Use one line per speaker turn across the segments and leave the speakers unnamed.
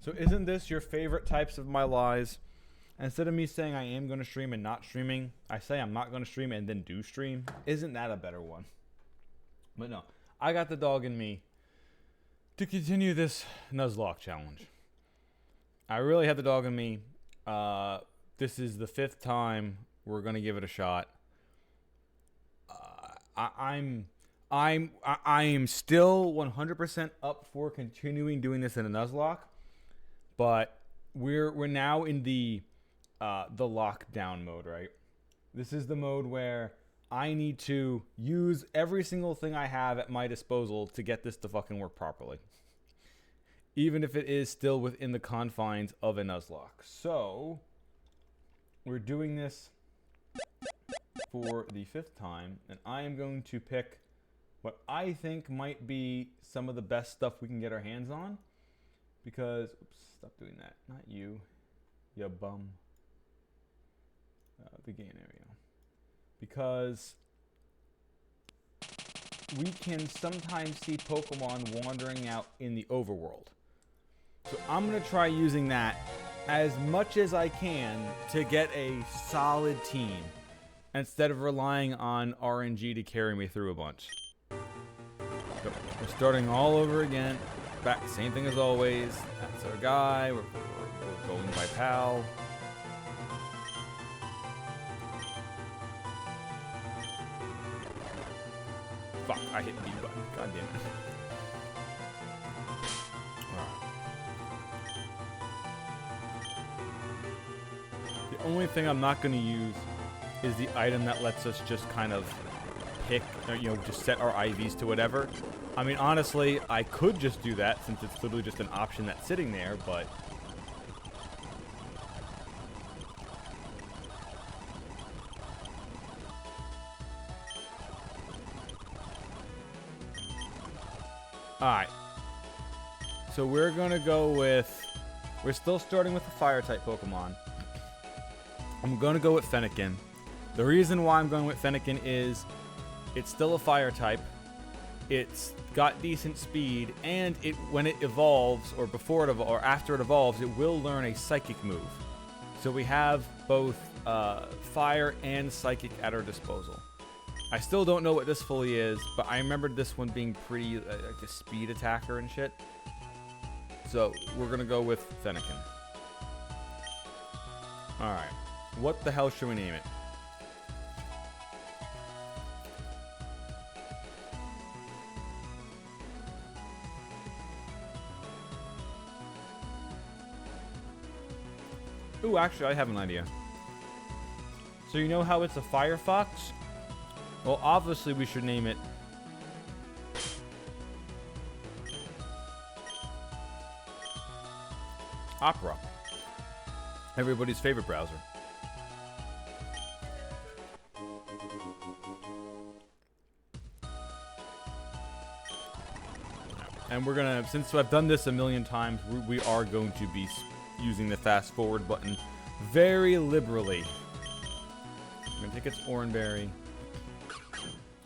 So isn't this your favorite types of my lies? Instead of me saying I am going to stream and not streaming, I say I'm not going to stream and then do stream. Isn't that a better one? But no, I got the dog in me to continue this nuzlocke challenge. I really had the dog in me. This is the 5th time we're going to give it a shot. I am still 100% up for continuing doing this in a nuzlocke, but we're now in the lockdown mode, right? This is the mode where I need to use every single thing I have at my disposal to get this to fucking work properly, even if it is still within the confines of a nuzlocke. So we're doing this for the 5th time, and I am going to pick what I think might be some of the best stuff we can get our hands on, because oops, stop doing that, not you bum. The game area, because we can sometimes see Pokemon wandering out in the overworld. So I'm going to try using that as much as I can to get a solid team instead of relying on RNG to carry me through a bunch. So we're starting all over again. Back, same thing as always. That's our guy. We're going by PAL. Fuck, I hit B button. God damn it. Alright. The only thing I'm not going to use is the item that lets us just kind of pick, or, just set our IVs to whatever. I mean, honestly, I could just do that since it's literally just an option that's sitting there, but alright, so we're going to go with, we're still starting with the fire-type Pokemon. I'm going to go with Fennekin. The reason why I'm going with Fennekin is it's still a fire-type, it's got decent speed, and it when it evolves, or before it or after it evolves, it will learn a Psychic move. So we have both fire and Psychic at our disposal. I still don't know what this fully is, but I remember this one being pretty like a speed attacker and shit. So we're gonna go with Fennekin. Alright. What the hell should we name it? Ooh, actually, I have an idea. So you know how it's a Firefox? Well, obviously we should name it Opera. Everybody's favorite browser. And we're gonna, since I've done this a million times, we are going to be using the fast forward button very liberally. I'm gonna take its Oranberry.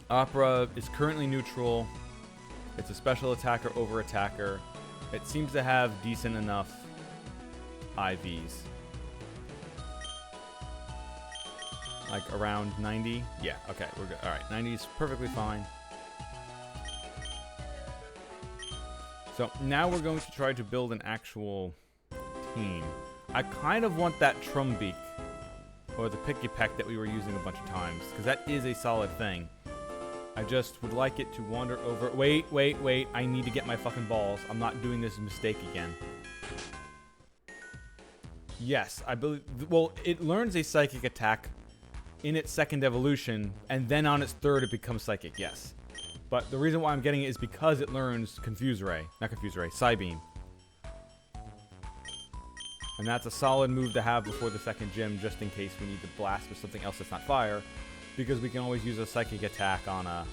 Opera is currently neutral. It's a special attacker over attacker. It seems to have decent enough IVs. Like around 90? Yeah, okay, we're good. Alright, 90 is perfectly fine. So now we're going to try to build an actual team. I kind of want that Trumbeak, or the Pikipek that we were using a bunch of times, because that is a solid thing. I just would like it to wander over. Wait. I need to get my fucking balls. I'm not doing this mistake again. Yes, I believe. Well, it learns a Psychic attack in its 2nd evolution, and then on its 3rd it becomes Psychic, yes. But the reason why I'm getting it is because it learns Confuse Ray. Not Confuse Ray, Psybeam. And that's a solid move to have before the 2nd gym, just in case we need to blast with something else that's not fire. Because we can always use a Psychic attack on a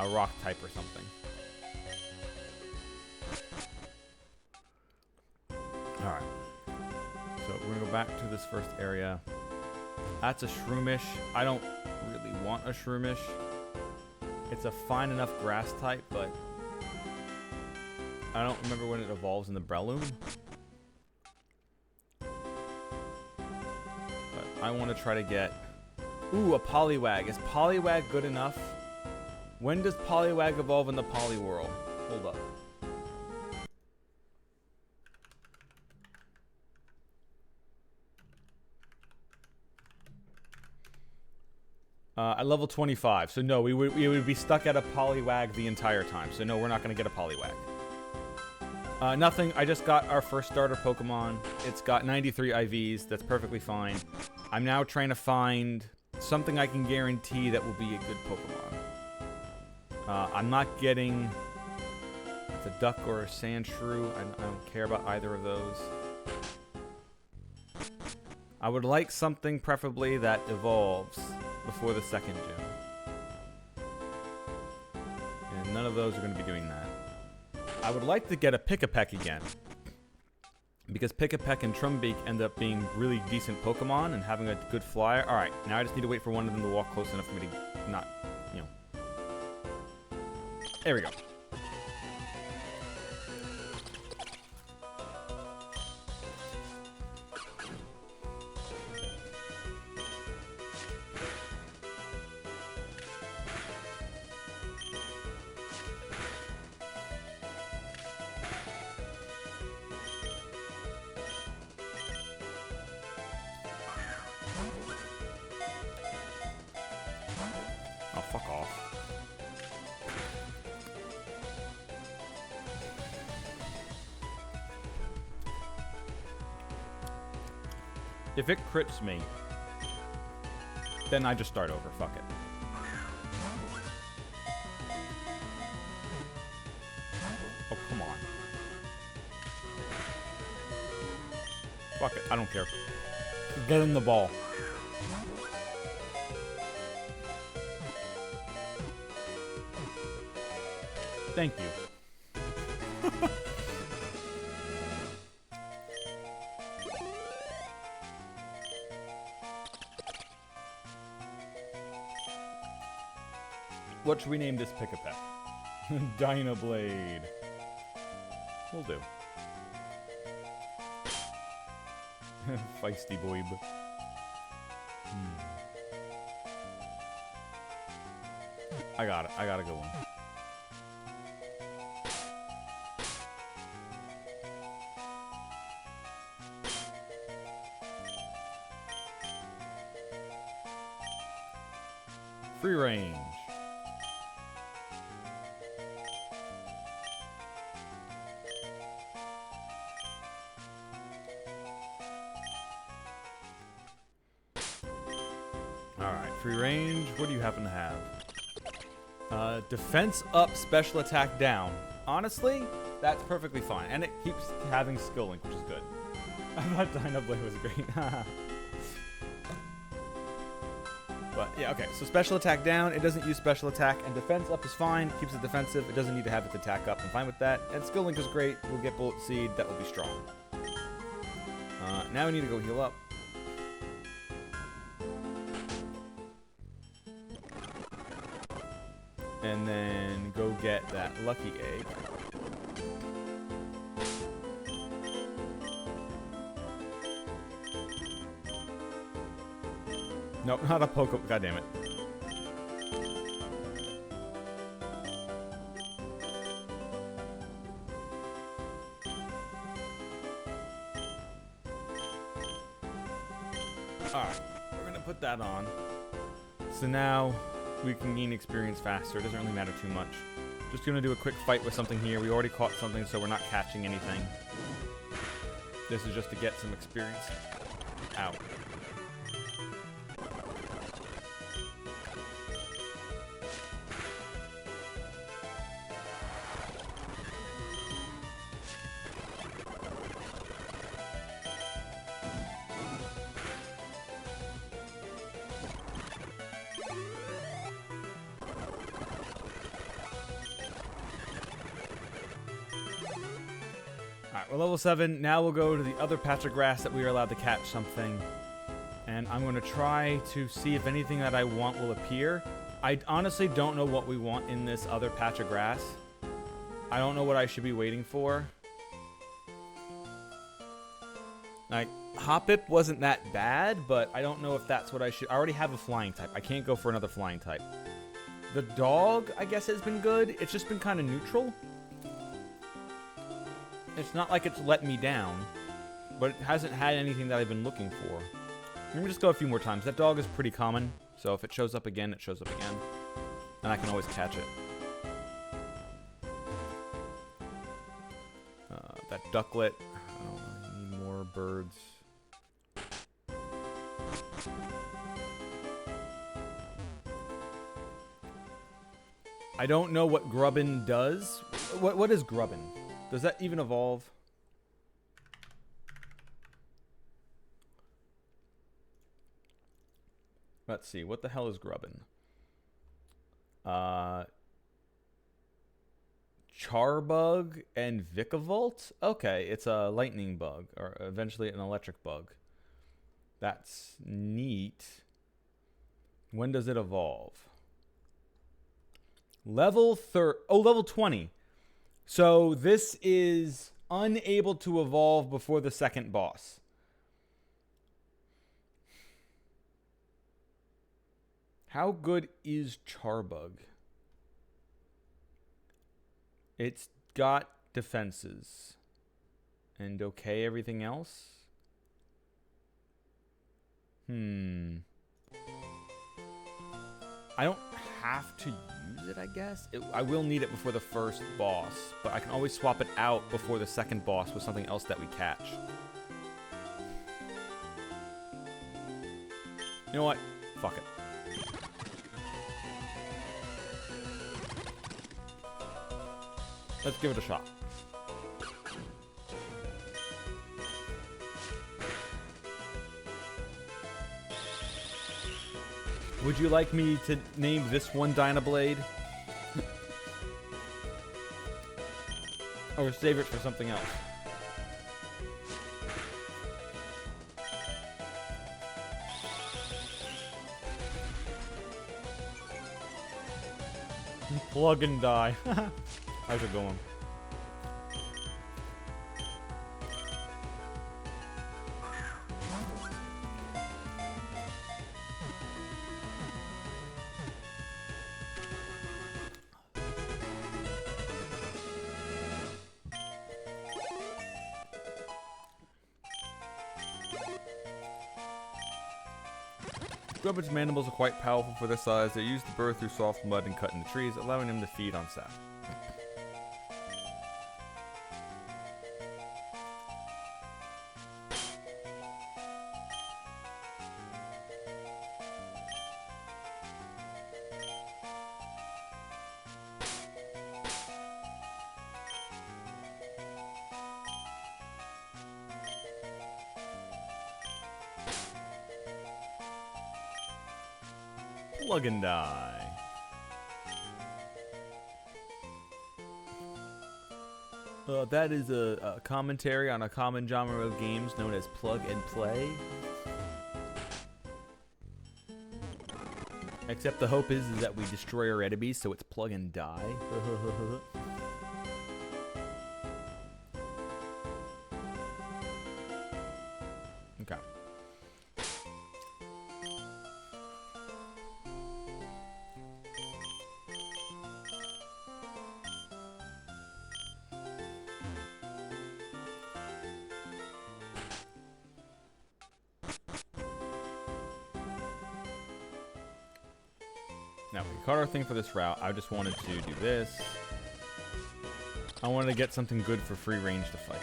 rock type or something. Alright. So we're going to go back to this first area. That's a Shroomish. I don't really want a Shroomish. It's a fine enough grass type, but I don't remember when it evolves in the Breloom. But I want to try to get... Ooh, a Poliwag. Is Poliwag good enough? When does Poliwag evolve in the Poliworld? Hold up. At level 25. So no, we would be stuck at a Poliwag the entire time. So no, we're not going to get a Poliwag. Nothing. I just got our first starter Pokemon. It's got 93 IVs. That's perfectly fine. I'm now trying to find something I can guarantee that will be a good Pokemon. I'm not getting... It's a duck or a Sandshrew. I don't care about either of those. I would like something preferably that evolves before the second gym. And none of those are going to be doing that. I would like to get a Pick-a-Peck again. Because Pick-a-Peck and Trumbeak end up being really decent Pokemon and having a good flyer. Alright, now I just need to wait for one of them to walk close enough for me to not, you know. There we go. Oh, fuck off. If it crits me, then I just start over. Fuck it. Oh, come on. Fuck it. I don't care. Get in the ball. Thank you. What should we name this Pick-a-Peck? Dynablade. Will do. Feisty boy. I got it. I got a good one. Free range. Alright, free range. What do you happen to have? Defense up, special attack down. Honestly, that's perfectly fine. And it keeps having skill link, which is good. I thought Dynablade was great. But yeah, okay, so special attack down, it doesn't use special attack, and defense up is fine, keeps it defensive, it doesn't need to have its attack up, I'm fine with that. And skill link is great, we'll get bullet seed, that will be strong. Now we need to go heal up. And then go get that lucky egg. Nope, not a Pokemon. God damn it. Alright, we're gonna put that on. So now we can gain experience faster. It doesn't really matter too much. Just gonna do a quick fight with something here. We already caught something, so we're not catching anything. This is just to get some experience. Ow. Alright, we're level 7. Now we'll go to the other patch of grass that we are allowed to catch something. And I'm going to try to see if anything that I want will appear. I honestly don't know what we want in this other patch of grass. I don't know what I should be waiting for. Like, Hoppip wasn't that bad, but I don't know if that's what I should... I already have a flying type. I can't go for another flying type. The dog, I guess, has been good. It's just been kind of neutral. It's not like it's let me down, but it hasn't had anything that I've been looking for. Let me just go a few more times. That dog is pretty common, so if it shows up again, it shows up again. And I can always catch it. That ducklet. I don't know, I need more birds. I don't know what Grubbin does. What is Grubbin? Does that even evolve? Let's see. What the hell is Grubbin? Charbug and Vikavolt? Okay, it's a lightning bug, or eventually an electric bug. That's neat. When does it evolve? Level 20. So this is unable to evolve before the second boss. How good is Charbug? It's got defenses. And okay, everything else? I don't have to use it, I guess. I will need it before the first boss, but I can always swap it out before the second boss with something else that we catch. You know what? Fuck it. Let's give it a shot. Would you like me to name this one Dynablade? Or save it for something else? Plug and die. How's it going? Grubbin's mandibles are quite powerful for their size. They're used to burrow through soft mud and cut into trees, allowing them to feed on sap. Plug and die. That is a commentary on a common genre of games known as plug and play. Except the hope is that we destroy our enemies, so it's plug and die. Okay. Now, we caught our thing for this route. I just wanted to do this. I wanted to get something good for free range to fight.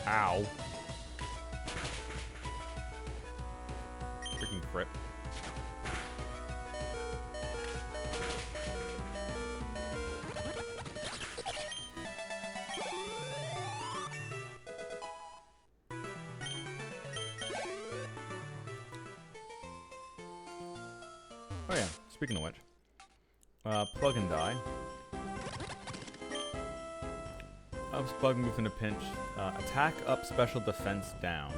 Ow. Freaking crip. Oh yeah, speaking of which, plug and die. Bug move in a pinch. Attack up, special defense down.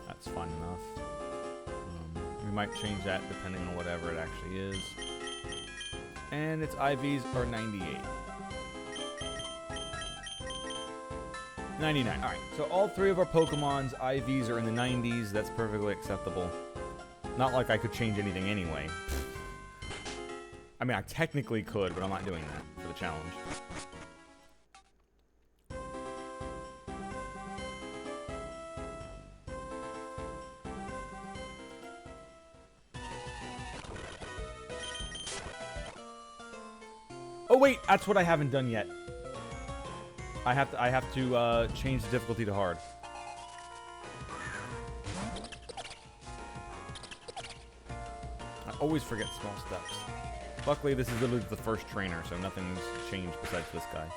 That's fine enough. We might change that depending on whatever it actually is. And its IVs are 98. 99. Alright, so all three of our Pokemon's IVs are in the 90s. That's perfectly acceptable. Not like I could change anything anyway. I mean, I technically could, but I'm not doing that for the challenge. Oh wait, that's what I haven't done yet. I have to change the difficulty to hard. I always forget small steps. Luckily, this is literally the first trainer, so nothing's changed besides this guy.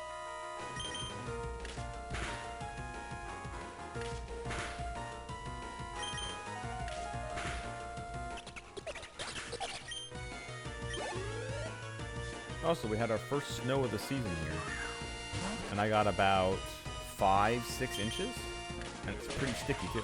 Also, we had our first snow of the season here. And I got about 5-6 inches. And it's pretty sticky, too.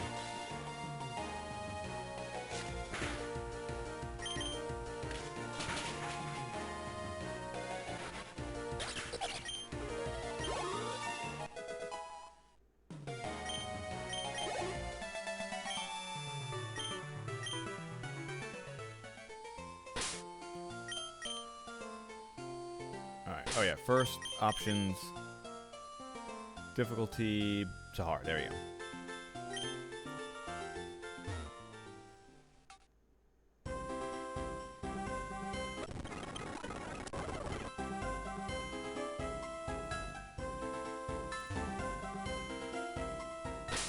Oh yeah, first options, difficulty to hard. There you go.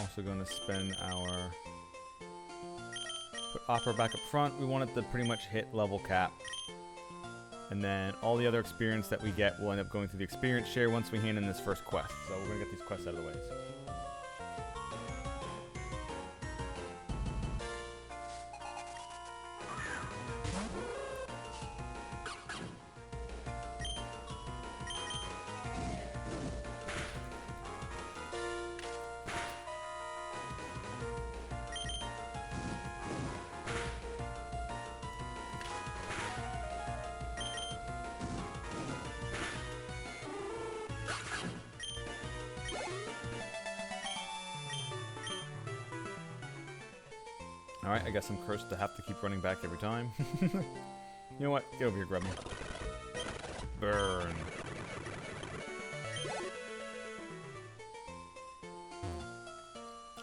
Also going to spend our put Opera back up front. We want it to pretty much hit level cap. And then all the other experience that we get will end up going through the experience share once we hand in this first quest. So we're going to get these quests out of the way. Alright, I guess I'm cursed to have to keep running back every time. You know what? Get over here, grab me. Burn.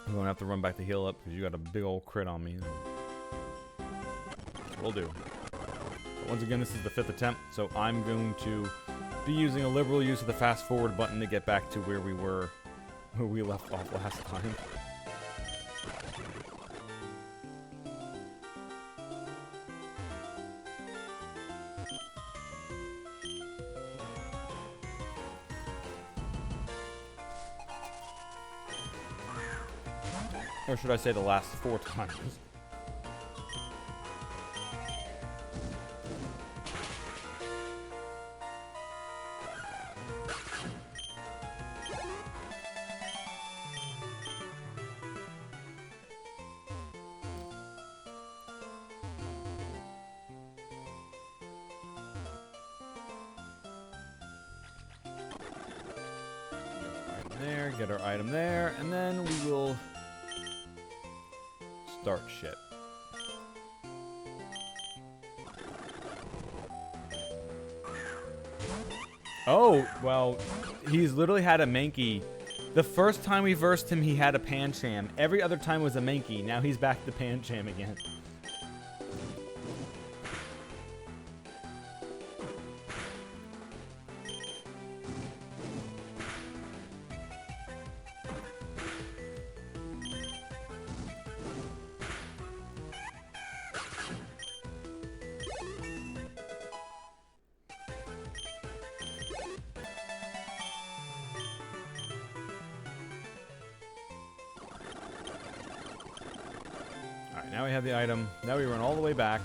I'm going to have to run back to heal up because you got a big old crit on me. Will do. But once again, this is the 5th attempt, so I'm going to be using a liberal use of the fast forward button to get back to where we were, where we left off last time. Or should I say the last 4 times? There, get our item there, and then we will start shit. Oh, well, he's literally had a Mankey. The first time we versed him, he had a Pancham. Every other time was a Mankey. Now he's back to Pancham again. Alright, now we have the item. Now we run all the way back.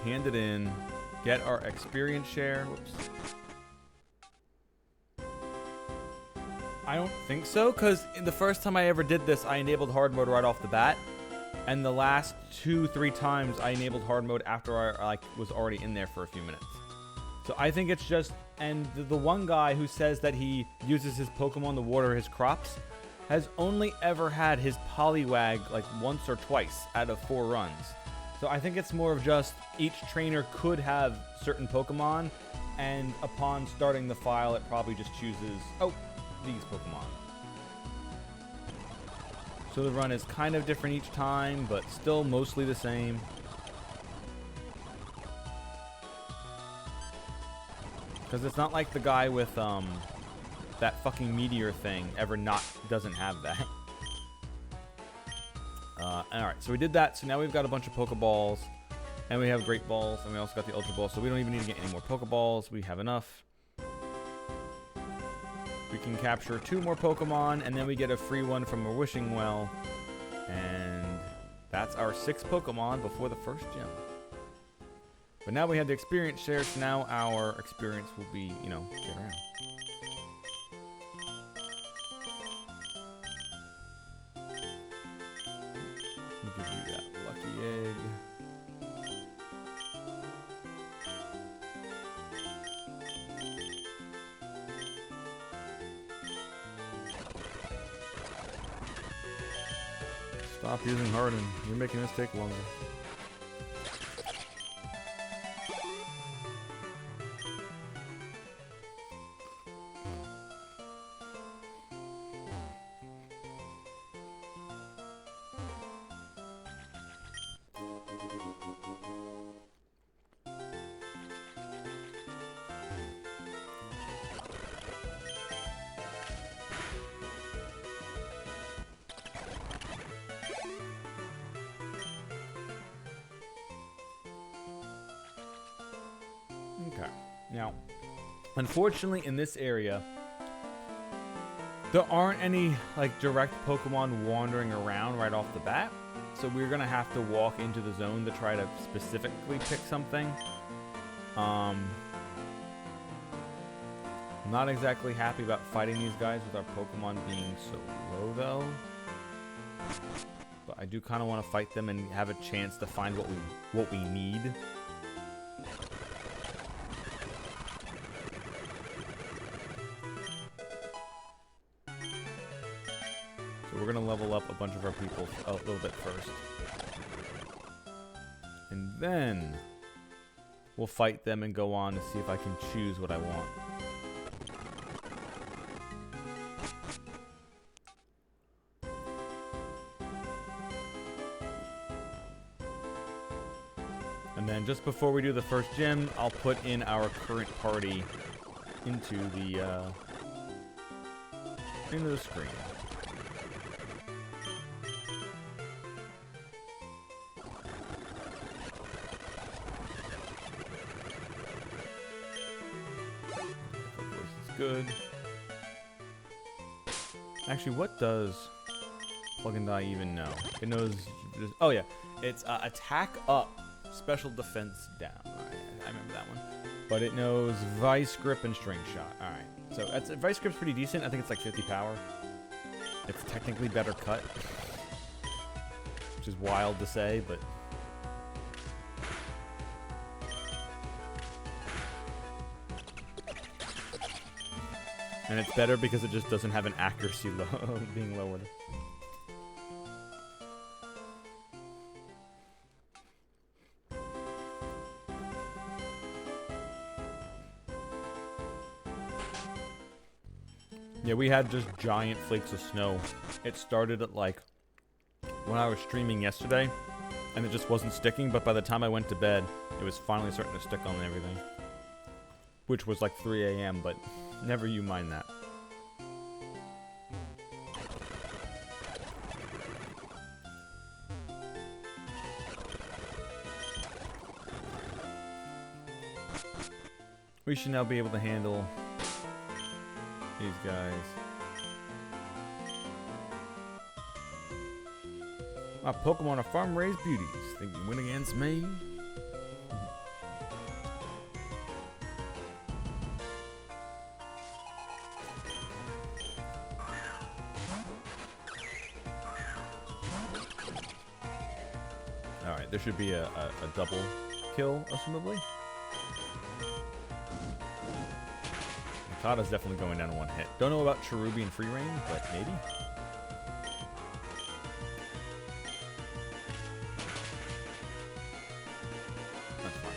hand it in, get our experience share. Whoops. I don't think so, because the first time I ever did this, I enabled hard mode right off the bat. And the last 2-3 times I enabled hard mode after I was already in there for a few minutes. So I think it's just, and the one guy who says that he uses his Pokemon to water his crops has only ever had his Poliwag like once or twice out of 4 runs. So I think it's more of just each trainer could have certain Pokemon, and upon starting the file, it probably just chooses, oh, these Pokemon. So the run is kind of different each time, but still mostly the same. Because it's not like the guy with that fucking meteor thing doesn't have that. Alright, so we did that. So now we've got a bunch of Pokeballs. And we have Great Balls. And we also got the Ultra Balls. So we don't even need to get any more Pokeballs. We have enough. We can capture 2 more Pokemon. And then we get a free one from a Wishing Well. And that's our 6 Pokemon before the first gym. But now we have the experience share, so now our experience will be, you know, get around. We'll give you that lucky egg. Stop using Harden. You're making this take longer. Okay. Now, unfortunately, in this area, there aren't any like direct Pokemon wandering around right off the bat. So we're gonna have to walk into the zone to try to specifically pick something. I'm not exactly happy about fighting these guys with our Pokemon being so low, though. But I do kind of want to fight them and have a chance to find what we need. We're going to level up a bunch of our people a little bit first. And then we'll fight them and go on to see if I can choose what I want. And then just before we do the first gym, I'll put in our current party into the screen. Good. Actually, what does Plug and Die even know? It knows. Oh yeah, it's attack up, special defense down. Alright, I remember that one. But it knows Vice Grip and String Shot. All right, so Vice Grip's pretty decent. I think it's like 50 power. It's technically better cut, which is wild to say, but. And it's better because it just doesn't have an accuracy being lowered. Yeah, we had just giant flakes of snow. It started at like when I was streaming yesterday, and it just wasn't sticking, but by the time I went to bed, it was finally starting to stick on everything. Which was like 3 a.m., but never you mind that. We should now be able to handle these guys. My Pokemon are farm-raised beauties. Think you win against me? there should be a double kill, assumably. Mikata's definitely going down in one hit. Don't know about Cherubi and free range, but maybe. That's fine.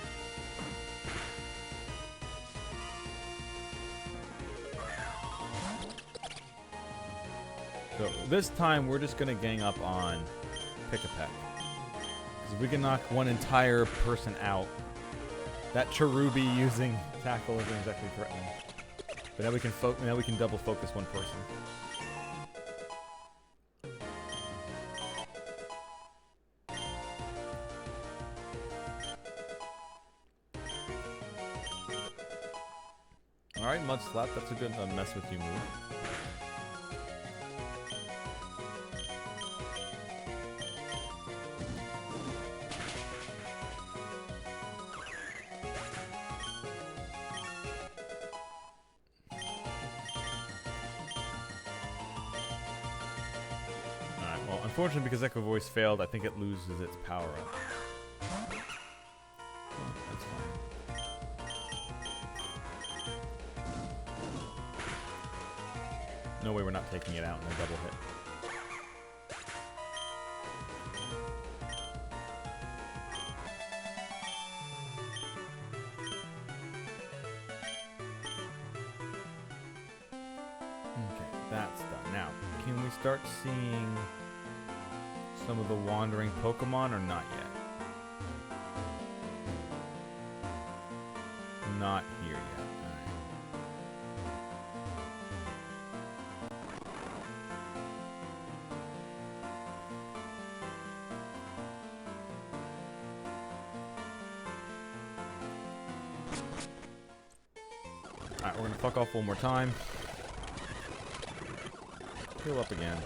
So this time we're just gonna gang up on Pick-a-Peck. Because if we can knock one entire person out, that Cherubi using tackle isn't exactly threatening. But now we can double focus one person. All right, Mud Slap. That's a good mess with you move. Unfortunately, because Echo Voice failed, I think it loses its power up. Oh, that's fine. No way we're not taking it out in a double hit. Okay, that's done. Now, can we start seeing some of the wandering Pokemon or not yet? Not here yet. Alright, we're gonna fuck off one more time. Heal up again.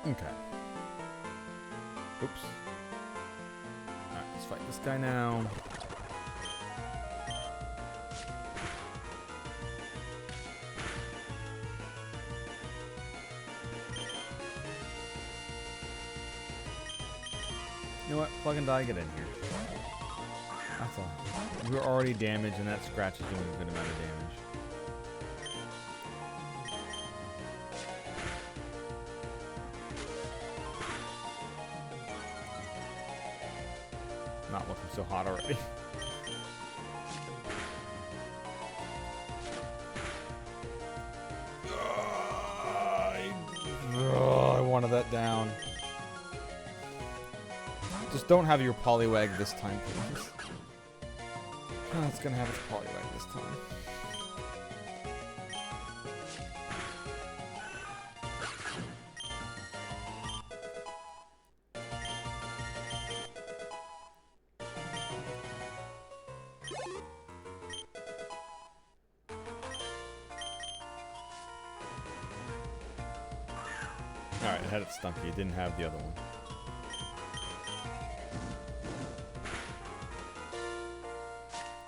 Okay. Oops. Alright, let's fight this guy now. You know what? Plug and die, get in here. That's all. You're already damaged, and that scratch is doing a good amount of damage. Not looking so hot already. I wanted that down. Just don't have your Poliwag this time, please. Oh, it's gonna have its Poliwag this time. Alright, it had its Stunky. It didn't have the other one.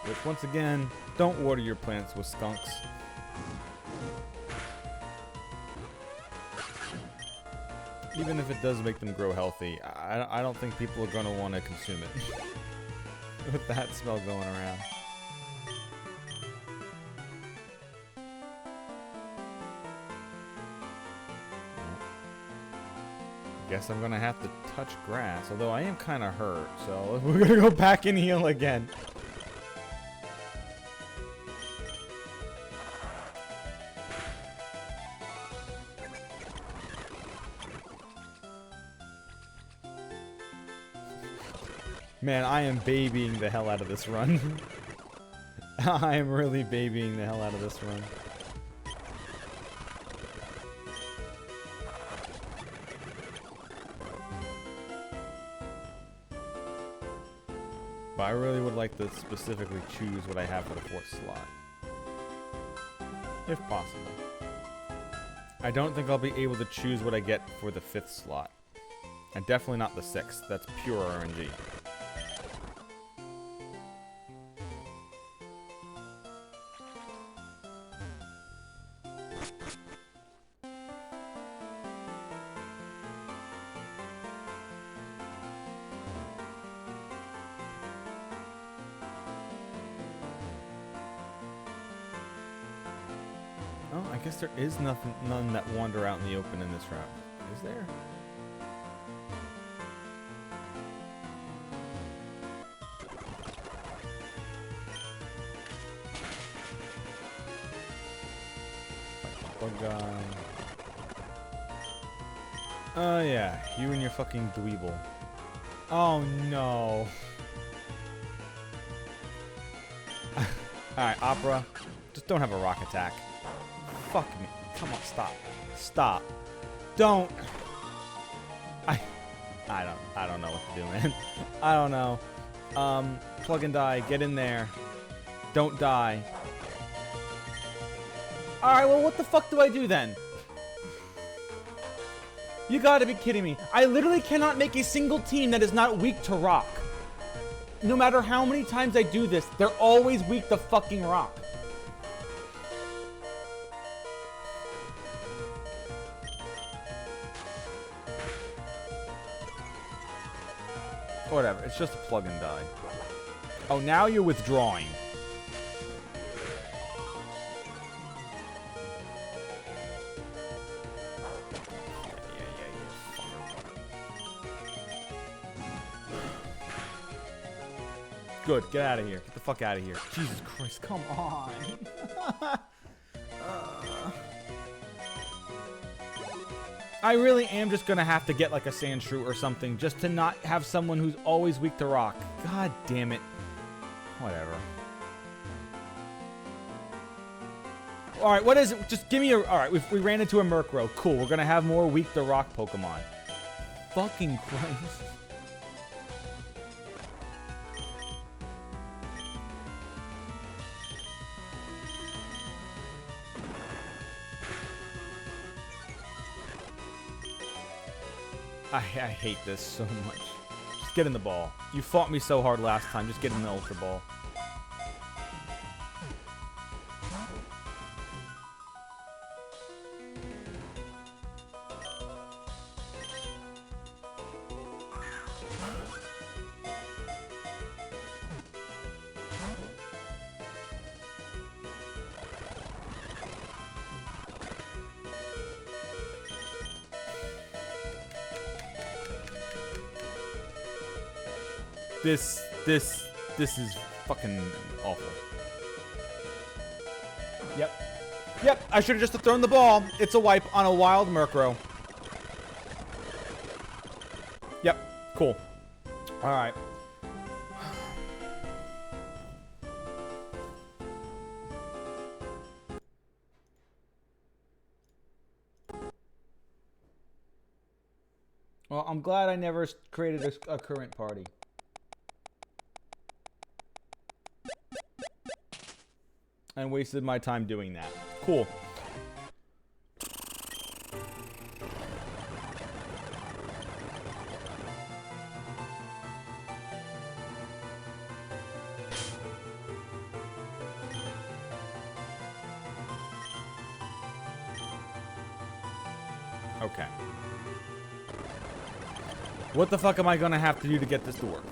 Which, once again, don't water your plants with skunks. Even if it does make them grow healthy, I don't think people are going to want to consume it. With that smell going around. Guess I'm gonna have to touch grass, although I am kind of hurt, so we're gonna go back and heal again. Man, I am babying the hell out of this run. I am really babying the hell out of this run. But I really would like to specifically choose what I have for the 4th slot. If possible. I don't think I'll be able to choose what I get for the 5th slot. And definitely not the 6th. That's pure RNG. Oh, I guess there is none that wander out in the open in this route. Is there? Bug guy. Oh yeah, you and your fucking dweeble. Oh no. Alright, Opera. Just don't have a rock attack. Fuck me. Come on, stop. Stop. Don't. I don't know what to do, man. I don't know. Plug and die. Get in there. Don't die. Alright, well, what the fuck do I do then? You gotta be kidding me. I literally cannot make a single team that is not weak to rock. No matter how many times I do this, they're always weak to fucking rock. Whatever, it's just a plug and die. Oh, now you're withdrawing. Good, get out of here. Get the fuck out of here. Jesus Christ, come on. I really am just gonna have to get like a Sandshrew or something just to not have someone who's always weak to rock. God damn it. Whatever. Alright, what is it? Just give me a... Alright, we ran into a Murkrow. Cool, we're gonna have more weak to rock Pokemon. Fucking Christ. I hate this so much. Just get in the ball. You fought me so hard last time. Just get in the Ultra Ball. This is fucking awful. Yep, I should have just thrown the ball. It's a wipe on a wild Murkrow. Yep, cool. Alright. Well, I'm glad I never created a current party. And wasted my time doing that. Cool. Okay. What the fuck am I gonna have to do to get this to work?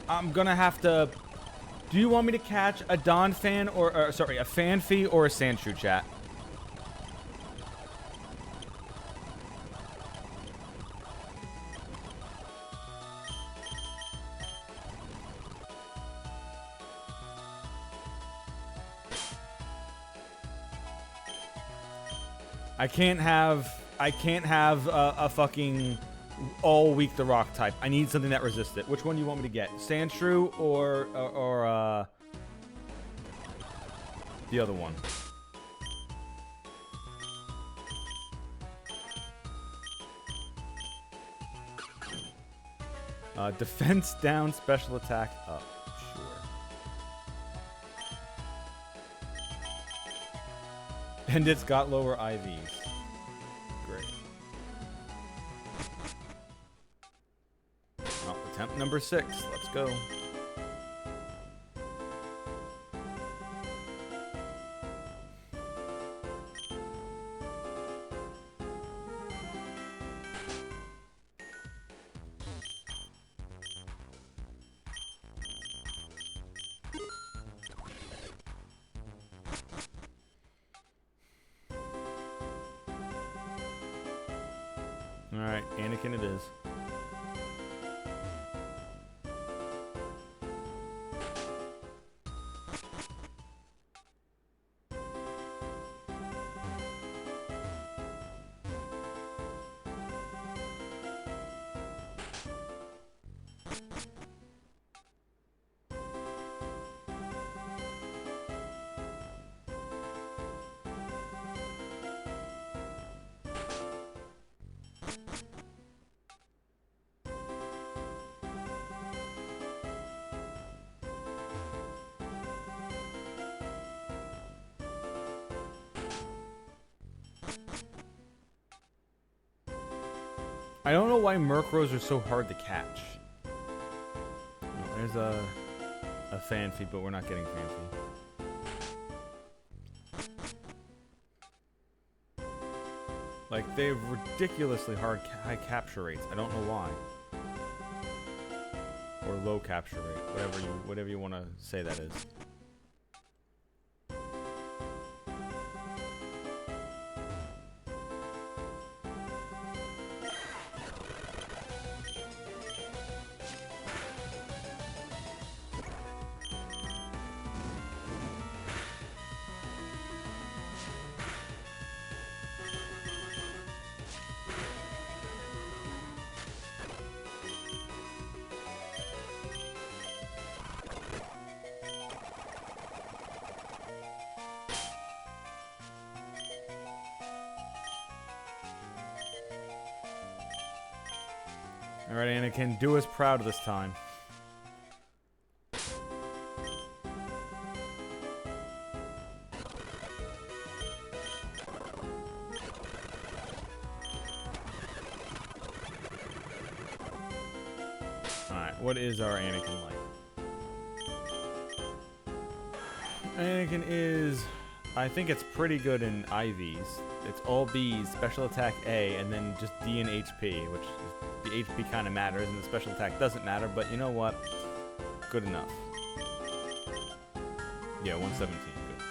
I'm gonna have to... Do you want me to catch a Donphan or sorry, a Fanfi or a Sandshrew, chat? I can't have a fucking all weak to rock type. I need something that resists it. Which one do you want me to get? Sandshrew or the other one? Defense down, special attack up. Sure. And it's got lower IVs. Great. Well, attempt number 6. Let's go. Alright, Anakin it is. I don't know why Murkrows are so hard to catch. Well, there's a Fanfi, but we're not getting Fanfi. Like, they have ridiculously high capture rates. I don't know why. Or low capture rate, whatever you want to say that is. Alright, Anakin, do us proud this time. Alright, what is our Anakin like? Anakin is... I think it's pretty good in IVs. It's all B's, special attack A, and then just D and HP, which is, the HP kind of matters, and the special attack doesn't matter, but you know what? Good enough. Yeah, 117, good.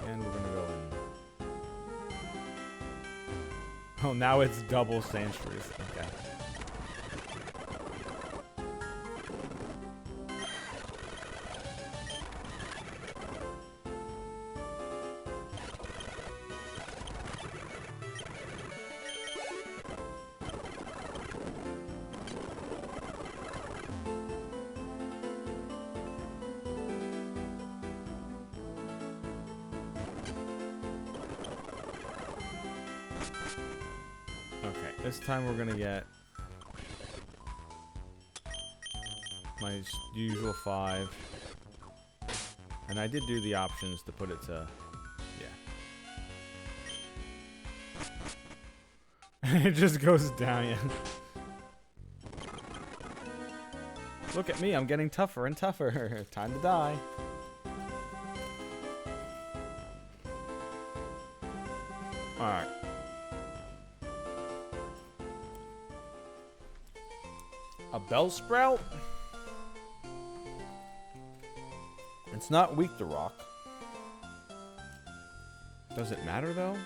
And we're gonna go in. Oh, now it's double Sandshrews. Okay. Okay, this time we're gonna get my usual 5. And I did do the options to put it to, yeah. It just goes down, yeah. Look at me, I'm getting tougher and tougher. Time to die. Alright. A Bellsprout? It's not weak to rock. Does it matter though?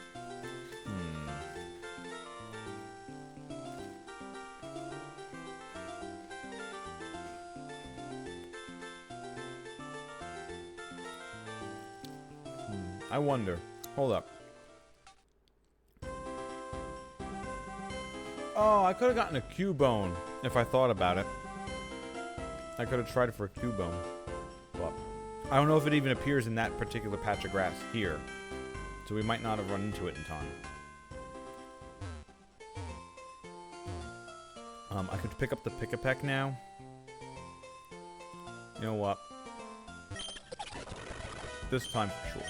I wonder. Hold up. Oh, I could have gotten a Cubone if I thought about it. I could have tried for a Cubone. But I don't know if it even appears in that particular patch of grass here. So we might not have run into it in time. I could pick up the Pick-a-Peck now. You know what? This time for sure.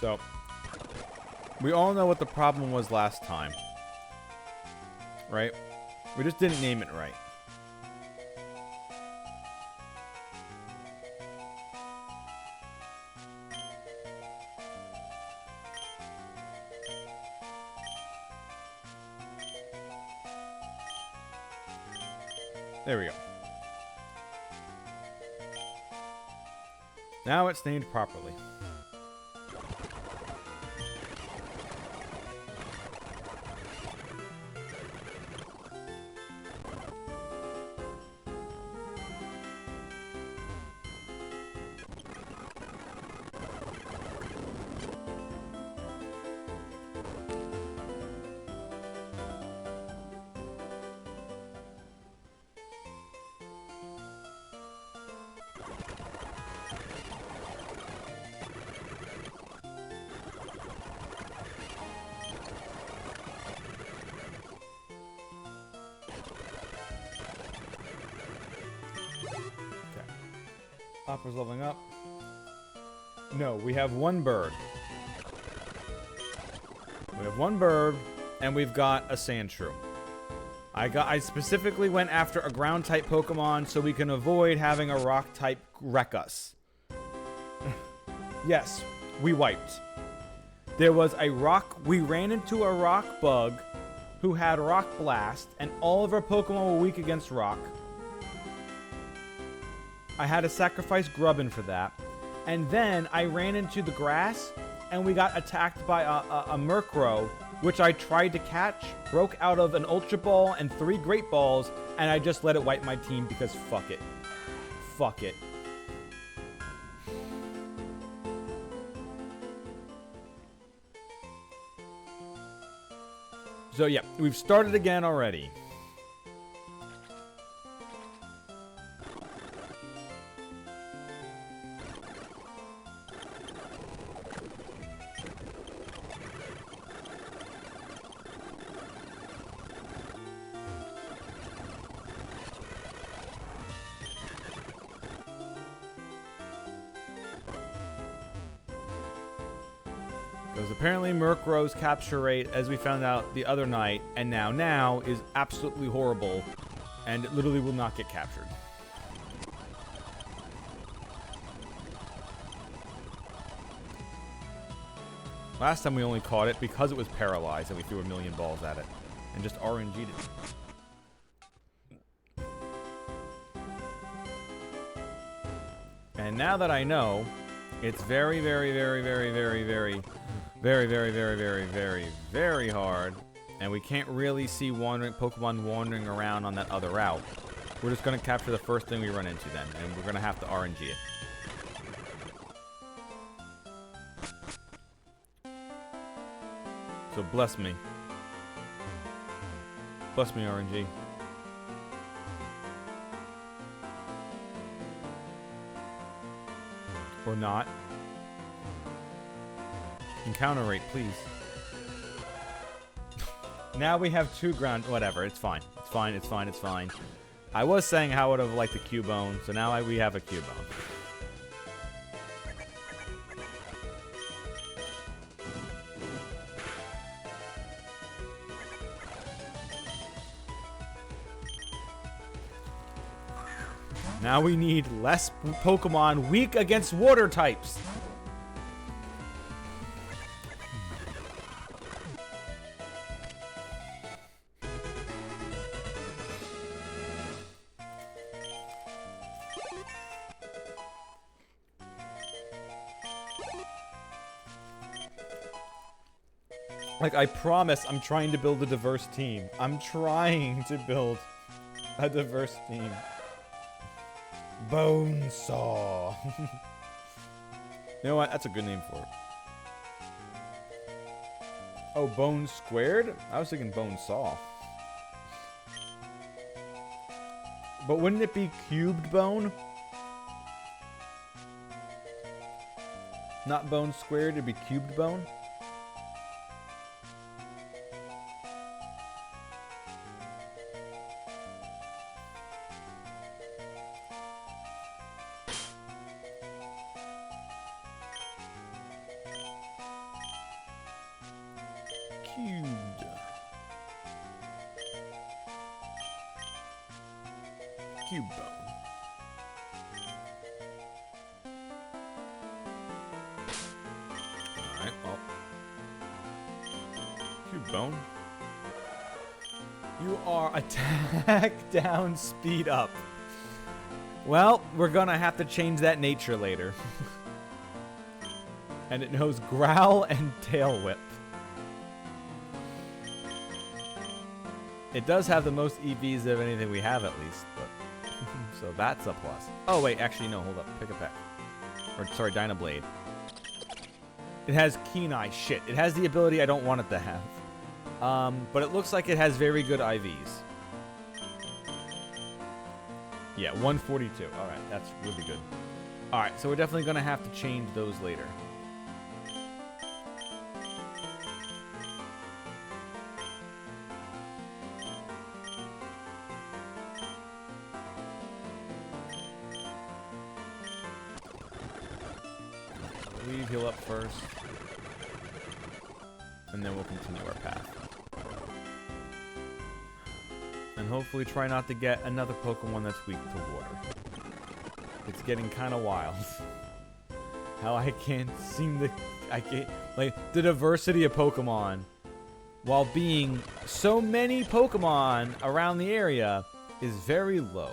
So, we all know what the problem was last time. Right? We just didn't name it right. There we go. Now it's named properly. Hopper's leveling up. No, we have one bird. We have one bird, and we've got a Sandshrew. I specifically went after a ground-type Pokemon so we can avoid having a rock-type wreck us. Yes, we wiped. There was a rock... We ran into a rock bug who had Rock Blast, and all of our Pokemon were weak against rock. I had to sacrifice Grubbin for that. And then I ran into the grass, and we got attacked by a Murkrow, which I tried to catch, broke out of an Ultra Ball and 3 Great Balls, and I just let it wipe my team because fuck it. Fuck it. So yeah, we've started again already. Because apparently Murkrow's capture rate, as we found out the other night, and now, is absolutely horrible, and it literally will not get captured. Last time we only caught it because it was paralyzed, and we threw a million balls at it, and just RNG'd it. And now that I know, it's very, very, very, very, very, very, very, very, very, very, very, very hard, and we can't really see Pokemon wandering around on that other route. We're just going to capture the first thing we run into then, and we're going to have to RNG it. So bless me. Bless me, RNG. Or not. Encounter rate, please. Now we have 2 ground... Whatever, it's fine. It's fine, it's fine, it's fine. I was saying how I would have liked a Cubone, so now we have a Cubone. Now we need less Pokemon weak against water types. Like, I promise I'm trying to build a diverse team. I'm trying to build a diverse team. Bonesaw. You know what? That's a good name for it. Oh, Bone Squared? I was thinking Bonesaw. But wouldn't it be cubed bone? Not bone squared, it'd be cubed bone? Cubed. Cube bone. Alright, well. Cube bone. You are attack down, speed up. Well, we're gonna have to change that nature later. And it knows growl and tail whip. It does have the most EVs of anything we have, at least, but so that's a plus. Oh wait, actually no, hold up, pick a peck. Or sorry, Dynablade. It has Keen Eye. Shit, it has the ability I don't want it to have. But it looks like it has very good IVs. Yeah, 142. All right, that's really good. All right, so we're definitely gonna have to change those later. Heal up first, and then we'll continue our path. And hopefully try not to get another Pokemon that's weak to water. It's getting kind of wild. How I can't seem to... like, the diversity of Pokemon, while being so many Pokemon around the area, is very low.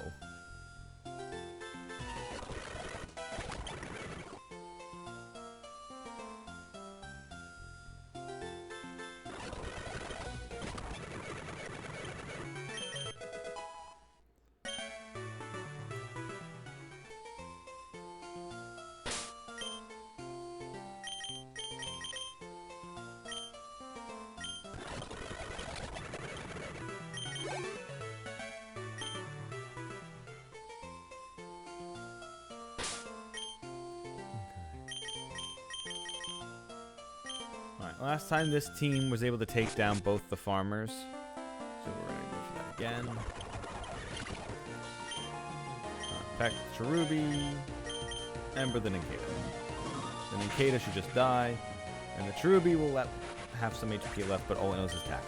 Last time this team was able to take down both the farmers. So we're going to go for that again. Peck Cherubi. Ember the Nincada. The Nincada should just die. And the Cherubi will have some HP left, but all it knows is tackle.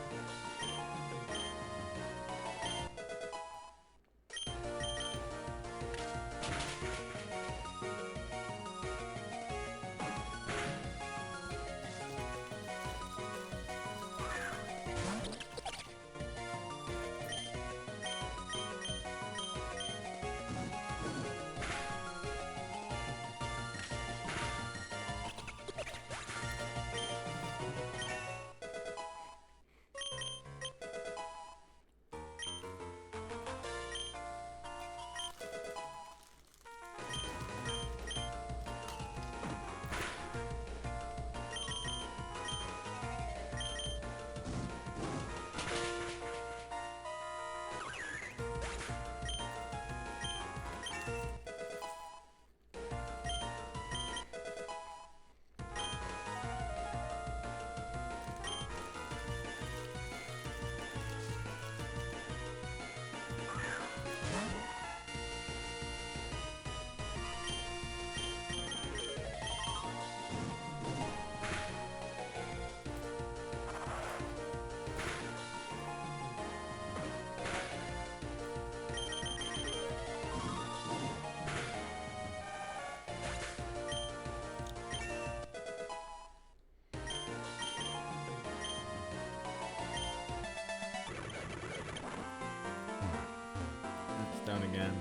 Down again.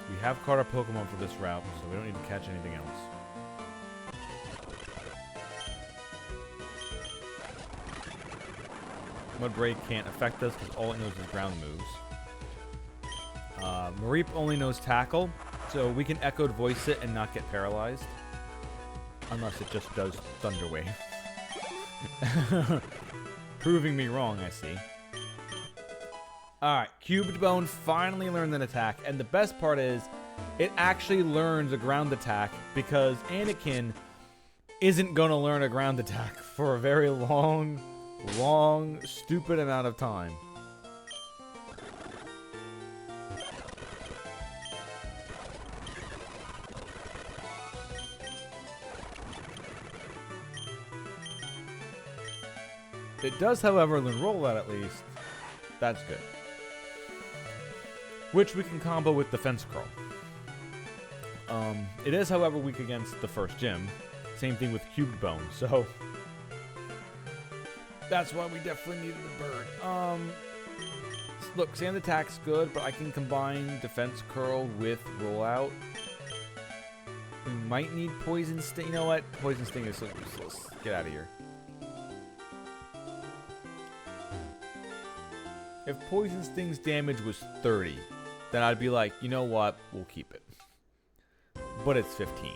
We have caught our Pokemon for this route, so we don't need to catch anything else. Mud Break can't affect us because all it knows is ground moves. Mareep only knows Tackle, so we can Echoed Voice it and not get paralyzed. Unless it just does Thunder Wave. Proving me wrong, I see. Alright, Cubed Bone finally learned an attack, and the best part is, it actually learns a ground attack, because Anakin isn't going to learn a ground attack for a very long, stupid amount of time. It does, however, learn rollout at least. That's good. Which we can combo with Defense Curl. It is, however, weak against the first gym. Same thing with Cubed Bone, so that's why we definitely needed the bird. Look, Sand Attack's good, but I can combine Defense Curl with Rollout. We might need Poison Sting. You know what? Poison Sting is so useless. Get out of here. If Poison Sting's damage was 30, then I'd be like, you know what? We'll keep it. But it's 15.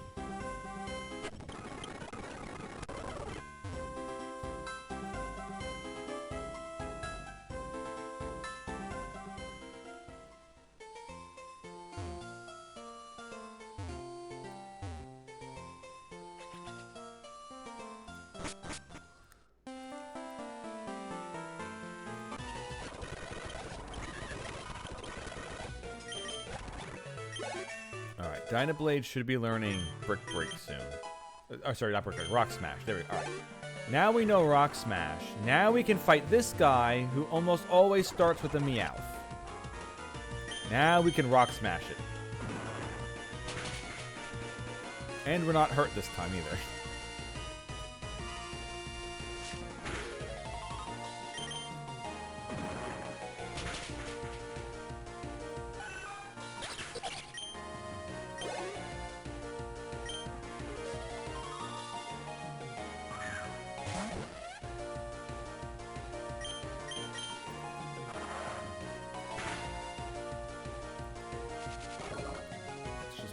Alright, Dynablade should be learning Brick Break soon. Sorry, not Brick Break, Rock Smash. There we go. Alright. Now we know Rock Smash. Now we can fight this guy who almost always starts with a Meowth. Now we can Rock Smash it. And we're not hurt this time either.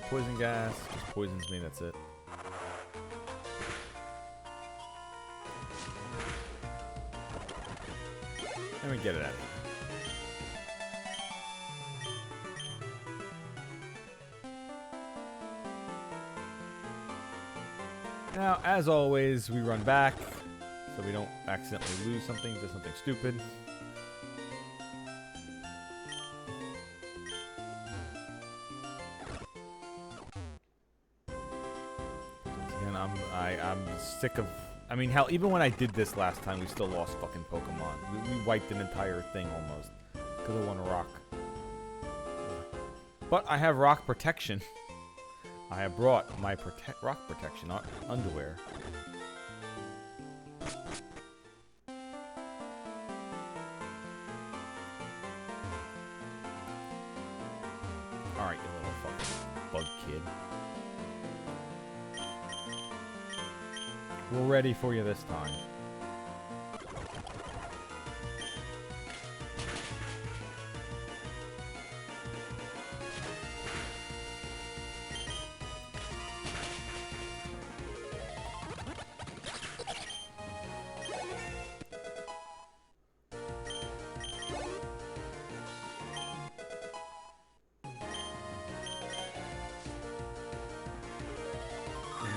Poison gas, just poisons me, that's it. And we get it out of here. Now, as always, we run back so we don't accidentally lose something, do something stupid. I'm sick of... I mean, hell, even when I did this last time, we still lost fucking Pokemon. We wiped an entire thing almost because of one rock. But I have rock protection. I have brought my rock protection, not underwear. Alright, you little fucking bug kid. We're ready for you this time.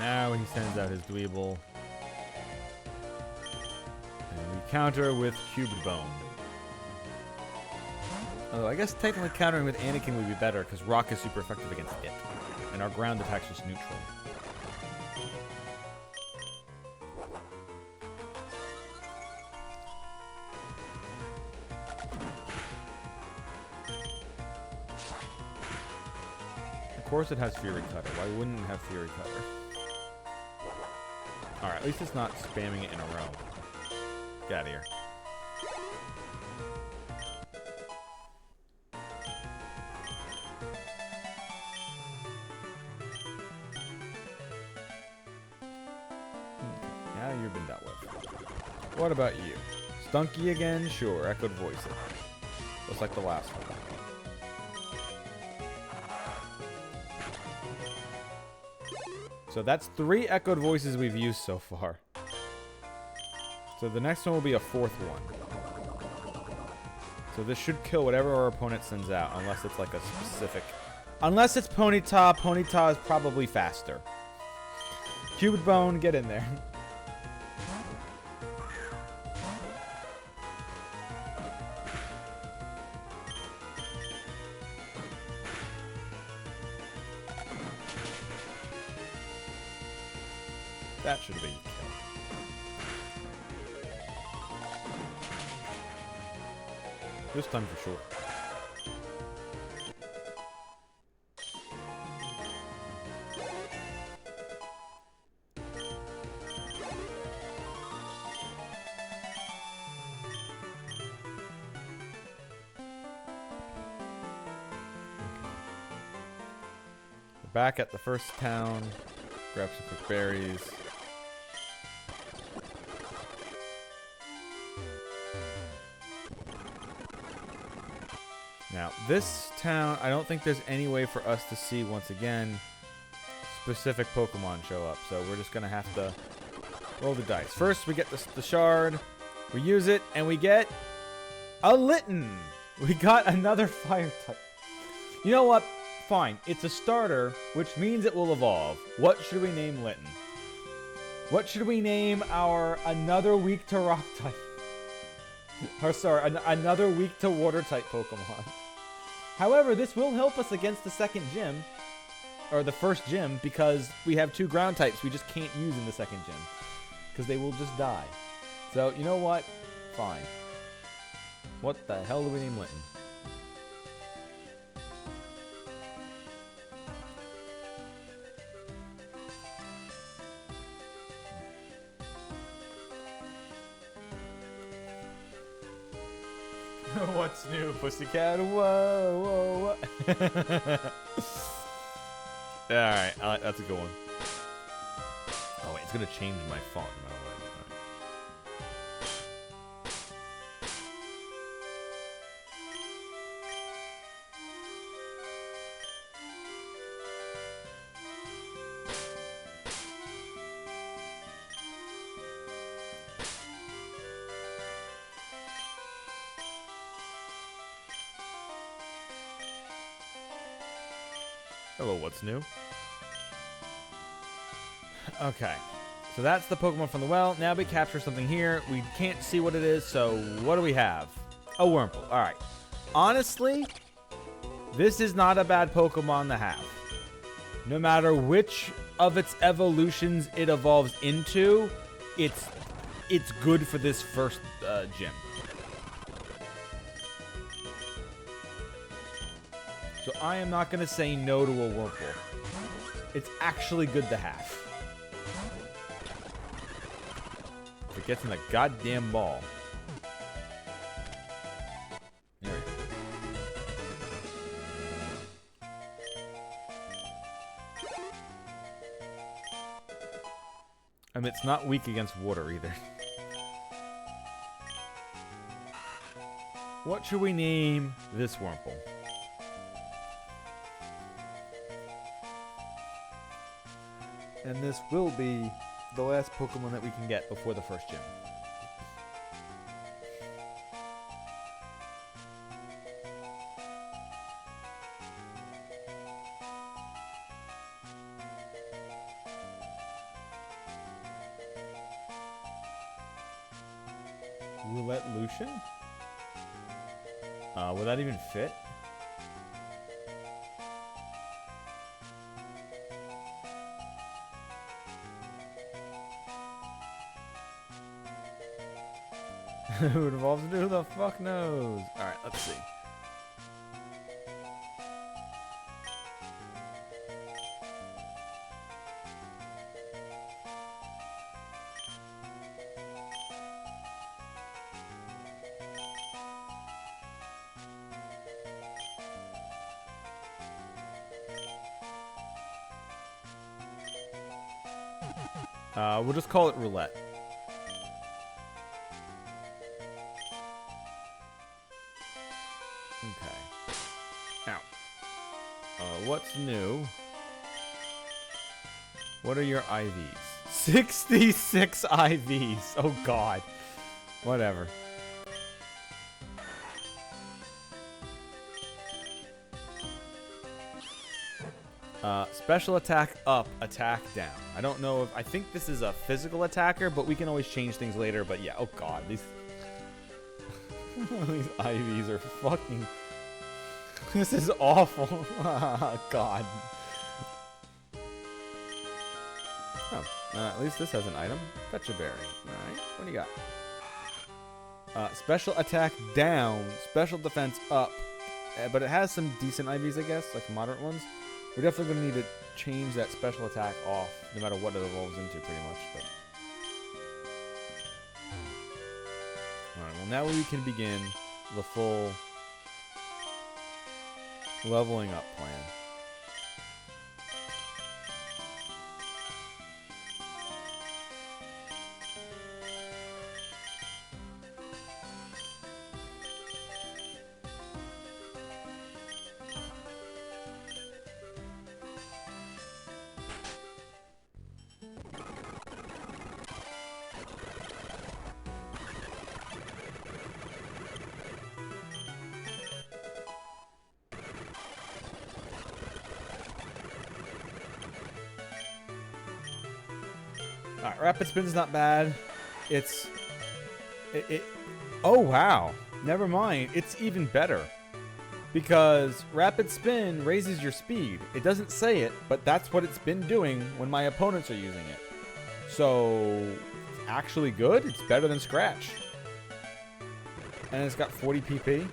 Now he sends out his Dweeble. Counter with Cubed Bone. Although I guess technically countering with Anakin would be better because Rock is super effective against it. And our ground attack's just neutral. Of course it has Fury Cutter. Why wouldn't it have Fury Cutter? Alright, at least it's not spamming it in a row. Get out of here. Now you've been dealt with. What about you? Stunky again? Sure, Echoed Voice it. Just like the last one. So that's 3 Echoed Voices we've used so far. So the next one will be a 4th one. So this should kill whatever our opponent sends out, unless it's like a specific... Unless it's Ponyta. Ponyta is probably faster. Cupid Bone, get in there. That should have been killed. This time for sure. We're back at the first town. Grab some quick berries. Now, this town, I don't think there's any way for us to see, once again, specific Pokemon show up. So we're just going to have to roll the dice. First, we get the shard. We use it, and we get a Litten. We got another fire type. You know what? Fine. It's a starter, which means it will evolve. What should we name Litten? What should we name our another weak to rock type? Or sorry, another weak to water type Pokemon. However, this will help us against the second gym, or the first gym, because we have 2 ground types we just can't use in the second gym, because they will just die. So, you know what? Fine. What the hell do we name Litten? What's new, pussycat? Whoa, whoa, whoa. Alright, that's a good one. Oh, wait, it's going to change my font. Hello, what's new? Okay, so that's the Pokemon from the well. Now we capture something here. We can't see what it is, so what do we have? A Wurmple. All right. Honestly, this is not a bad Pokemon to have. No matter which of its evolutions it evolves into, it's good for this first gym. So I am not going to say no to a Wurmple. It's actually good to have. If it gets in the goddamn ball. There we go. I mean, it's not weak against water either. What should we name this Wurmple? And this will be the last Pokemon that we can get before the first gym. Roulette Lucian? Would that even fit? Who it evolves into? Who the fuck knows? Alright, let's see. We'll just call it Roulette. Okay. Now, what's new? What are your IVs? 66 IVs. Oh God. Whatever. Special attack up, attack down. I don't know if... I think this is a physical attacker, but we can always change things later. But yeah, oh god, these... these IVs are fucking... This is awful. God. Oh, at least this has an item. Fetch a berry. Alright, what do you got? Special attack down, special defense up. But it has some decent IVs, I guess, like moderate ones. We're definitely going to need to change that special attack off, no matter what it evolves into, pretty much. But alright, well now we can begin the full leveling up plan. Alright, rapid spin's not bad. It's... Oh, wow. Never mind. It's even better. Because rapid spin raises your speed. It doesn't say it, but that's what it's been doing when my opponents are using it. So, it's actually good. It's better than Scratch. And it's got 40 PP.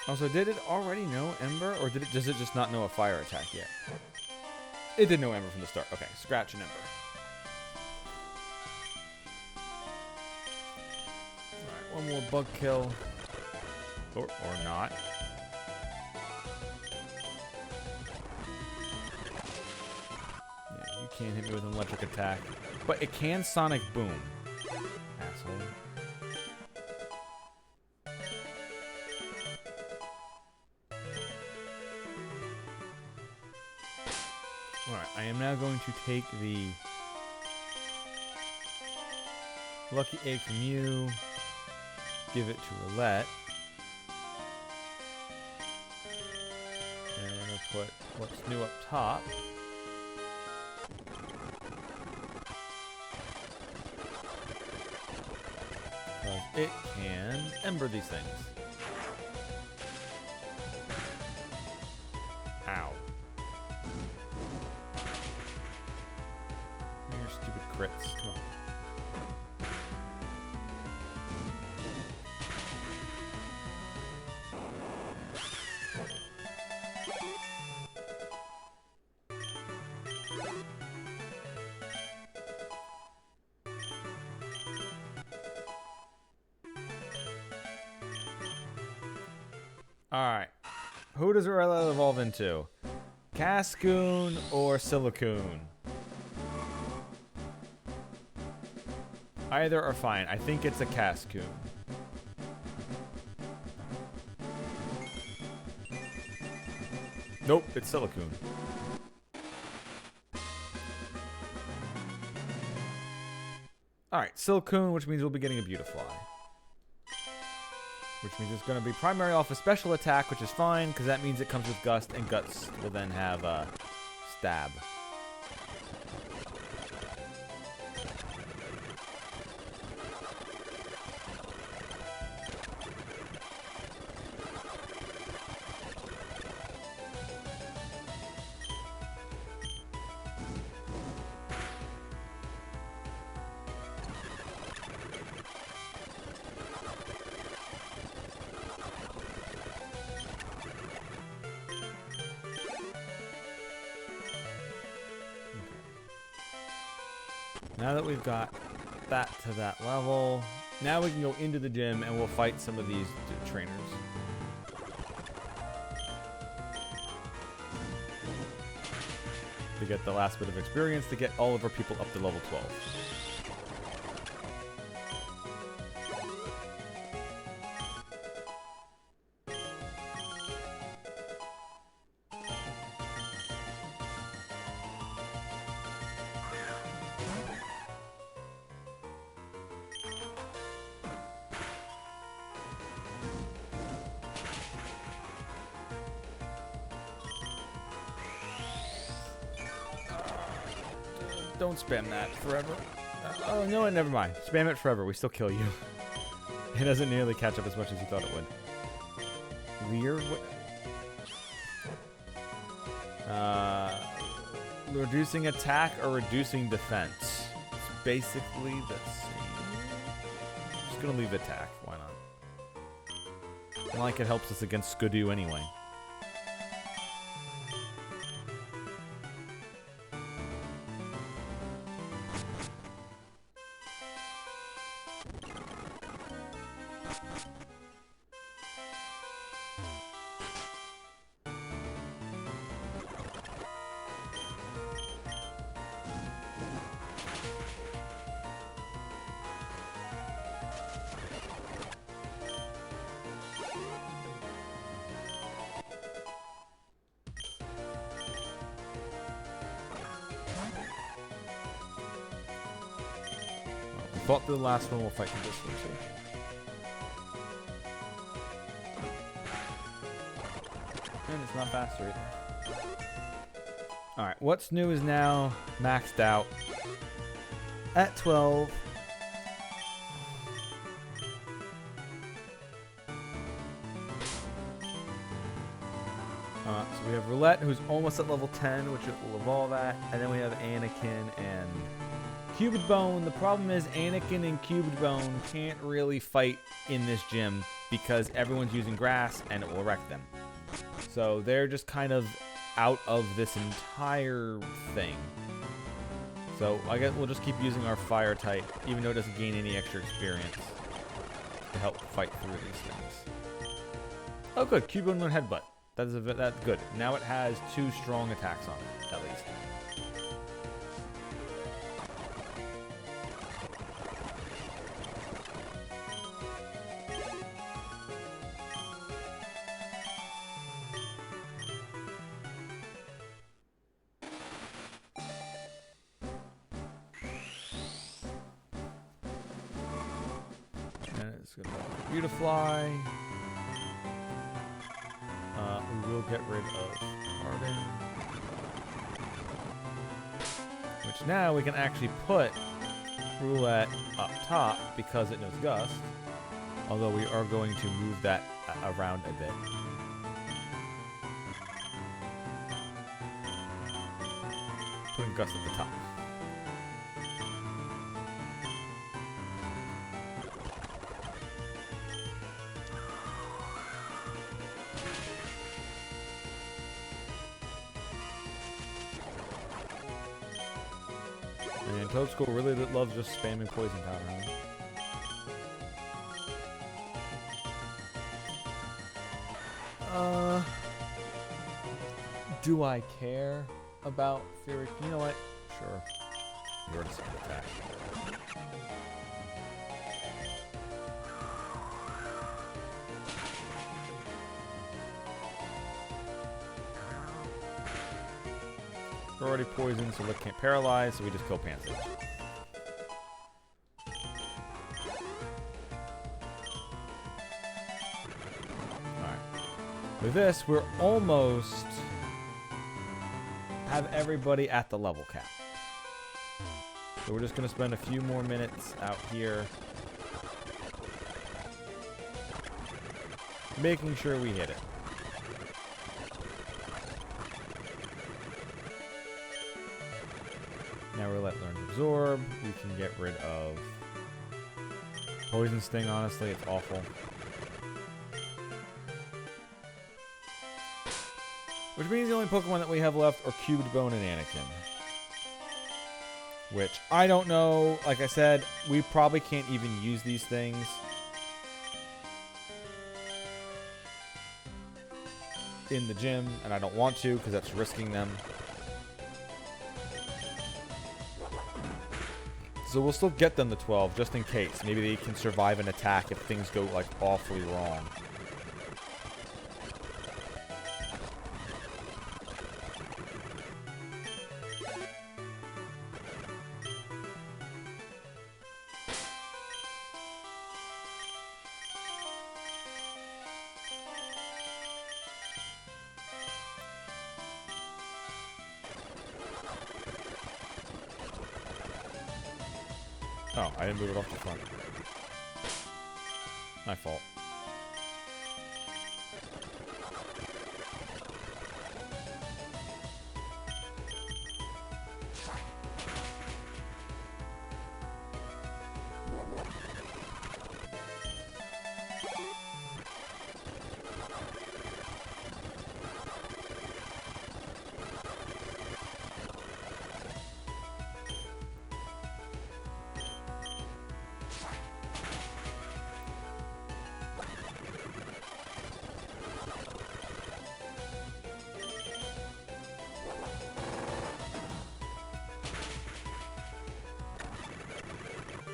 Also, did it already know Ember, or does it just not know a fire attack yet? It did know Ember from the start. Okay, Scratch and Ember. Alright, one more bug kill. Or not. Yeah, you can't hit me with an electric attack. But it can Sonic Boom. Asshole. Alright, I am now going to take the Lucky Egg from you, give it to Roulette, and we're going to put what's new up top. Because it can Ember these things. Ow. Your stupid crits. Come on. Alright. Who does Rella evolve into? Cascoon or Silicoon? Either are fine. I think it's a Cascoon. Nope, it's Silicoon. Alright, Silicoon, which means we'll be getting a Beautifly. Which means it's going to be primary off a special attack, which is fine, because that means it comes with Gust, and Guts will then have Stab. Now that we've got that to that level. Now we can go into the gym and we'll fight some of these trainers. To get the last bit of experience to get all of our people up to level 12. Don't spam that forever. Oh, no, never mind. Spam it forever. We still kill you. It doesn't nearly catch up as much as you thought it would. Lear? Reducing attack or reducing defense? It's basically the same. I'm just going to leave attack. Why not? Not like it helps us against Skidoo anyway. Fought through the last one, we'll fight through this one too. And it's not faster either. Alright, what's new is now maxed out at 12. So we have Roulette, who's almost at level 10, which it will evolve at. And then we have Anakin and Cubed Bone. The problem is Anakin and Cubed Bone can't really fight in this gym because everyone's using grass and it will wreck them. So they're just kind of out of this entire thing. So I guess we'll just keep using our fire type, even though it doesn't gain any extra experience to help fight through these things. Oh good, Cubed Bone Headbutt. That's good. Now it has 2 strong attacks on it, at least. Beautifly. We will get rid of Arden. Which now we can actually put Roulette up top because it knows Gust. Although we are going to move that around a bit. Putting Gust at the top. And Toad School really loves just spamming poison powder. Do I care about Fury? You know what? Sure. You're the same attack. We're already poisoned, so Lick can't paralyze, so we just kill Pansage. Alright. With this, we're almost have everybody at the level cap. So we're just going to spend a few more minutes out here making sure we hit it. Now we're let learn absorb. We can get rid of Poison Sting, honestly, it's awful. Which means the only Pokemon that we have left are Cubed Bone and Anakin. Which I don't know. Like I said, we probably can't even use these things. In the gym, and I don't want to because that's risking them. So we'll still get them to 12 just in case. Maybe they can survive an attack if things go like awfully wrong. Oh, I didn't move it off the front. My fault.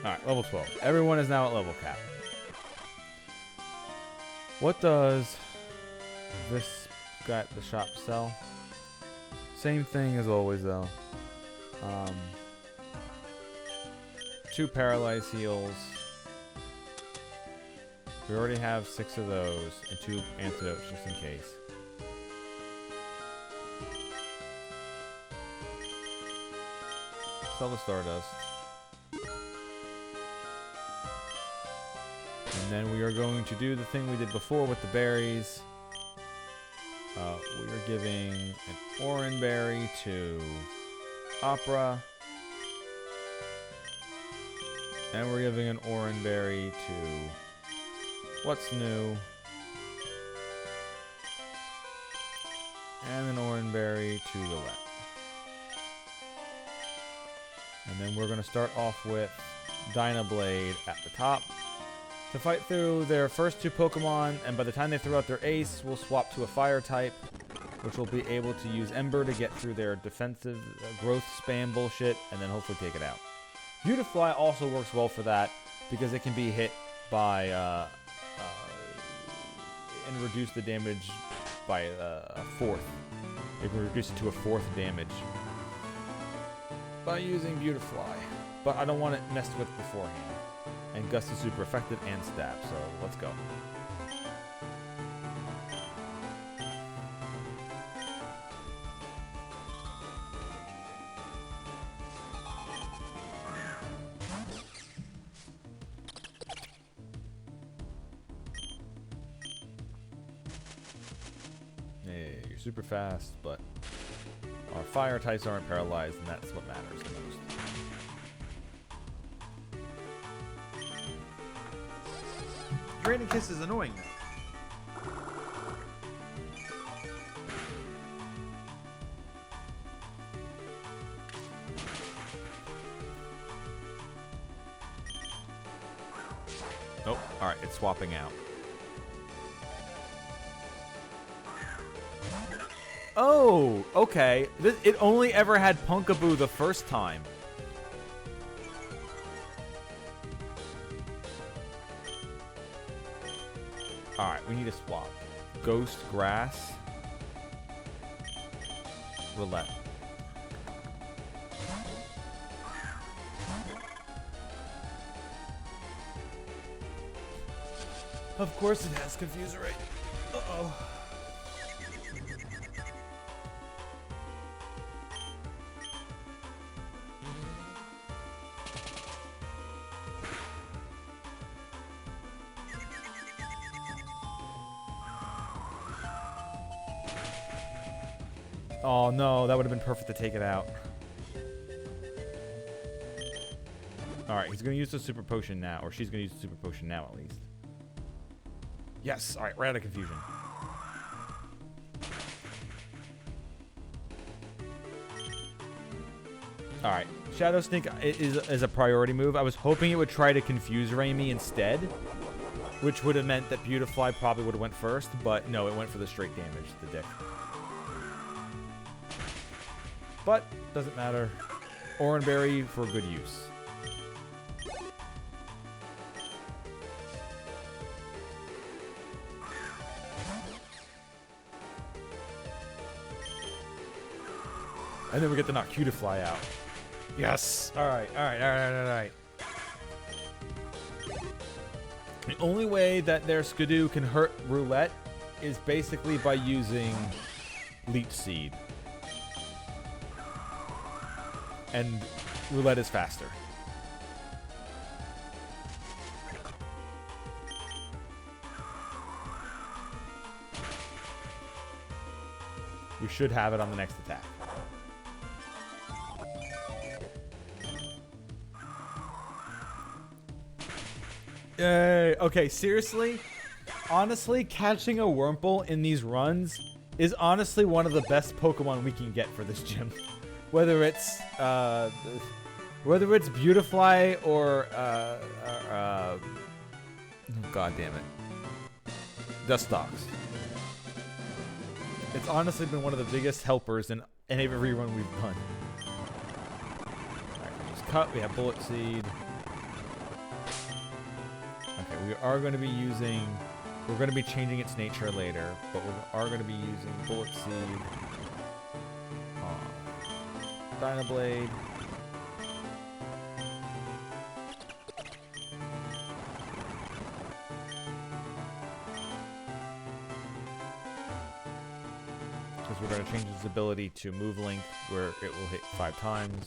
Alright, level 12. Everyone is now at level cap. What does this guy at the shop sell? Same thing as always, though. 2 paralyzed heals. We already have 6 of those, and 2 antidotes just in case. Sell the Stardust. And then we are going to do the thing we did before with the berries. We are giving an orange berry to Opera. And we're giving an orange berry to What's New. And an orange berry to Lilette. And then we're going to start off with Dynablade at the top to fight through their first 2 Pokemon, and by the time they throw out their ace, we'll swap to a fire type, which will be able to use Ember to get through their defensive growth spam bullshit, and then hopefully take it out. Beautifly also works well for that, because it can be hit by, and reduce the damage by a 4th. It can reduce it to a 4th damage by using Beautifly, but I don't want it messed with beforehand. And Gust is super effective and stab, so let's go. Yeah, you're super fast, but our fire types aren't paralyzed, and that's what matters the most.
Draining Kiss is annoying now.
Nope. Alright, it's swapping out. Oh, okay. It only ever had Punkaboo the first time. Alright, we need to swap. Ghost Grass. Roulette. Of course it has Confuse Ray. Uh-oh. Oh no, that would have been perfect to take it out. Alright, he's going to use the Super Potion now. Or she's going to use the Super Potion now, at least. Yes! Alright, we're out of confusion. Alright, Shadow Sneak is a priority move. I was hoping it would try to confuse Raimi instead, which would have meant that Beautifly probably would have went first, but no, it went for the straight damage, the dick. But, doesn't matter. Oranberry for good use. And then we get to knock Beautifly out. Yes! Alright. The only way that their Skidoo can hurt Roulette is basically by using Leech Seed. And Roulette is faster. We should have it on the next attack. Yay. Okay, seriously? Honestly, catching a Wurmple in these runs is honestly one of the best Pokemon we can get for this gym. Whether it's Beautifly or oh, god damn it, Dustox. It's honestly been one of the biggest helpers in every run we've done. Alright, we just cut, we have Bullet Seed. Okay, we are going to be using, we're going to be changing its nature later, but we are going to be using Bullet Seed on Dynablade. Because we're going to change its ability to Move Link, where it will hit 5 times.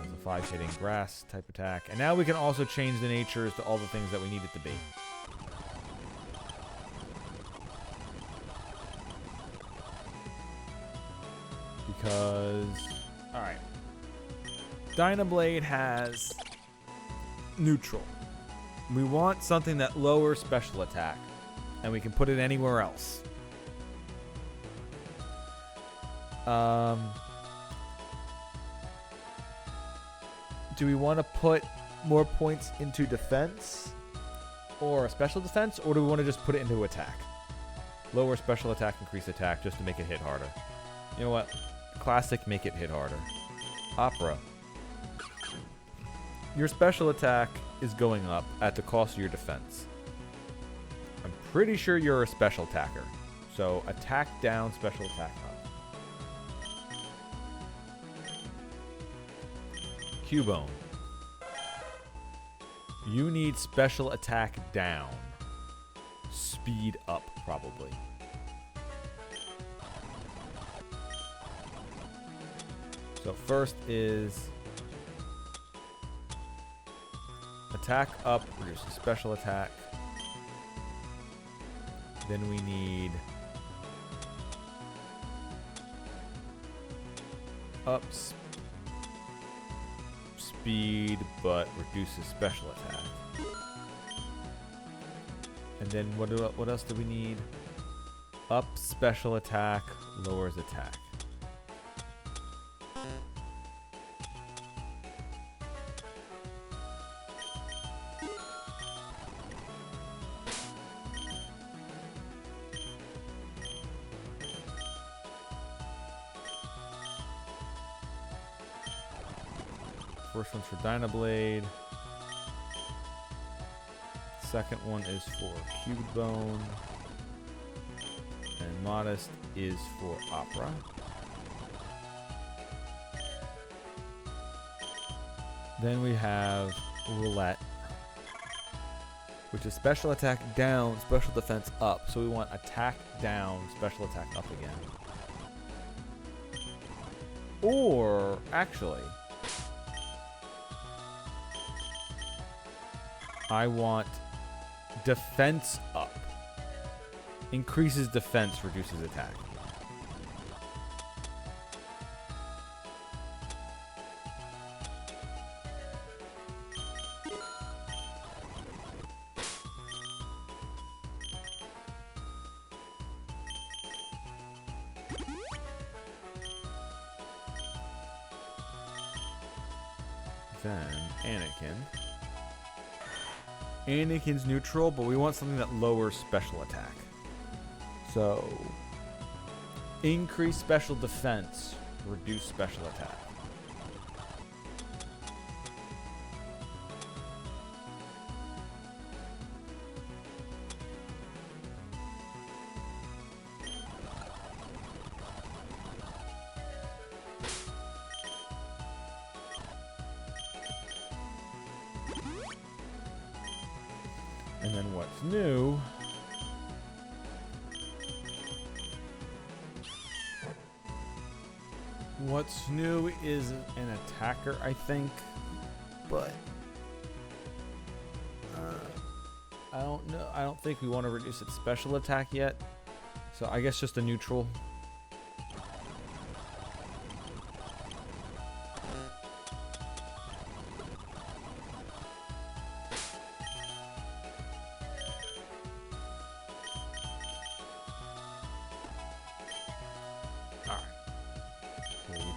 It's a 5 hitting grass type attack. And now we can also change the natures to all the things that we need it to be. Because, alright. Dynablade has neutral. We want something that lowers special attack. And we can put it anywhere else. Do we want to put more points into defense or a special defense, or do we want to just put it into attack? Lower special attack, increase attack, just to make it hit harder. You know what? Classic, make it hit harder. Opera. Your special attack is going up at the cost of your defense. I'm pretty sure you're a special attacker. So attack down, special attack up. Cubone. You need special attack down. Speed up, probably. So first is attack up, reduces special attack. Then we need up speed, but reduces special attack. And then what else do we need? Up special attack, lowers attack. First one's for Dynablade. Second one is for Cubone. And Modest is for Opera. Then we have Roulette, which is special attack down, special defense up. So we want attack down, special attack up again. Or, actually, I want defense up. Increases defense, reduces attack. Then Anakin. Anakin's neutral, but we want something that lowers special attack. So, increase special defense, reduce special attack. And then what's new? What's new is an attacker, I think, but I don't know. I don't think we want to reduce its special attack yet. So I guess just a neutral.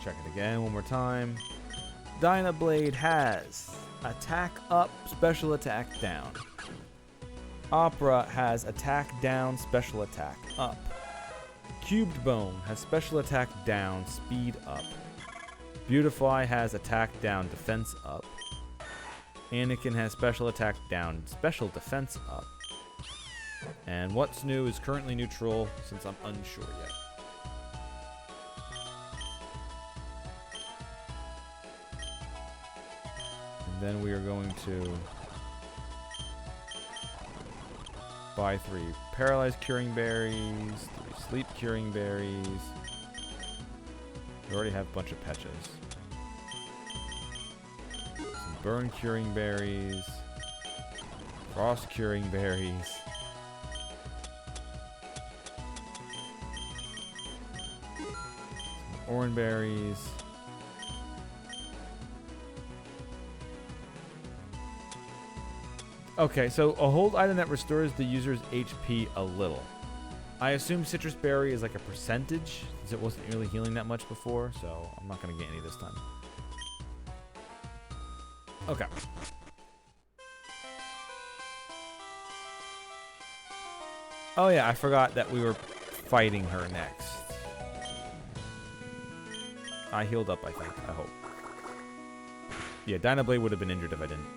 Check it again one more time. Dynablade has attack up, special attack down. Opera has attack down, special attack up. Cubed Bone has special attack down, speed up. Beautify has attack down, defense up. Anakin has special attack down, special defense up. And what's new is currently neutral since I'm unsure yet. Then we are going to buy 3 paralyzed curing berries, 3 sleep curing berries. We already have a bunch of patches. Some burn curing berries, frost curing berries. Some orange berries. Okay, so a hold item that restores the user's HP a little. I assume Citrus Berry is like a percentage, since it wasn't really healing that much before, so I'm not going to get any this time. Okay. Oh yeah, I forgot that we were fighting her next. I healed up, I think. I hope. Yeah, Dynablade would have been injured if I didn't.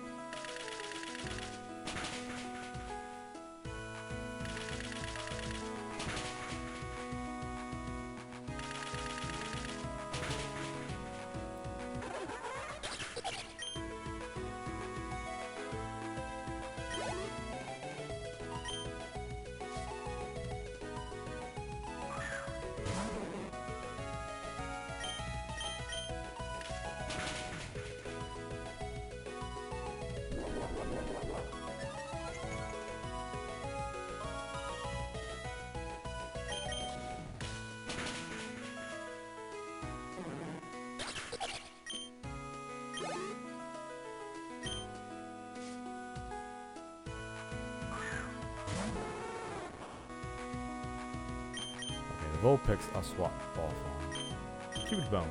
Vulpix, I'll swap ball from. Cubed Bone.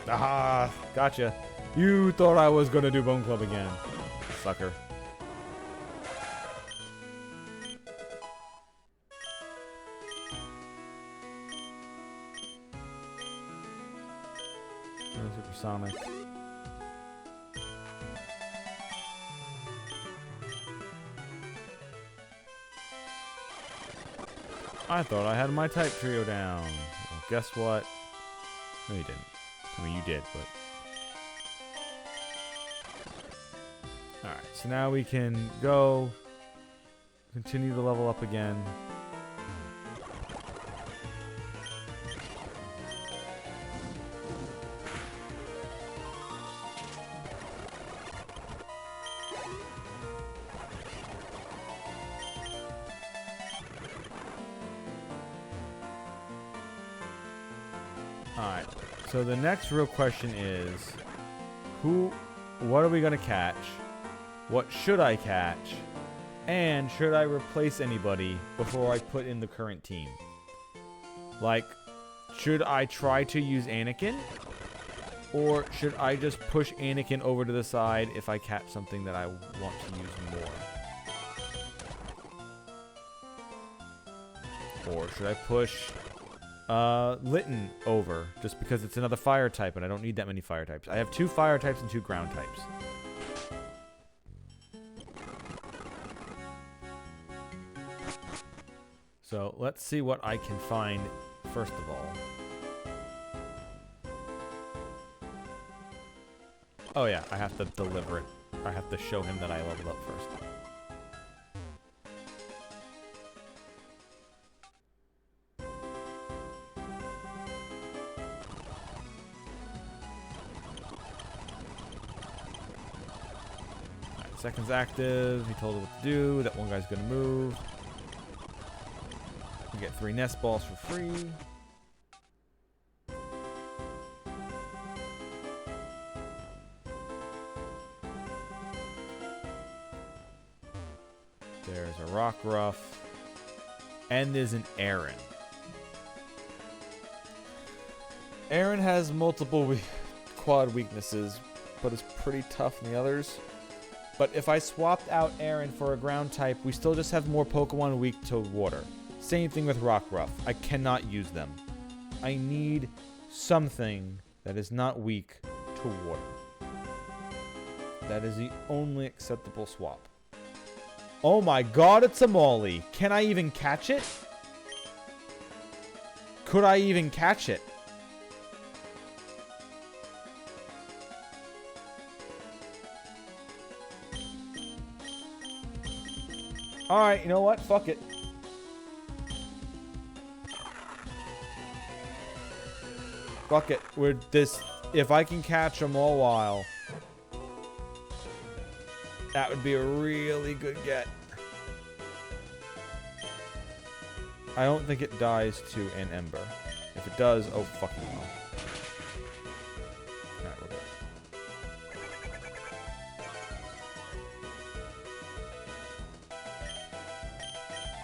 Aha! Gotcha. You thought I was gonna do Bone Club again, sucker. Supersonic. I thought I had my type trio down. Well, guess what? No, you didn't. I mean, you did, but... Alright, so now we can go... Continue to level up again. So the next real question is, what are we gonna catch? What should I catch? And should I replace anybody before I put in the current team? Like, should I try to use Anakin? Or should I just push Anakin over to the side if I catch something that I want to use more? Or should I push Litten over just because it's another fire type and I don't need that many fire types? I have 2 fire types and 2 ground types. So let's see what I can find first of all. Oh yeah, I have to deliver it. I have to show him that I leveled up first. Alright, second's active. He told her what to do. That one guy's gonna move. We get 3 nest balls for free. There's a rock ruff. And there's an Aaron. Aaron has multiple quad weaknesses, but is pretty tough than the others. But if I swapped out Aaron for a ground type, we still just have more Pokemon weak to water. Same thing with rock ruff. I cannot use them. I need something that is not weak to water. That is the only acceptable swap. Oh my god, it's a Molly. Can I even catch it? Could I even catch it? Alright, you know what? Fuck it. Fuck it. We're this. If I can catch them all while, that would be a really good get. I don't think it dies to an Ember. If it does, oh fucking hell. Alright, we're good.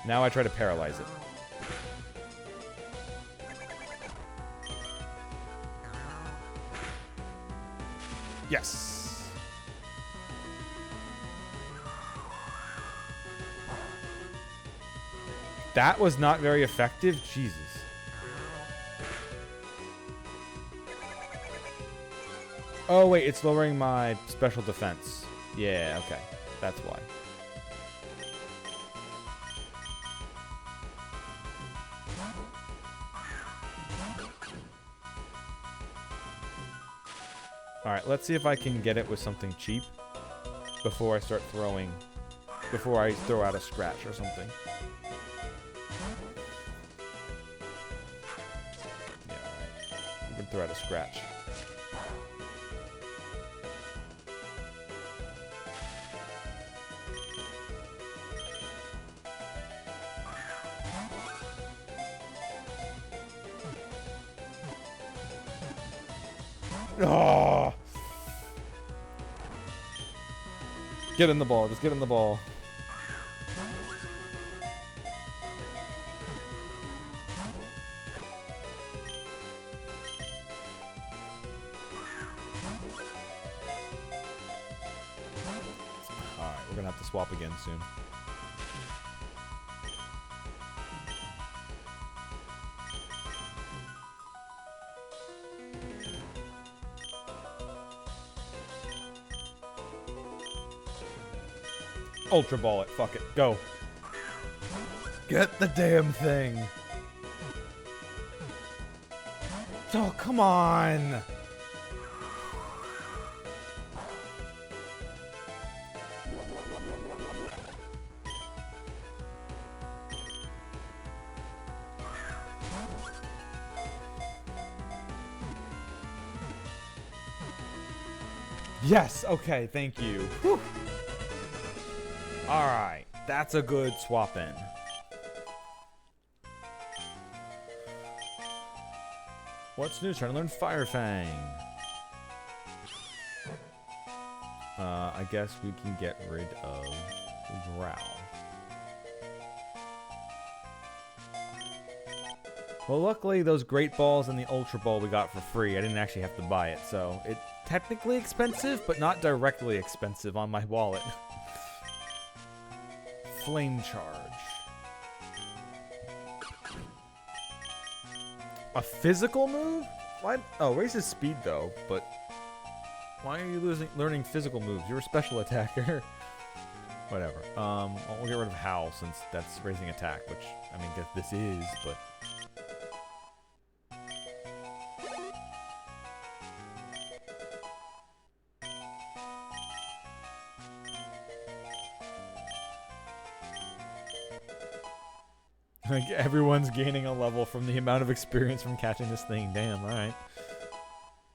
Now I try to paralyze it. Yes! That was not very effective? Jesus. Oh wait, it's lowering my special defense. Yeah, okay. That's why. Alright, let's see if I can get it with something cheap before I start throwing, before I throw out a scratch or something. Yeah, I'm gonna throw out a scratch. Oh! Get in the ball. Just get in the ball. Alright, we're gonna have to swap again soon. Ultra Ball it. Fuck it. Go. Get the damn thing. Oh, come on. Yes. Okay. Thank you. Whew. Alright, that's a good swap in. What's new? Trying to learn Fire Fang. I guess we can get rid of Growl. Well, luckily those Great Balls and the Ultra Ball we got for free. I didn't actually have to buy it, so it's technically expensive, but not directly expensive on my wallet. Flame Charge. A physical move? What? Oh, raises speed though, but why are you learning physical moves? You're a special attacker. Whatever. We'll get rid of Howl since that's raising attack, which, I mean, this is, but... Like, everyone's gaining a level from the amount of experience from catching this thing. Damn, alright.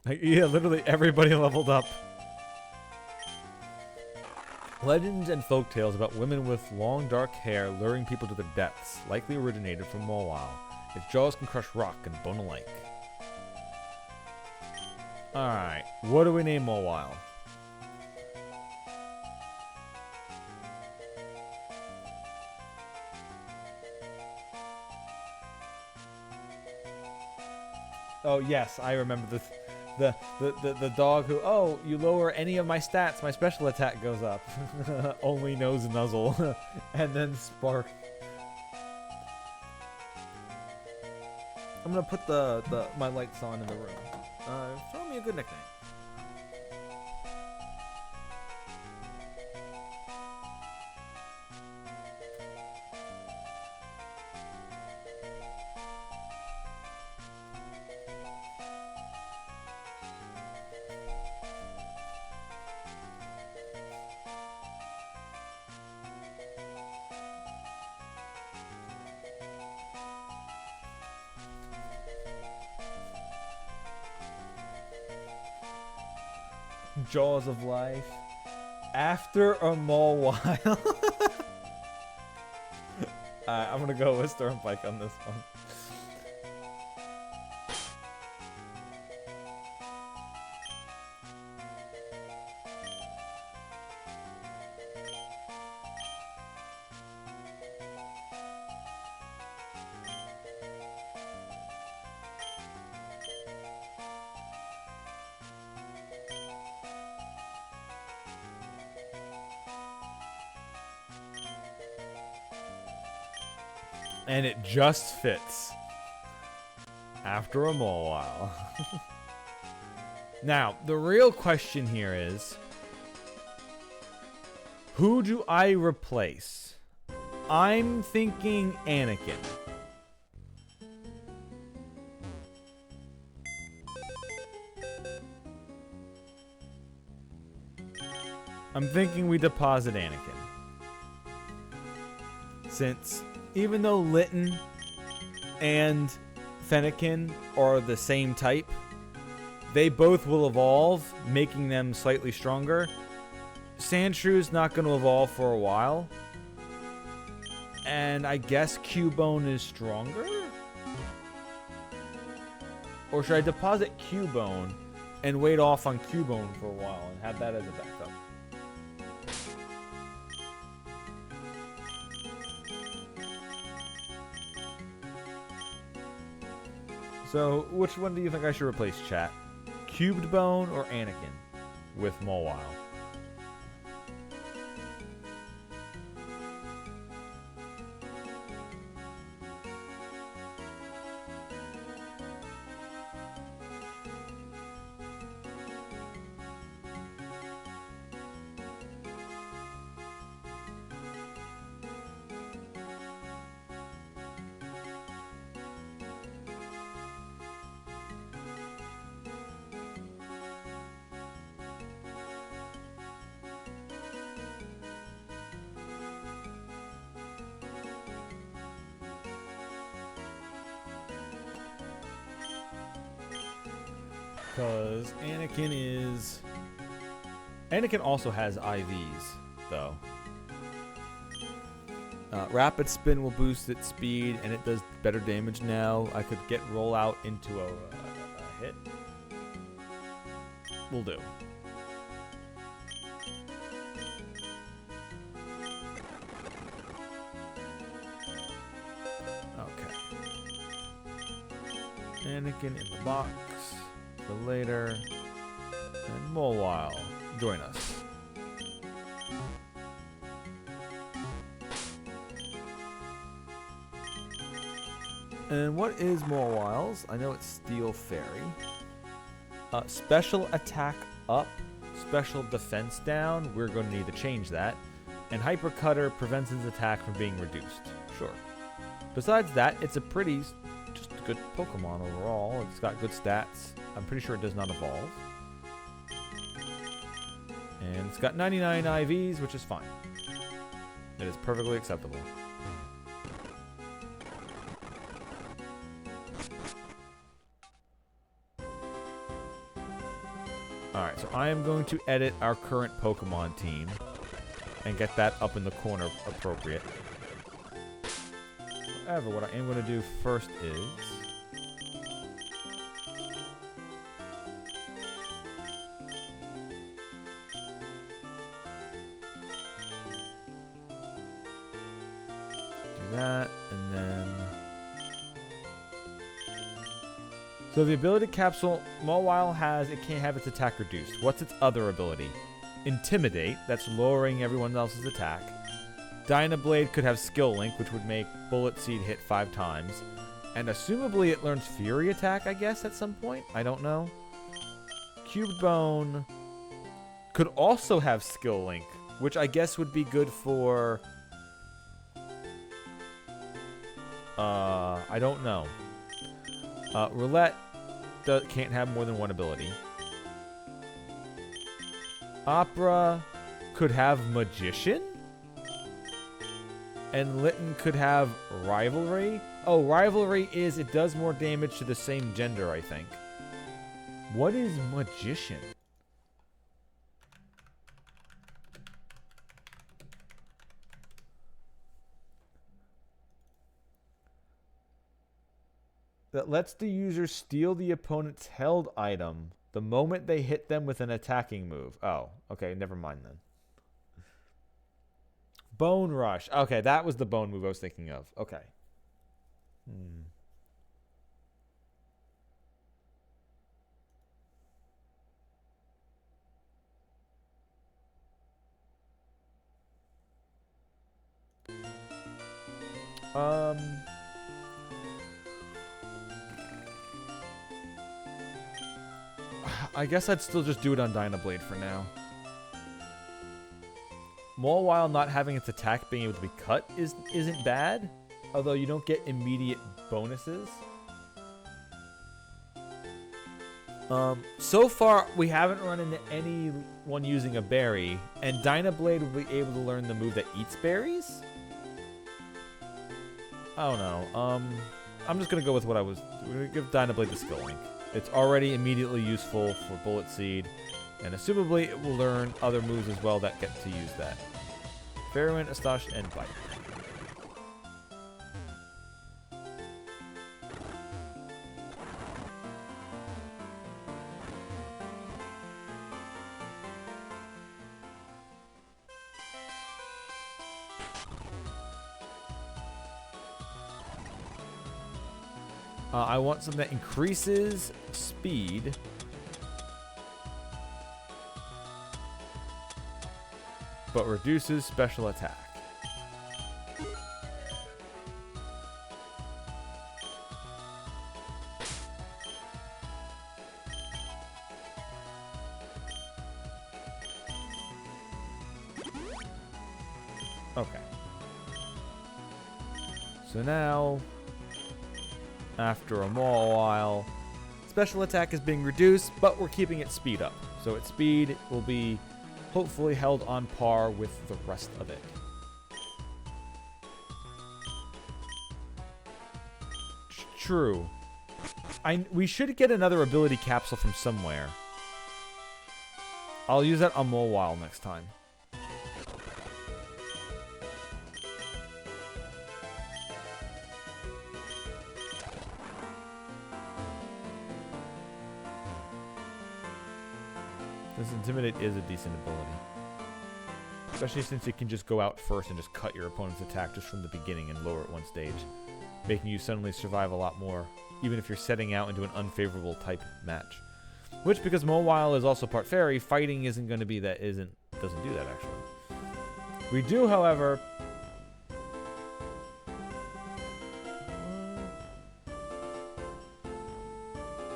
Like, yeah, literally everybody leveled up. Legends and folktales about women with long dark hair luring people to their deaths likely originated from Mawile. Its jaws can crush rock and bone alike. Alright, what do we name Mawile? Oh yes, I remember this. The dog who, oh, you lower any of my stats, my special attack goes up. Only knows Nuzzle. And then Spark. I'm gonna put my lights on in the room. Throw me a good nickname. Jaws of Life. After a Mawile. I'm gonna go with Stormpike on this one. And it just fits. After a Mawile. Now, the real question here is, who do I replace? I'm thinking Anakin. I'm thinking we deposit Anakin. Since even though Litten and Fennekin are the same type, they both will evolve, making them slightly stronger. Sandshrews not going to evolve for a while. And I guess Cubone is stronger? Or should I deposit Cubone and wait off on Cubone for a while and have that as a backup? So, which one do you think I should replace, chat? Cubed Bone or Anakin with Mawile? Because Anakin also has IVs, though. Rapid Spin will boost its speed, and it does better damage now. I could get Rollout into a hit. Will do. Okay. Anakin in the box for later. And Mowile, join us. And what is Mowile's? I know it's Steel Fairy. Special attack up, special defense down. We're going to need to change that. And Hyper Cutter prevents his attack from being reduced. Sure. Besides that, it's a pretty just good Pokemon overall. It's got good stats. I'm pretty sure it does not evolve. And it's got 99 IVs, which is fine. It is perfectly acceptable. Alright, so I am going to edit our current Pokemon team and get that up in the corner appropriate. However, what I am going to do first is... do that, and then... So the ability capsule Mowile has, it can't have its attack reduced. What's its other ability? Intimidate, that's lowering everyone else's attack. Dynablade could have Skill Link, which would make Bullet Seed hit 5 times. And assumably it learns Fury Attack, I guess, at some point? I don't know. Cubed Bone could also have Skill Link, which I guess would be good for... I don't know. Roulette can't have more than one ability. Opera could have Magician? And Litten could have Rivalry? Oh, Rivalry is it does more damage to the same gender, I think. What is Magician? That lets the user steal the opponent's held item the moment they hit them with an attacking move. Oh, okay, never mind then. Bone Rush. Okay, that was the bone move I was thinking of. Okay. I guess I'd still just do it on Dynablade for now. Mowile not having its attack being able to be cut isn't bad, although you don't get immediate bonuses. So far, we haven't run into anyone using a berry, and Dynablade will be able to learn the move that eats berries? I don't know. I'm just going to go with what I was... We're going to give Dynablade the Skill Link. It's already immediately useful for Bullet Seed, and assumably it will learn other moves as well that get to use that. Fairwind, Astash, and Bite. I want something that increases speed. But reduces special attack. Okay. So now, after a while, special attack is being reduced, but we're keeping its speed up. So its speed will be hopefully held on par with the rest of it. True. We should get another ability capsule from somewhere. I'll use that on Mowile next time. This Intimidate is a decent ability. Especially since it can just go out first and just cut your opponent's attack just from the beginning and lower it one stage. Making you suddenly survive a lot more, even if you're setting out into an unfavorable type match. Which, because Mowile is also part fairy, fighting isn't going to be that, doesn't do that actually. We do, however...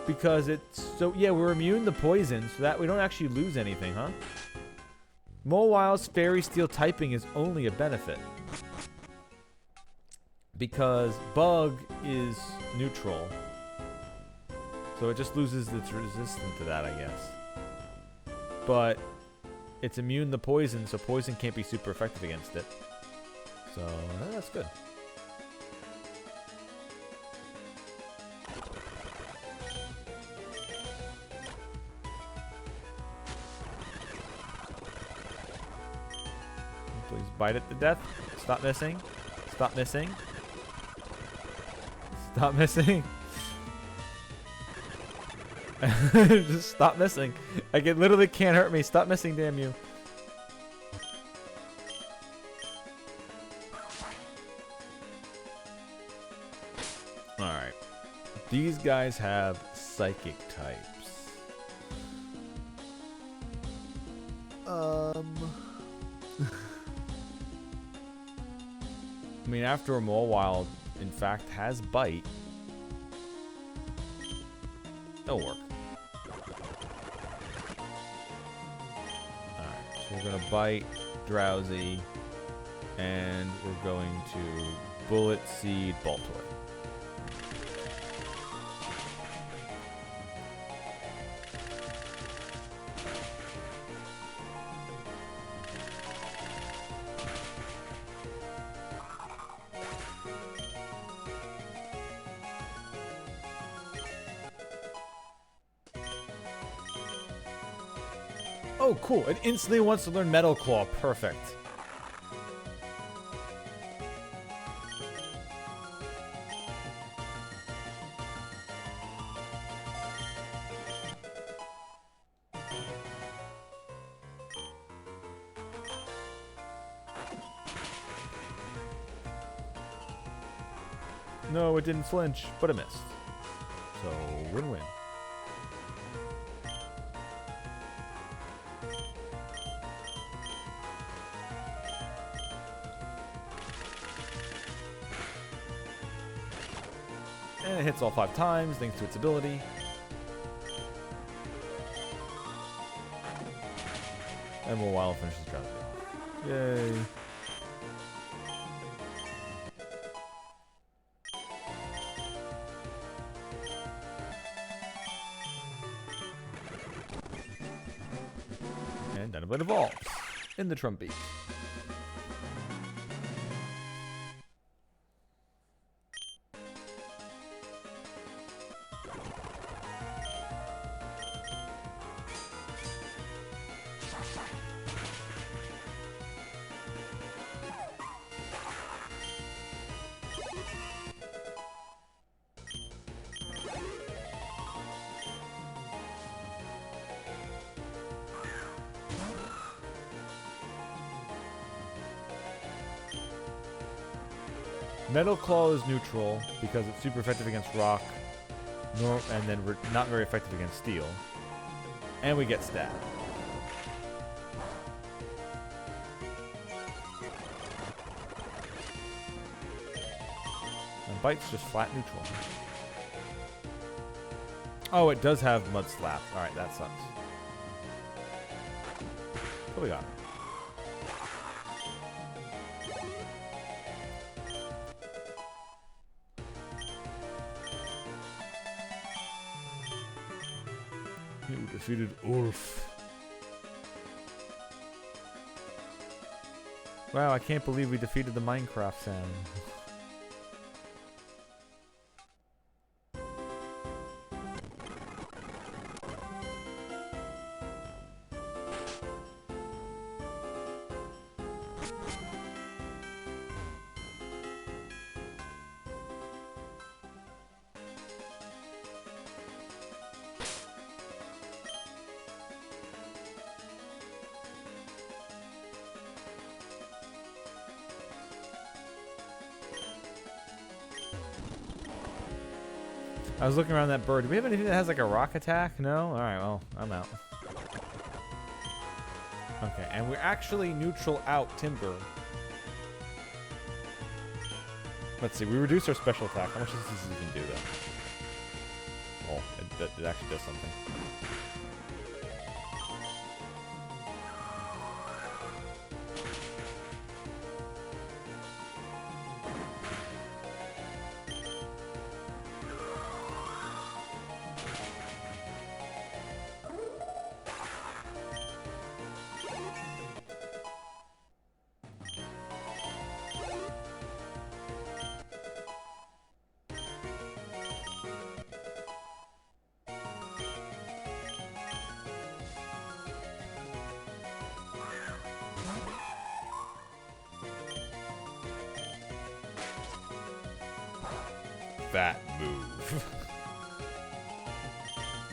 Because it's... So, yeah, we're immune to poison, so that we don't actually lose anything, huh? Mowile's Fairy Steel typing is only a benefit. Because Bug is neutral. So it just loses its resistance to that, I guess. But it's immune to poison, so poison can't be super effective against it. So, that's good. Please bite it to death. Stop missing. Stop missing. Stop missing. Just stop missing. Like, it literally can't hurt me. Stop missing, damn you. Alright. These guys have psychic types. I mean, after a Mowile, in fact, has Bite, it'll work. Alright, so we're going to Bite, Drowsy, and we're going to Bullet Seed Baltoy. Oh, cool. It instantly wants to learn Metal Claw. Perfect. No, it didn't flinch, but it missed. So, win-win. And it hits all 5 times, thanks to its ability. And Mowile finishes Drowsy off. Yay. And Dynamite evolves in the Trumpy. Metal Claw is neutral because it's super effective against rock, and then we're not very effective against steel. And we get stabbed. And Bite's just flat neutral. Oh, it does have Mud Slap. Alright, that sucks. But we got it. You defeated Ulf. Wow, I can't believe we defeated the Minecraft sound. I was looking around that bird. Do we have anything that has like a rock attack? No? Alright, well, I'm out. Okay, and we're actually neutral out Timber. Let's see, we reduce our special attack. How much does this even do, though? Oh, it actually does something. That move.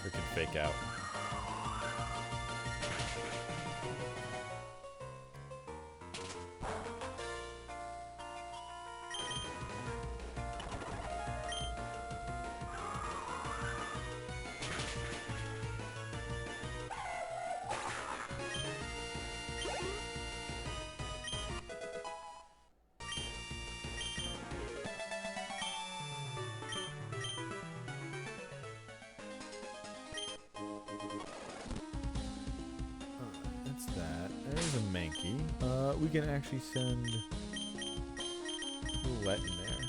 Freaking fake out. That's that. There's a Mankey. We can actually send Roulette in there.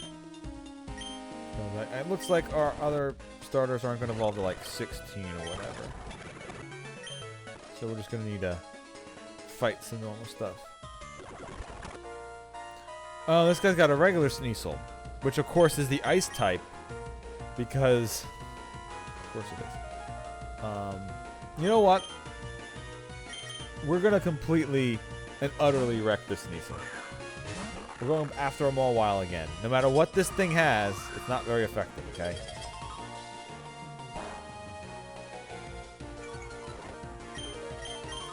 It looks like our other starters aren't going to evolve to like 16 or whatever. So we're just going to need to fight some normal stuff. Oh, this guy's got a regular Sneasel, which of course is the ice type, because of course it is. You know what? We're gonna completely and utterly wreck this Sneasel. We're going after him all while again. No matter what this thing has, it's not very effective, okay?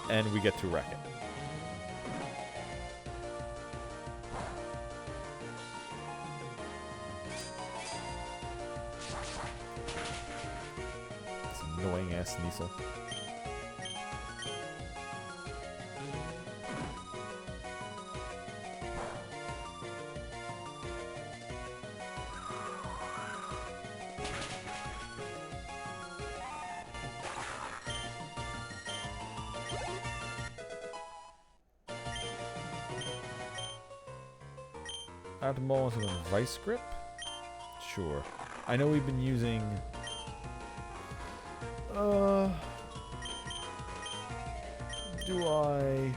And we get to wreck it. This annoying ass Sneasel. Add more with a vice grip? Sure. I know we've been using... do I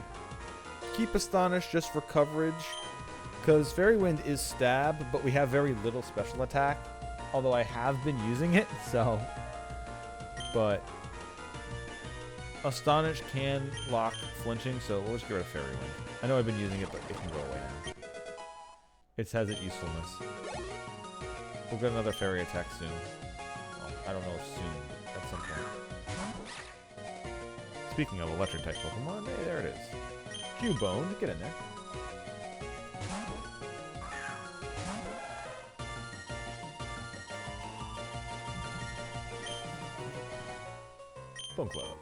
keep Astonish just for coverage? Because Fairy Wind is stab, but we have very little special attack. Although I have been using it, so... But... Astonish can lock flinching, so we'll just get rid of Fairy Wind. I know I've been using it, but it can go away now. It has its usefulness. We'll get another fairy attack soon. Well, I don't know if soon, but at some point. Speaking of electric type Pokemon, hey, there it is. Cubone, get in there. Bone Club.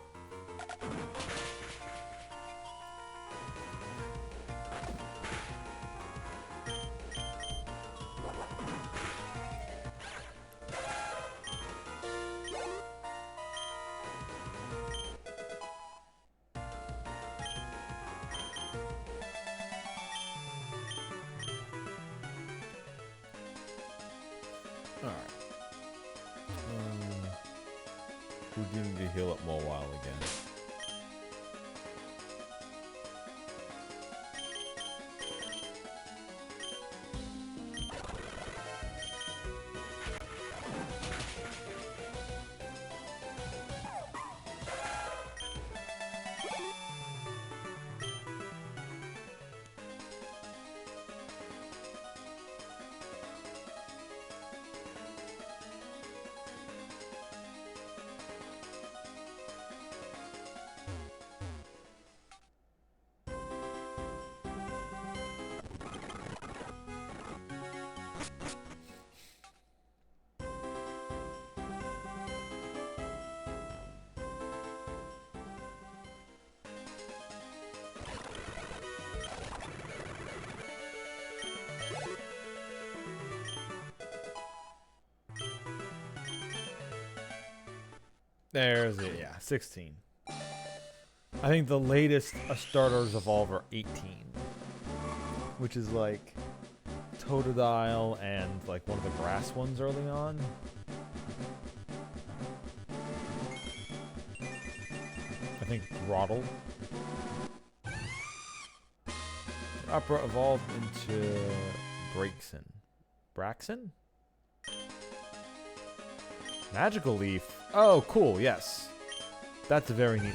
Alright. We do need to heal up Mawile again. There's it. Yeah, 16. I think the latest starters evolve are 18, which is like Totodile and like one of the grass ones early on. I think Throttle. Opera evolved into Braixen. Braxen? Magical Leaf. Oh, cool. Yes. That's a very neat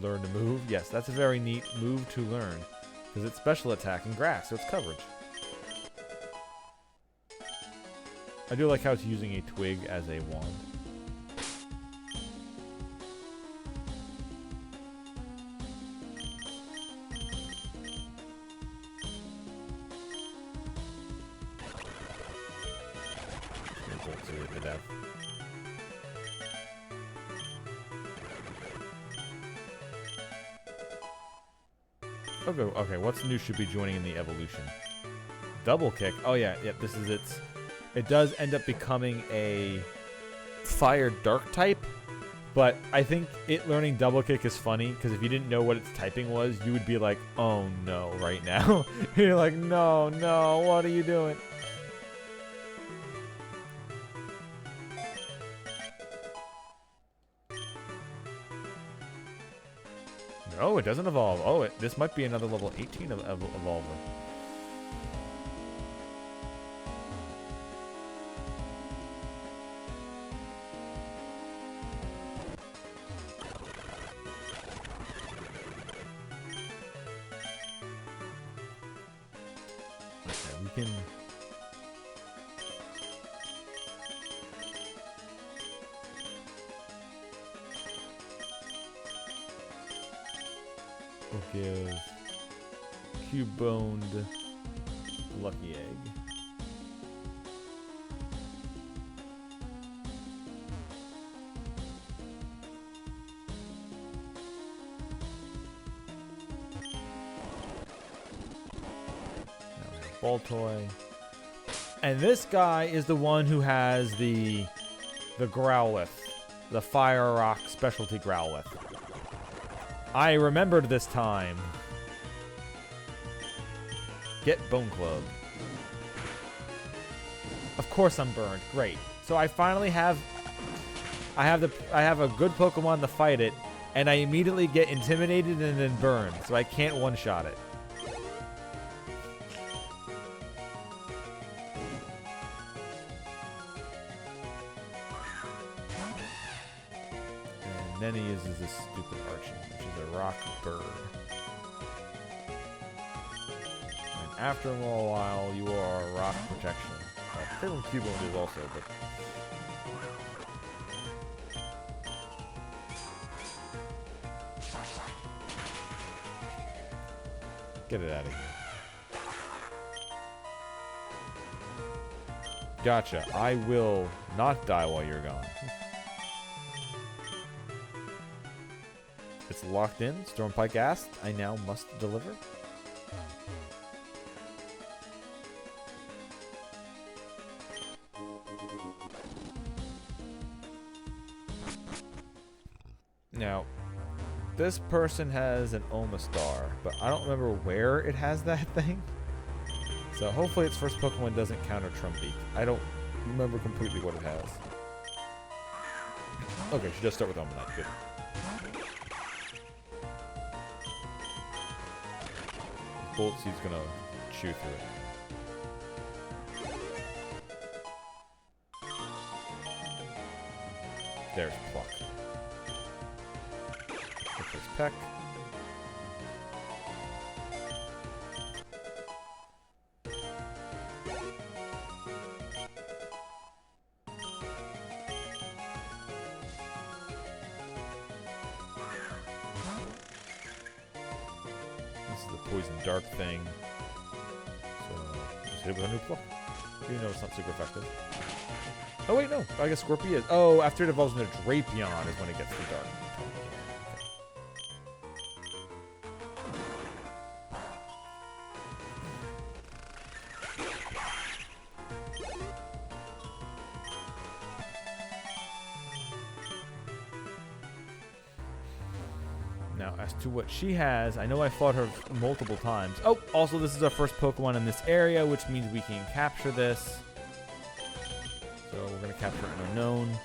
learn to move. Yes, that's a very neat move to learn. Because it's special attack and grass, so it's coverage. I do like how it's using a twig as a wand. Okay, what's new should be joining in the evolution? Double kick. Oh yeah, this is its. It does end up becoming a fire dark type, but I think it learning double kick is funny because if you didn't know what its typing was, you would be like, oh no, right now. You're like, no, what are you doing? No, it doesn't evolve. Oh, this might be another level 18 evolver. Okay, we can... We'll give cube-boned lucky egg. Ball toy. And this guy is the one who has the Growlithe, the Fire Rock specialty Growlithe. I remembered this time. Get Bone Club. Of course I'm burned. Great. So I finally have I have a good Pokemon to fight it, and I immediately get intimidated and then burned, so I can't one-shot it. And then he uses this stupid Archon, which is a rock bird. And after a little while, you are rock protection. Fatal Cubone is also, but... Get it out of here. Gotcha. I will not die while you're gone. It's locked in. Stormpike asked. I now must deliver. Now, this person has an Omastar, but I don't remember where it has that thing. So hopefully its first Pokemon doesn't counter Trumbeak. I don't remember completely what it has. Okay, she does start with Omanite. Good. Bullet Seed's gonna chew through it. There's Pluck. There's Peck. This is the Poison Dark thing. So, just hit it with a new Pluck. Even though it's not super effective. Oh wait, no. I guess Scorpio is. Oh, after it evolves into Drapion is when it gets the dark. Now, as to what she has, I know I fought her multiple times. Oh, also, this is our first Pokemon in this area, which means we can capture this. So we're going to capture an unknown.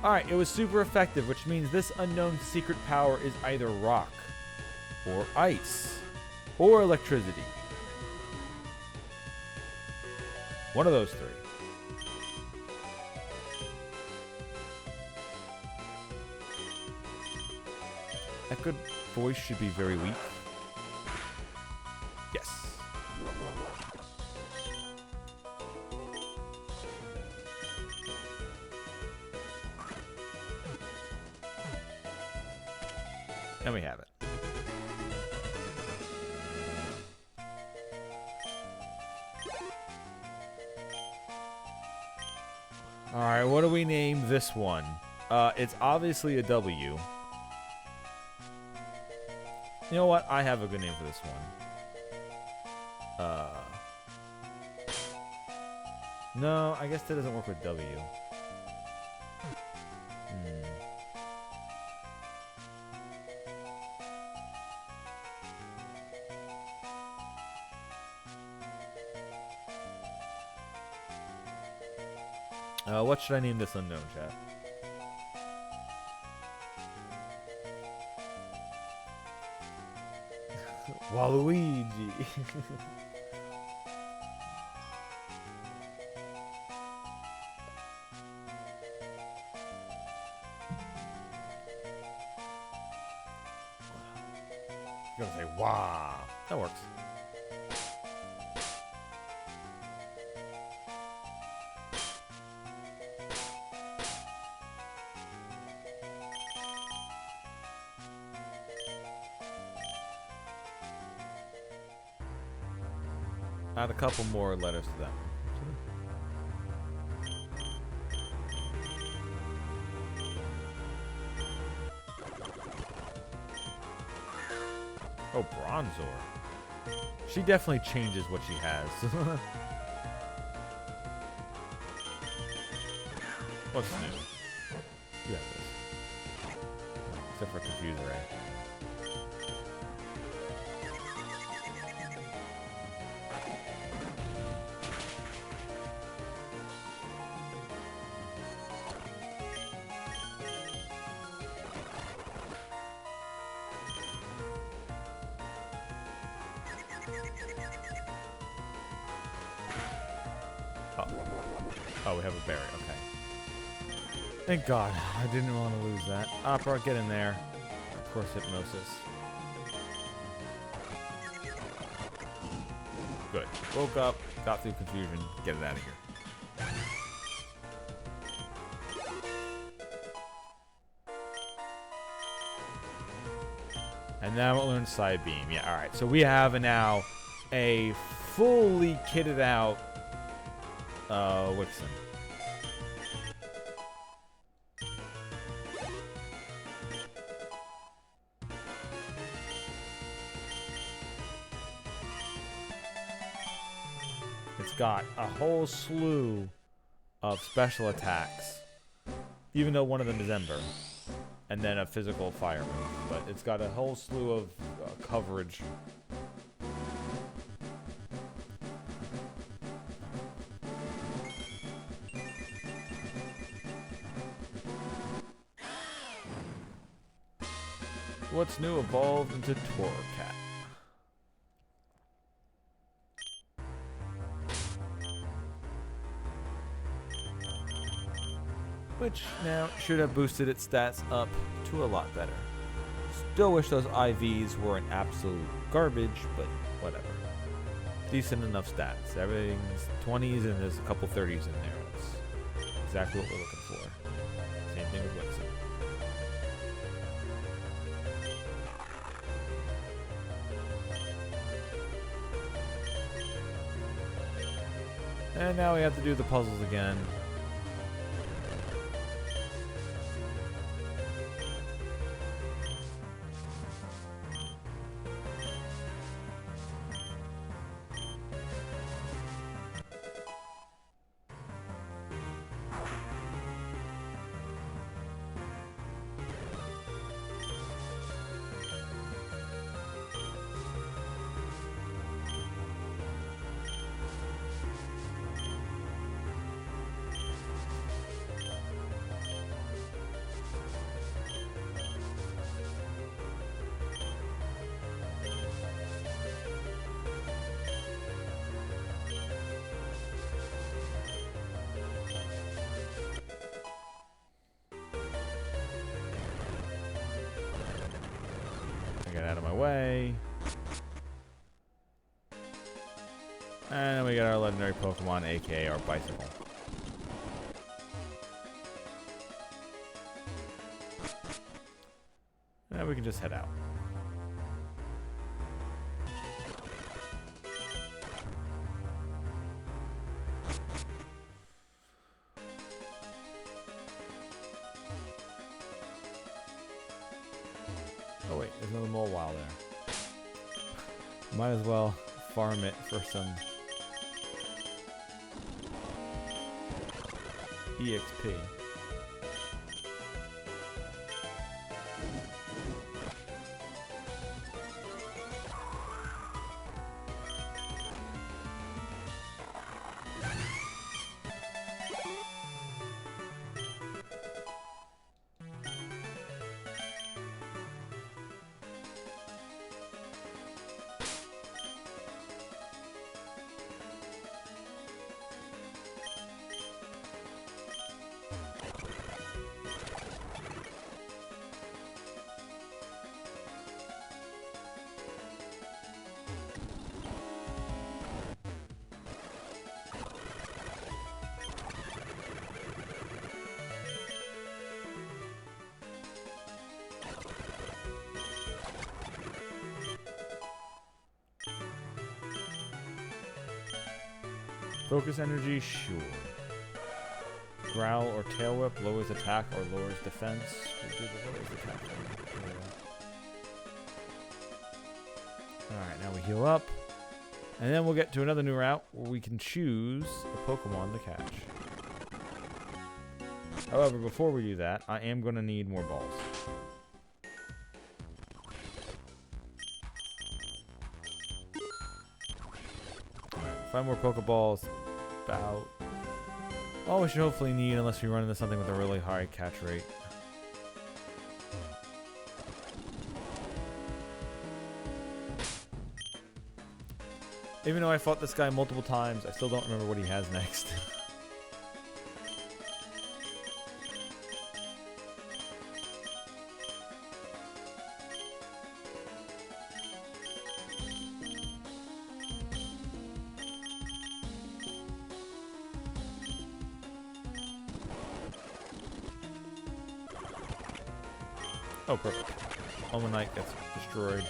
Alright, it was super effective, which means this unknown secret power is either rock, or ice, or electricity. One of those three. That good voice should be very weak. Yes. And we have it. Alright, what do we name this one? It's obviously a W. You know what? I have a good name for this one. No, I guess that doesn't work with W. What should I name this unknown, chat? Waluigi. You're gonna say, wow. That works. Add a couple more letters to that. Oh, Bronzor. She definitely changes what she has. What's new? You have this. Except for Confuse Ray. Oh, we have a berry. Okay. Thank God. I didn't want to lose that. Opera, get in there. Of course, Hypnosis. Good. Woke up, got through confusion. Get it out of here. And now we'll learn Side Beam. Yeah, alright. So we have now a fully kitted out Wixen. It's got a whole slew of special attacks, even though one of them is Ember, and then a physical fire move. But it's got a whole slew of coverage. What's new evolved into Torcat. Which now should have boosted its stats up to a lot better. Still wish those IVs weren't absolute garbage, but whatever. Decent enough stats. Everything's 20s and there's a couple 30s in there. That's exactly what we're looking for. Same thing with Wixen. And now we have to do the puzzles again. away. And then we got our legendary Pokemon, aka our bicycle. And we can just head out. Oh wait, there's another mole wild there. Might as well farm it for some EXP. Focus energy, sure. Growl or tail whip lowers attack or lowers defense. We'll do the lowers attack. Alright, now we heal up. And then we'll get to another new route where we can choose a Pokemon to catch. However, before we do that, I am going to need more balls. Alright, 5 more Pokeballs. About all we should hopefully need, unless we run into something with a really high catch rate. Even though I fought this guy multiple times, I still don't remember what he has next. Oh, perfect. Almanite gets destroyed.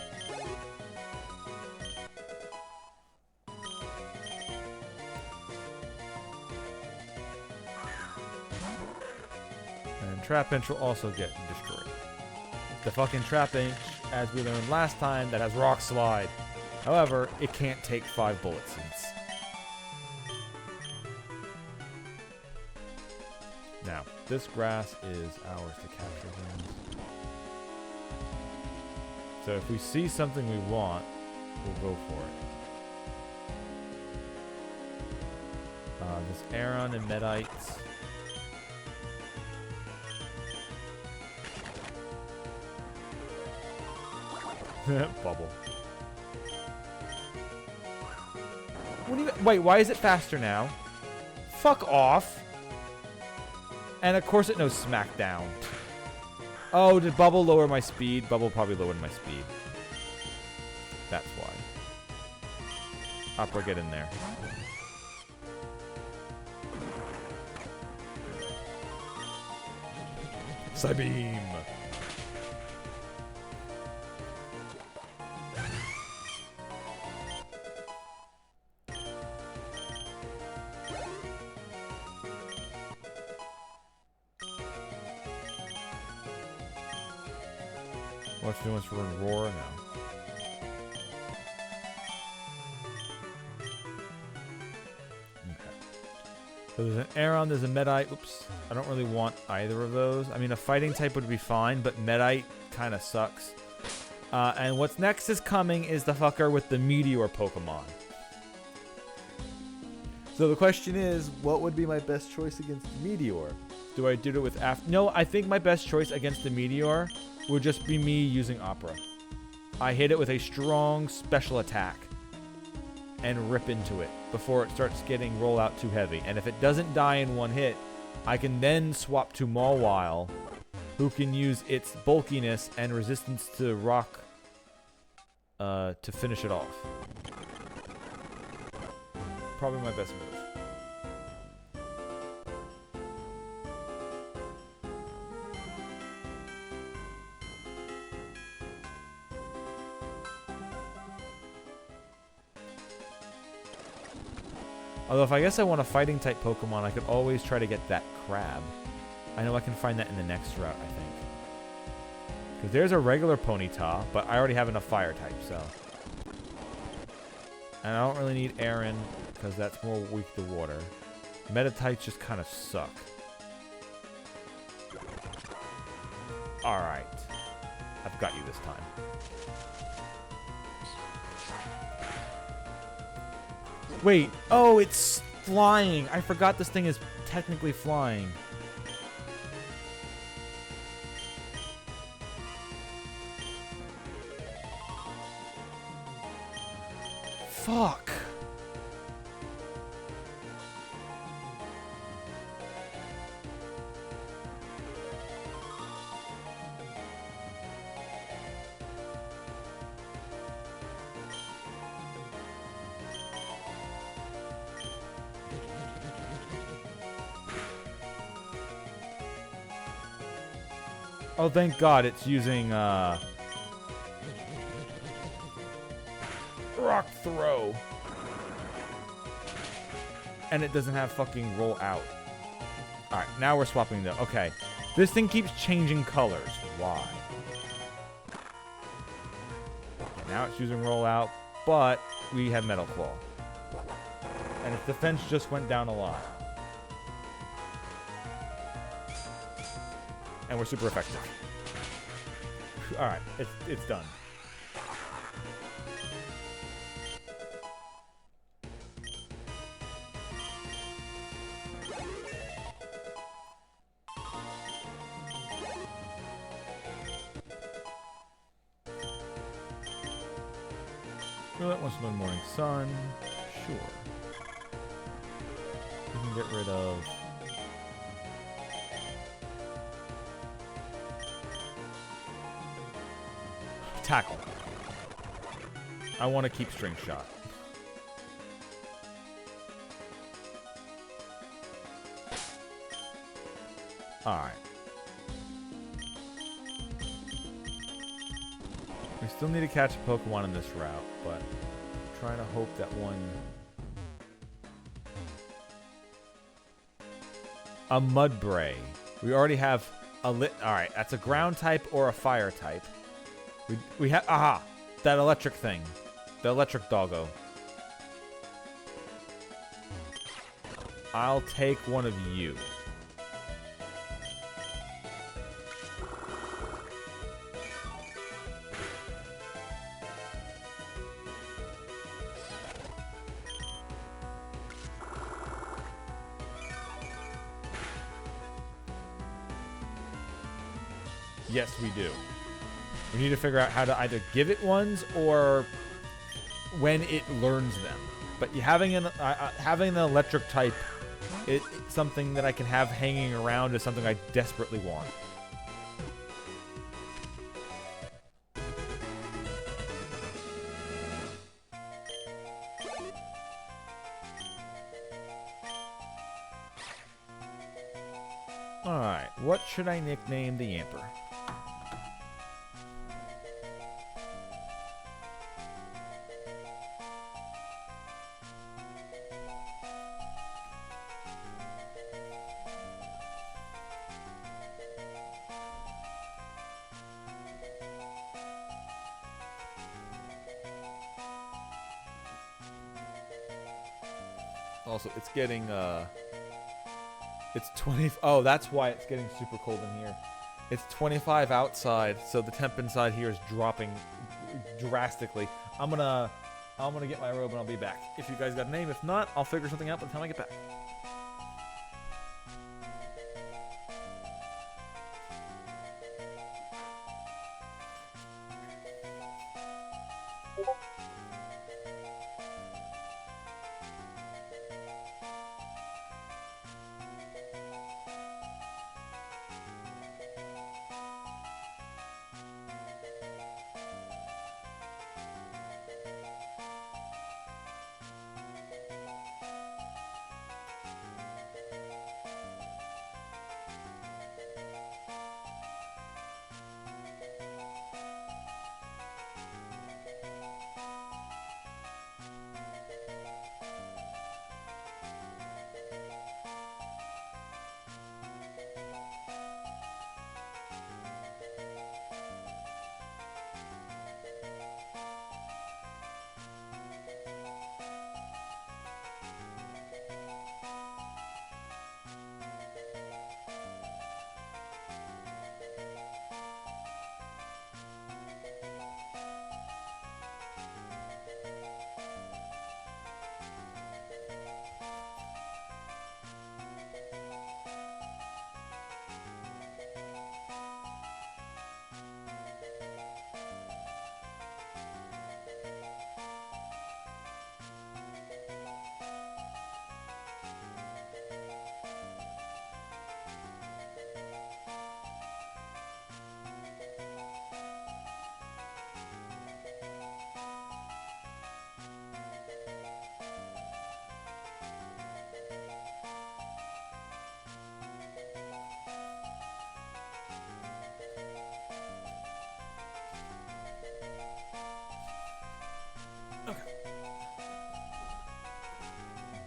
And Trapinch will also get destroyed. The fucking Trapinch, as we learned last time, that has Rock Slide. However, it can't take 5 bullet seeds. Now, this grass is ours to capture things. So if we see something we want, we'll go for it. This Aron and Medites. Bubble. What do you? Wait, why is it faster now? Fuck off. And of course it knows Smackdown. Oh, did Bubble lower my speed? Bubble probably lowered my speed. That's why. Opera, get in there. Psybeam! What's doing for Roar now? Okay. So there's an Aron, there's a Medite. Oops. I don't really want either of those. I mean, a fighting type would be fine, but Medite kind of sucks. And what's next is coming is the fucker with the Meteor Pokemon. So the question is, what would be my best choice against the Meteor? Do I do it with No, I think my best choice against the Meteor would just be me using Opera. I hit it with a strong special attack and rip into it before it starts getting rollout too heavy. And if it doesn't die in one hit, I can then swap to Mawile, who can use its bulkiness and resistance to rock to finish it off. Probably my best move. Although if I guess I want a fighting type Pokemon, I could always try to get that crab. I know I can find that in the next route, I think. Because there's a regular Ponyta, but I already have enough fire type, so. And I don't really need Aaron, because that's more weak to water. Meta types just kind of suck. Alright. I've got you this time. Wait. Oh, it's flying. I forgot this thing is technically flying. Fuck. Oh, thank God it's using, Rock Throw. And it doesn't have fucking Roll Out. Alright, now we're swapping though. Okay. This thing keeps changing colors. Why? Okay, now it's using Roll Out, but we have Metal Claw. And its defense just went down a lot. And we're super effective. Alright, it's done. Well, that wants to learn Morning Sun. Sure. We can get rid of... Tackle. I want to keep String Shot. Alright. We still need to catch a Pokemon in this route, but I'm trying to hope that one... A Mudbray. We already have a Alright, that's a ground type or a fire type. We have... Aha! That electric thing. The electric doggo. I'll take one of you. Yes, we do. We need to figure out how to either give it ones or when it learns them. But having an electric type, it's something that I can have hanging around is something I desperately want. Alright, what should I nickname the Yamper? Also, it's getting, it's 20, oh, that's why it's getting super cold in here. It's 25 outside, so the temp inside here is dropping drastically. I'm gonna get my robe and I'll be back. If you guys got a name, if not, I'll figure something out by the time I get back.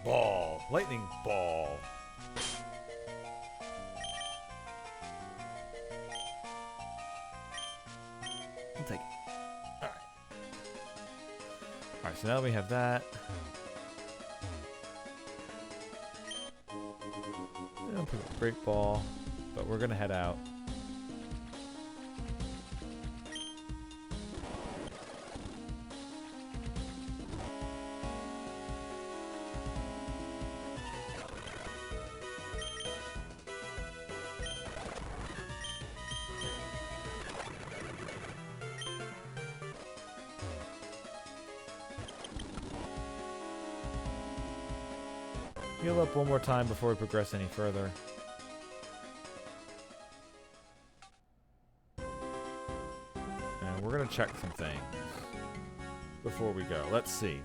Ball. Lightning ball. I'll take it. Alright. Alright, so now we have that. I'll put a great ball, but we're gonna head out. Heal up one more time before we progress any further. And we're going to check some things before we go. Let's see.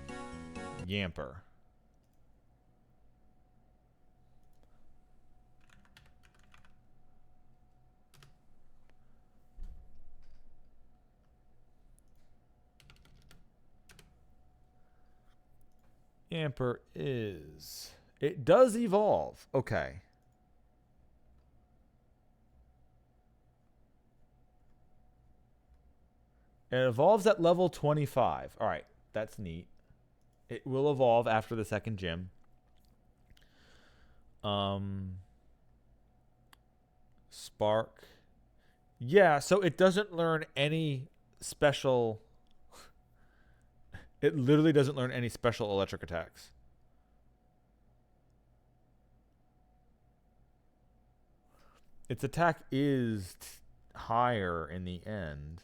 Yamper. Yamper is... It does evolve. Okay. It evolves at level 25. All right. That's neat. It will evolve after the second gym. Spark. Yeah, so it doesn't learn any special... It literally doesn't learn any special electric attacks. Its attack is higher in the end.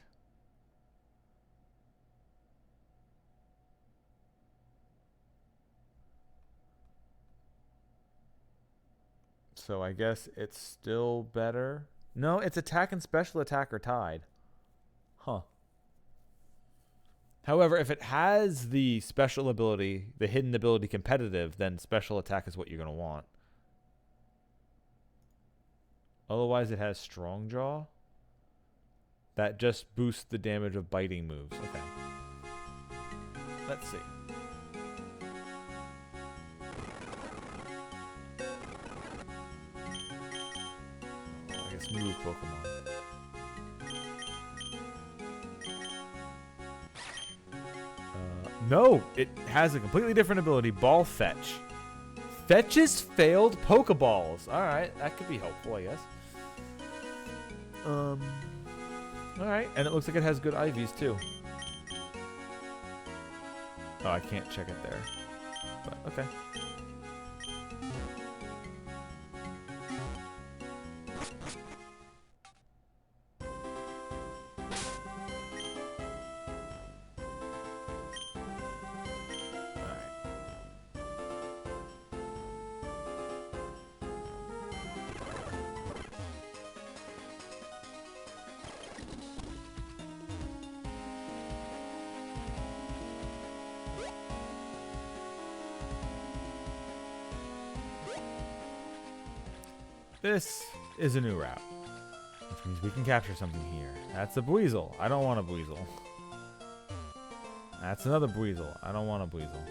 So I guess it's still better. No, its attack and special attack are tied. Huh. However, if it has the special ability, the hidden ability competitive, then special attack is what you're going to want. Otherwise, it has strong jaw. That just boosts the damage of biting moves. Okay. Let's see. I guess move Pokemon. No, it has a completely different ability. Ball Fetch. Fetches failed Pokeballs. Alright, that could be helpful, I guess. Alright, and it looks like it has good IVs too. Oh, I can't check it there. But, okay. This is a new route, which means we can capture something here. That's a Buizel. I don't want a Buizel. That's another Buizel. I don't want a Buizel.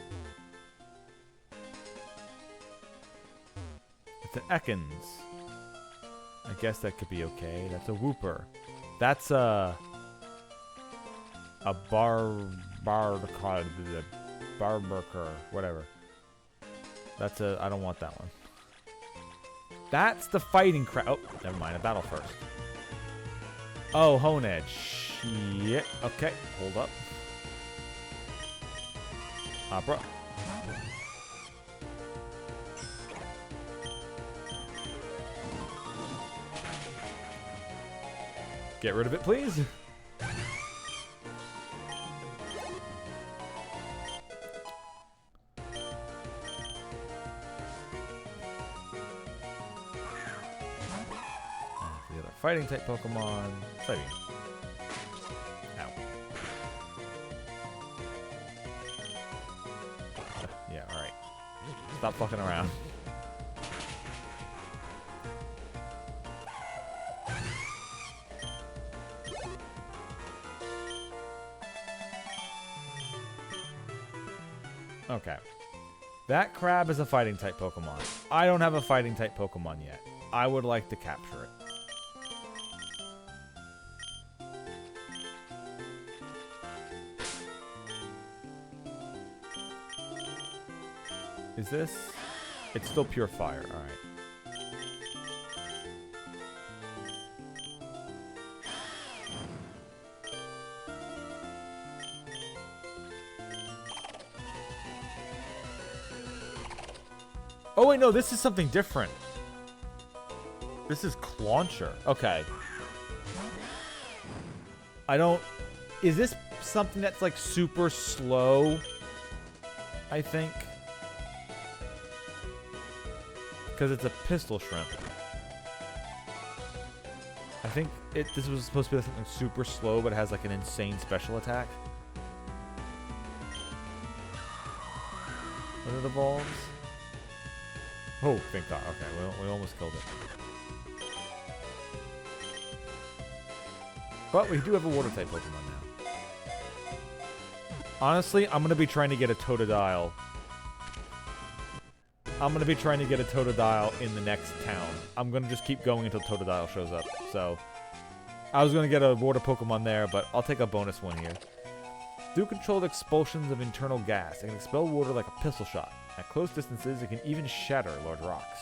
It's an Ekans. I guess that could be okay. That's a Wooper. That's a Barberker, whatever. That's a... I don't want that one. That's the fighting crap. Oh, never mind. A battle first. Oh, Hone Edge. Shit. Okay, hold up. Opera. Get rid of it, please. Fighting type Pokemon. Fighting. Ow. Yeah, alright. Stop fucking around. Okay. That crab is a fighting type Pokemon. I don't have a fighting type Pokemon yet. I would like to capture it. Is this? It's still pure fire. All right. Oh wait, no, this is something different. This is Clauncher. Okay. I don't... Is this something that's like super slow? I think. Because it's a pistol shrimp. I think this was supposed to be something super slow, but it has like an insane special attack. When it evolves. Oh, thank God. Okay, we almost killed it. But we do have a water type Pokemon now. Honestly, I'm going to be trying to get a Totodile. I'm going to be trying to get a Totodile in the next town. I'm going to just keep going until Totodile shows up. So, I was going to get a water Pokemon there, but I'll take a bonus one here. Do controlled expulsions of internal gas. It can expel water like a pistol shot. At close distances, it can even shatter large rocks.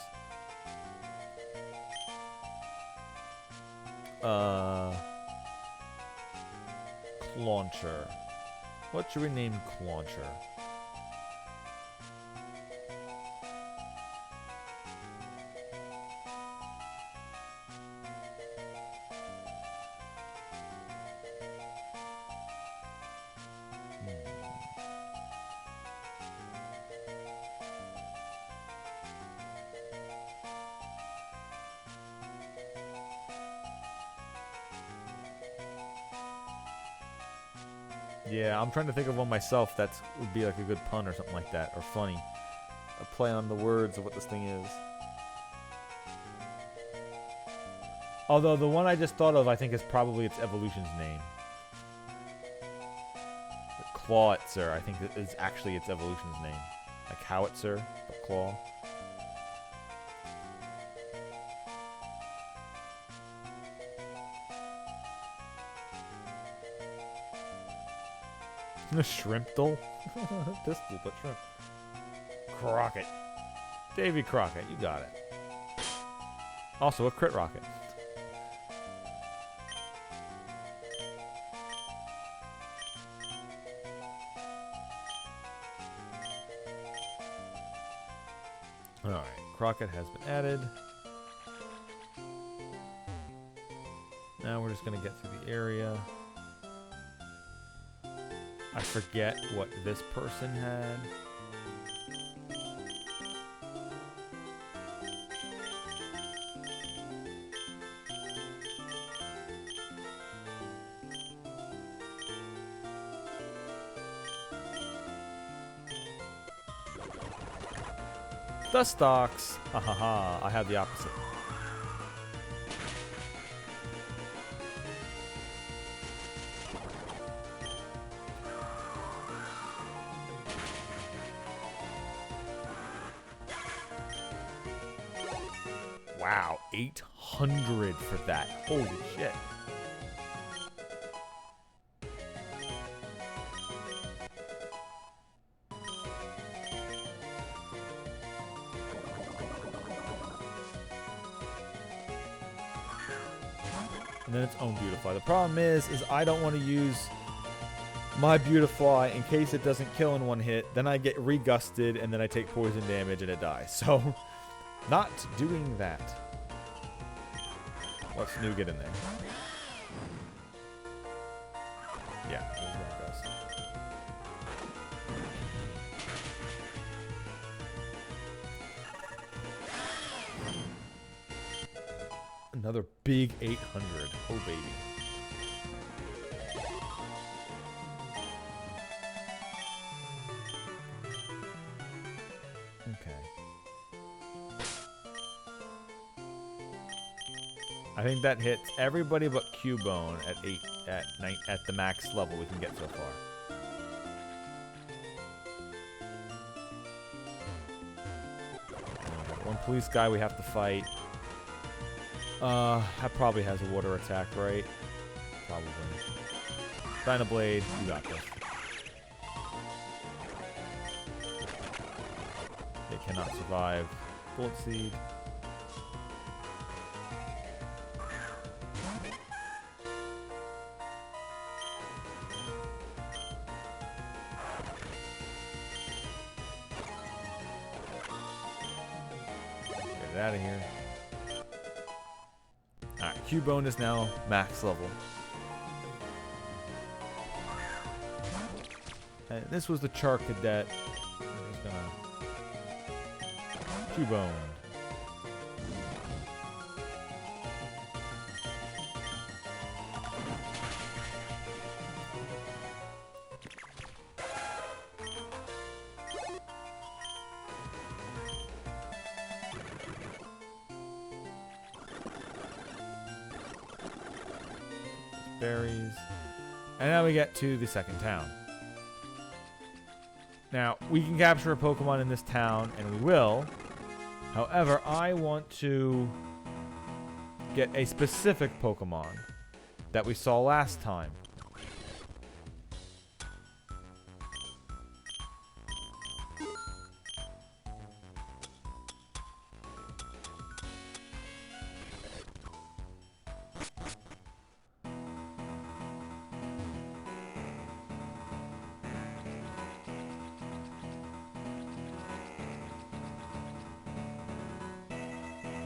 Clauncher. What should we name Clauncher? Yeah, I'm trying to think of one myself that would be like a good pun or something like that, or funny. A play on the words of what this thing is. Although the one I just thought of, I think, is probably its evolution's name. Clawitzer, I think, is actually its evolution's name. Like Howitzer, but Claw. A Shrimptle? Pistol, but shrimp. Crockett. Davy Crockett, you got it. Also a crit rocket. Alright, Crockett has been added. Now we're just going to get through the area. I forget what this person had. The stocks. Ahaha, I had the opposite. Wow, 800 for that. Holy shit. And then its own Beautifly. The problem is I don't want to use my Beautifly in case it doesn't kill in one hit. Then I get regusted and then I take poison damage and it dies. So, not doing that. Let's new get in there. Yeah, there's one gust. Another big 800. Oh, baby. Okay. I think that hits everybody but Cubone at the max level we can get so far. police guy we have to fight. That probably has a water attack, right? Probably. Dynablade, you got this. They cannot survive. Bullet Seed. Get it out of here. Alright, Cubone is now max level. And this was the Char Cadet. I'm just gonna Cubone. Berries. And now we get to the second town. Now, we can capture a Pokemon in this town, and we will. However, I want to get a specific Pokemon that we saw last time.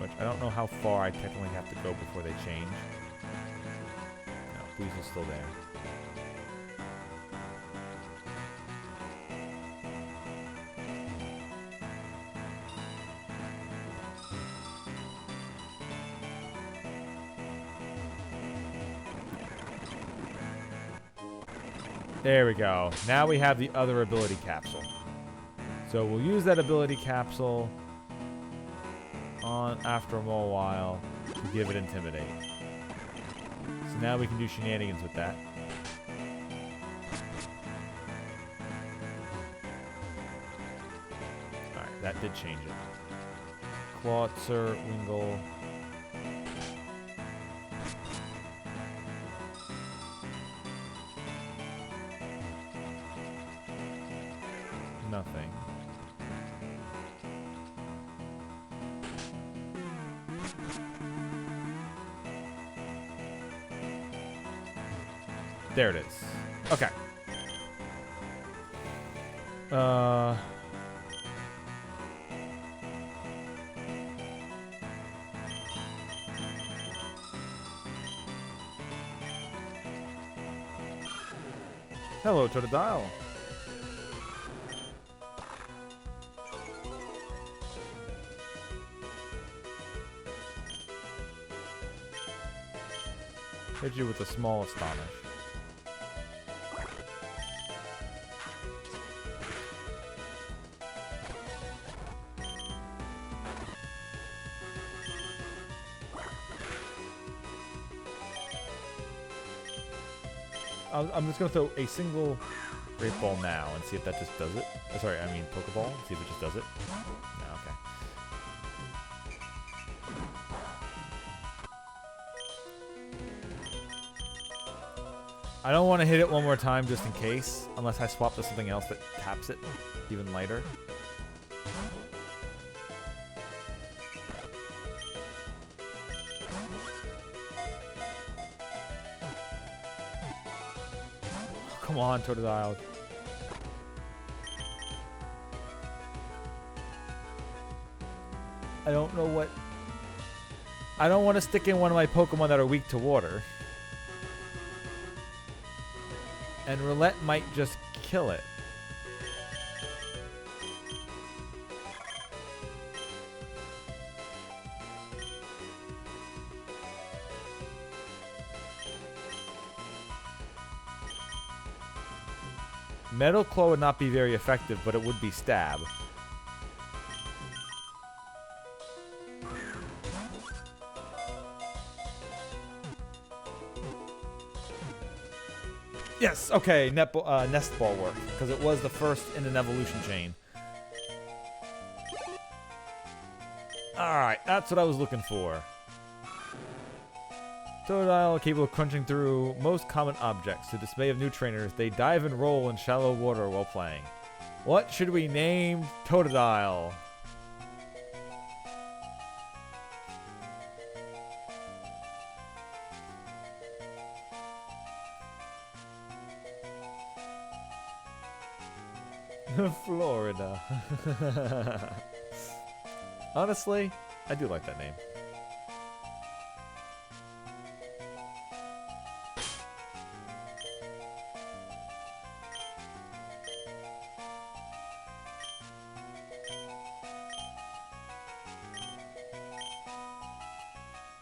Which I don't know how far I technically have to go before they change. No, Weasel's still there. There we go. Now we have the other ability capsule. So we'll use that ability capsule on after a while to give it Intimidate. So now we can do shenanigans with that. Alright, that did change it. Clawitzer, Wingull. Nothing. There it is. Okay. Hello, Totodile. Hit you with a small Astonish. I'm just going to throw a single Great Ball now and see if that just does it. Sorry, I mean Pokeball. See if it just does it. No, okay. I don't want to hit it one more time just in case, unless I swap to something else that taps it even lighter. Come on, Totodile. I don't know what... I don't want to stick in one of my Pokemon that are weak to water. And Roulette might just kill it. Metal Claw would not be very effective, but it would be Stab. Yes, okay, Nest Ball worked, because it was the first in an evolution chain. Alright, that's what I was looking for. Totodile capable of crunching through most common objects. To the dismay of new trainers, they dive and roll in shallow water while playing. What should we name Totodile? Florida. Honestly, I do like that name.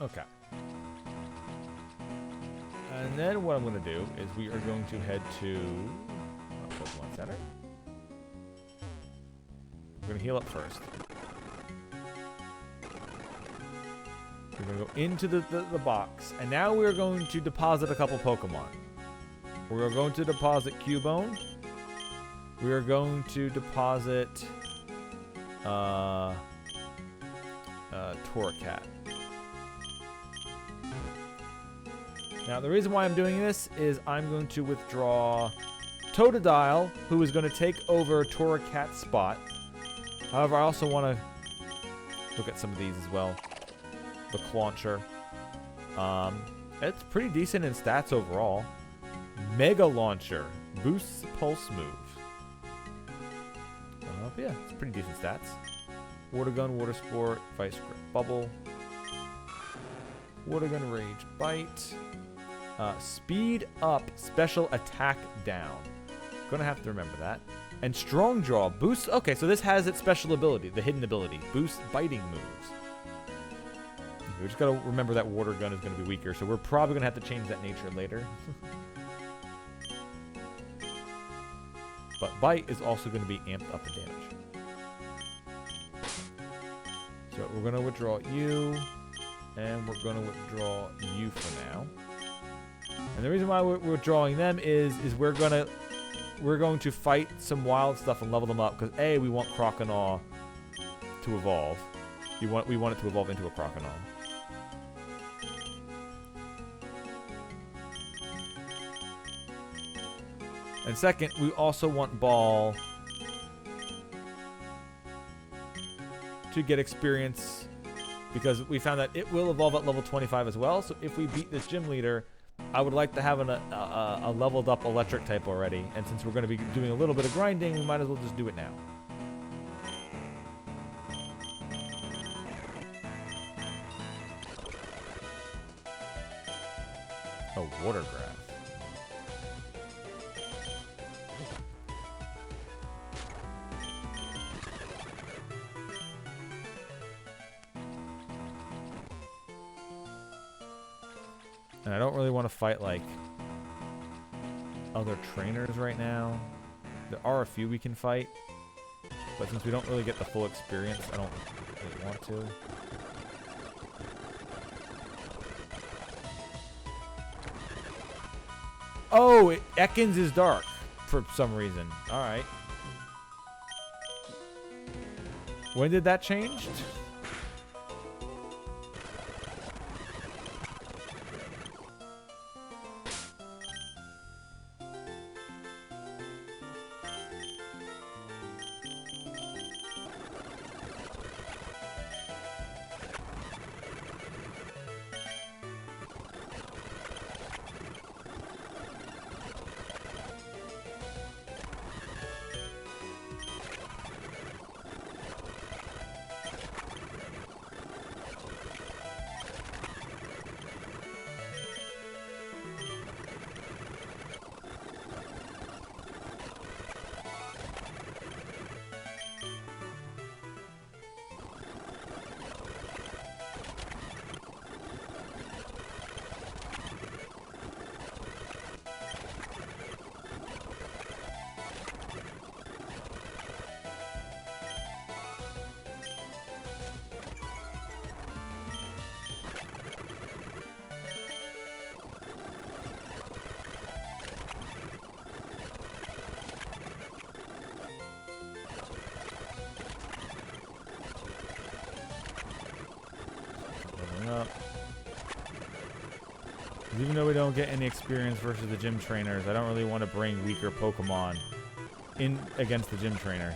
Okay. And then what I'm going to do is we are going to head to Pokemon Center. We're going to heal up first. We're going to go into the box. And now we're going to deposit a couple Pokemon. We're going to deposit Cubone. We are going to deposit Torracat. Now, the reason why I'm doing this is I'm going to withdraw Totodile, who is going to take over Torracat's spot. However, I also want to look at some of these as well. The Clauncher. It's pretty decent in stats overall. Mega Launcher. Boosts Pulse Move. Yeah, it's pretty decent stats. Water Gun, Water Sport, Vice Grip Bubble. Water Gun, Rage Bite. Speed Up, Special Attack Down. Gonna have to remember that. And Strong Jaw boosts. Okay, so this has its special ability, the hidden ability. Boosts biting moves. We just gotta remember that Water Gun is gonna be weaker, so we're probably gonna have to change that nature later. But Bite is also gonna be amped up in damage. So we're gonna withdraw you, and we're gonna withdraw you for now. And the reason why we're withdrawing them is we're going to fight some wild stuff and level them up because A, we want Croconaw to evolve. We want it to evolve into a Croconaw. And second, we also want Ball to get experience because we found that it will evolve at level 25 as well. So if we beat this gym leader, I would like to have a leveled up electric type already. And since we're going to be doing a little bit of grinding, we might as well just do it now. Oh, Water Grass. And I don't really want to fight, like, other trainers right now. There are a few we can fight. But since we don't really get the full experience, I don't really want to. Oh, Ekans is dark for some reason. Alright. When did that change? even though we don't get any experience versus the gym trainers, I don't really want to bring weaker Pokemon in against the gym trainers.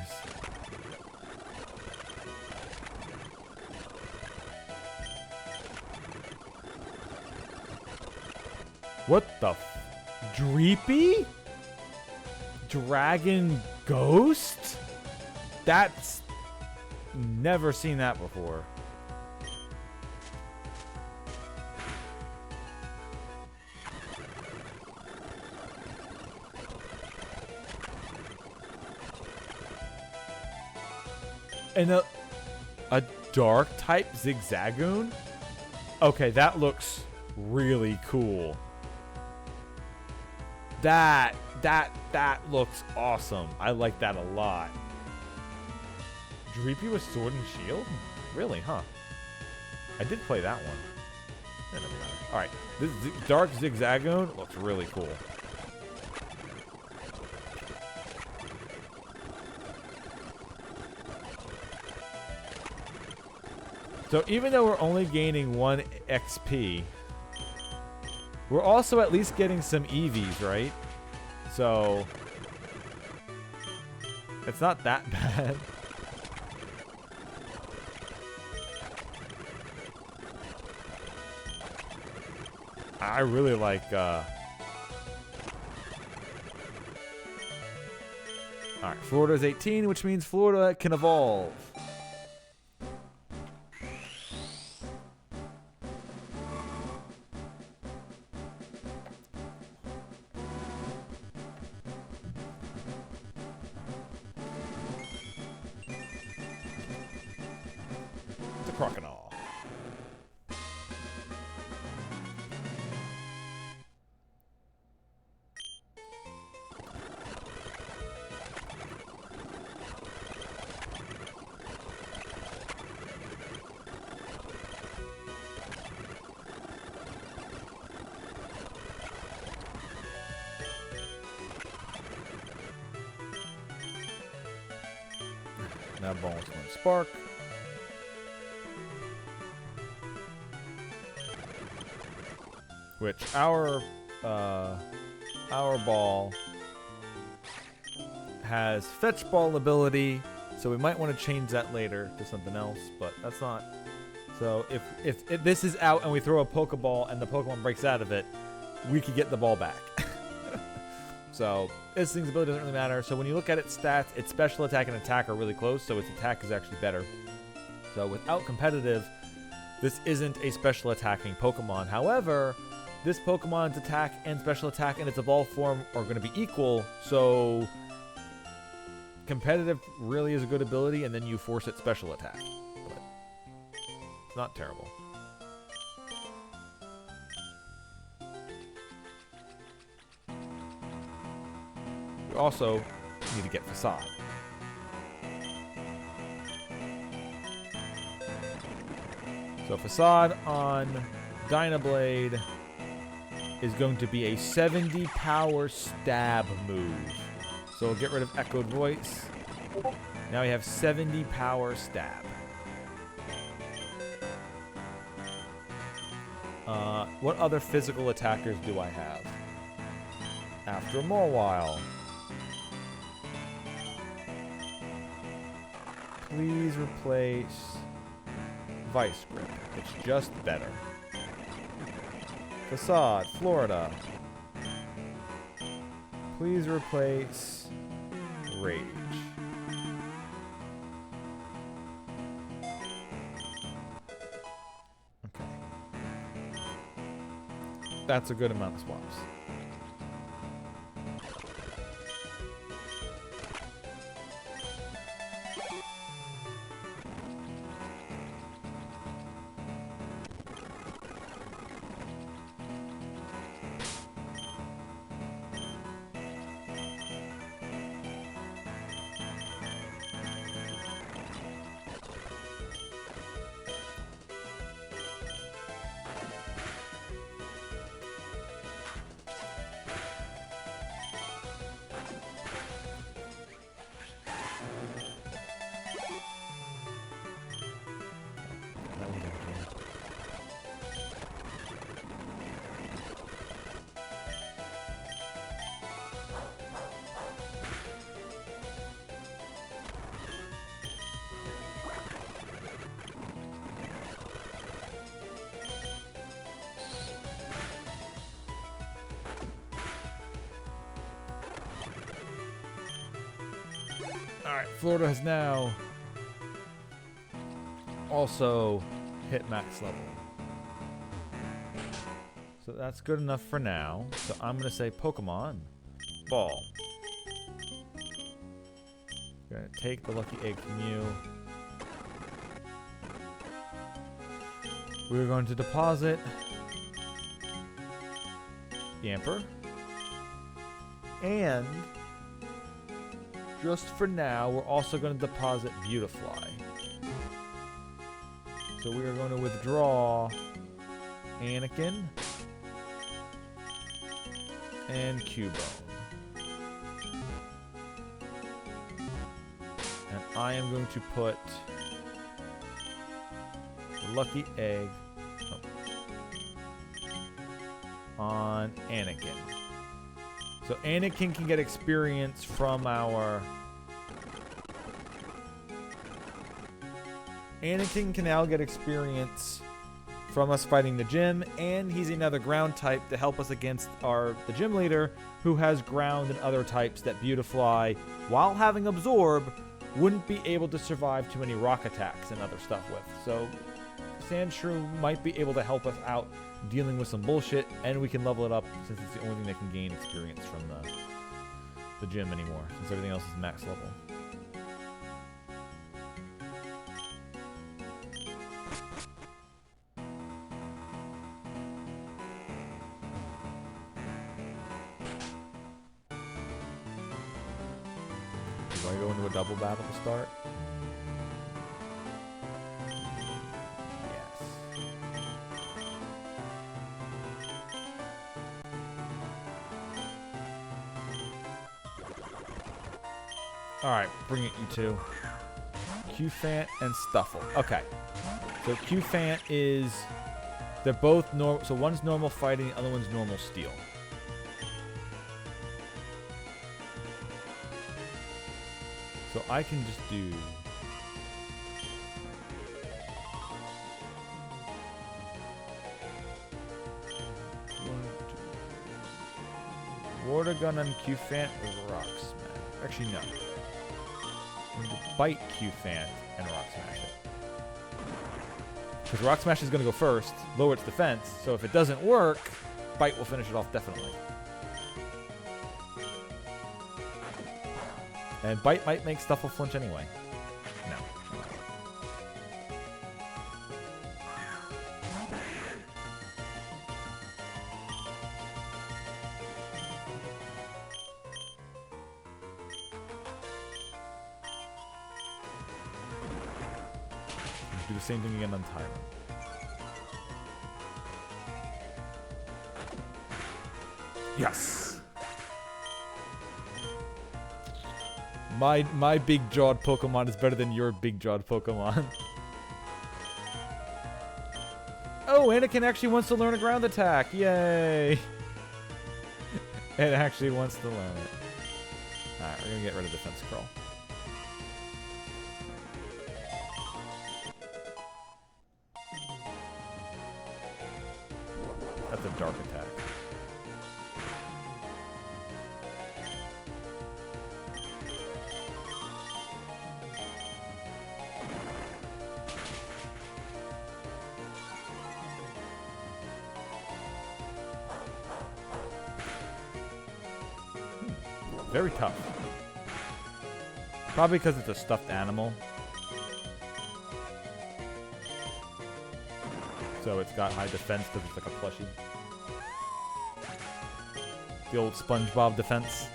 What the Dreepy? Dragon Ghost? That's... Never seen that before. And a dark type Zigzagoon? Okay, that looks really cool. That looks awesome. I like that a lot. Dreepy with Sword and Shield? Really, huh? I did play that one. That doesn't matter. Alright, this dark Zigzagoon looks really cool. So even though we're only gaining 1 XP, we're also at least getting some EVs, right? So it's not that bad. I really like alright, Florida's 18, which means Florida can evolve. Crocodile. Now bonus 1 spark. Which our ball has fetch ball ability, so we might want to change that later to something else, but that's not. So if this is out and we throw a Pokeball and the Pokemon breaks out of it, we could get the ball back. So this thing's ability doesn't really matter. So when you look at its stats, its special attack and attack are really close, so its attack is actually better. So without competitive, this isn't a special attacking Pokemon. However, this Pokemon's attack and special attack in its evolved form are going to be equal, so competitive really is a good ability, and then you force its special attack. But it's not terrible. We also need to get Facade. So Facade on Dynablade is going to be a 70 power stab move. So we'll get rid of Echoed Voice. Now we have 70 power stab. What other physical attackers do I have? After Mawile. Please replace Vice Grip. It's just better. Facade, Florida. Please replace Rage. Okay. That's a good amount of swaps.
Alright, Florida has now also hit max level. So that's good enough for now. So I'm going to say Pokemon Ball. Going to take the lucky egg from you. We're going to deposit Yamper. And just for now, we're also going to deposit Beautifly. So we are going to withdraw Anakin and Cubone. And I am going to put the lucky egg on Anakin. So Anakin can get experience from our... Anakin can now get experience from us fighting the gym, and he's another ground type to help us against the gym leader, who has ground and other types that Beautifly, while having Absorb, wouldn't be able to survive too many rock attacks and other stuff with. So Sandshrew might be able to help us out dealing with some bullshit, and we can level it up since it's the only thing that can gain experience from the gym anymore, since everything else is max level. Do I go into a double battle to start? Yes. Alright, bring it, you two. Q-Fant and Stuffle. Okay. So Q-Fant is... They're both normal. So one's normal fighting, the other one's normal steel. So I can just do... Water Gun on Q-Fant or Rock Smash? Actually, no. I'm going to bite Q-Fant and Rock Smash it. Because Rock Smash is going to go first, lower its defense, so if it doesn't work, Bite will finish it off definitely. And Bite might make Stuffle flinch anyway. No. Do the same thing again on Tyrant. Yes! My big-jawed Pokemon is better than your big-jawed Pokemon. Oh, Anakin actually wants to learn a ground attack. Yay! It actually wants to learn it. Alright, we're gonna get rid of Defense Curl. That's a dark attack. Very tough. Probably because it's a stuffed animal. So it's got high defense because it's like a plushie. The old SpongeBob defense.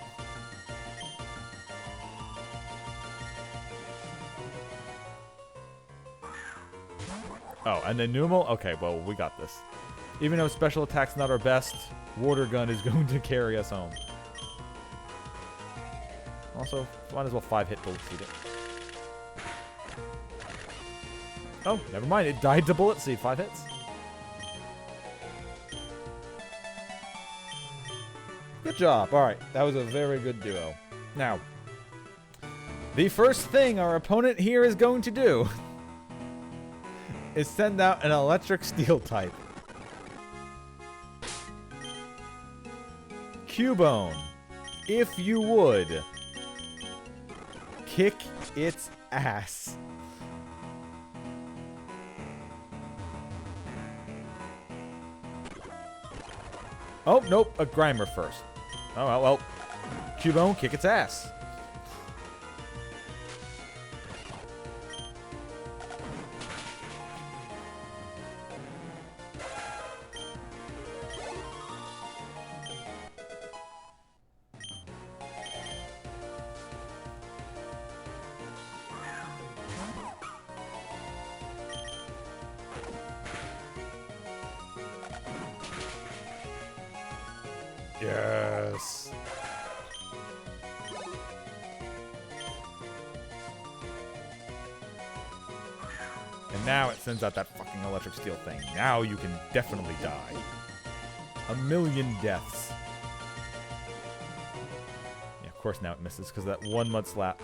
Oh, and then Numel? Okay, well, we got this. Even though special attack's not our best, Water Gun is going to carry us home. Also, might as well 5-hit Bullet Seed it. Oh, never mind. It died to Bullet Seed. 5 hits. Good job. Alright, that was a very good duo. Now, the first thing our opponent here is going to do is send out an Electric Steel type. Cubone, if you would, kick its ass. Oh, nope. A Grimer first. Oh, well. Cubone, kick its ass. Yes. And now it sends out that fucking electric steel thing. Now you can definitely die. 1,000,000 deaths. Yeah, of course now it misses because that one mud slap.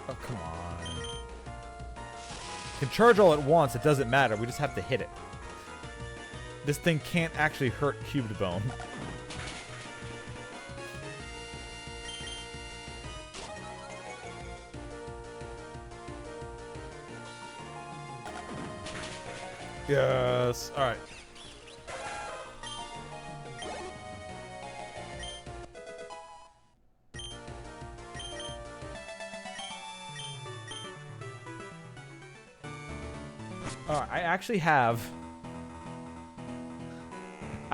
Oh, come on. Can charge all at once, it doesn't matter. We just have to hit it. This thing can't actually hurt Cubone. Yes. All right. I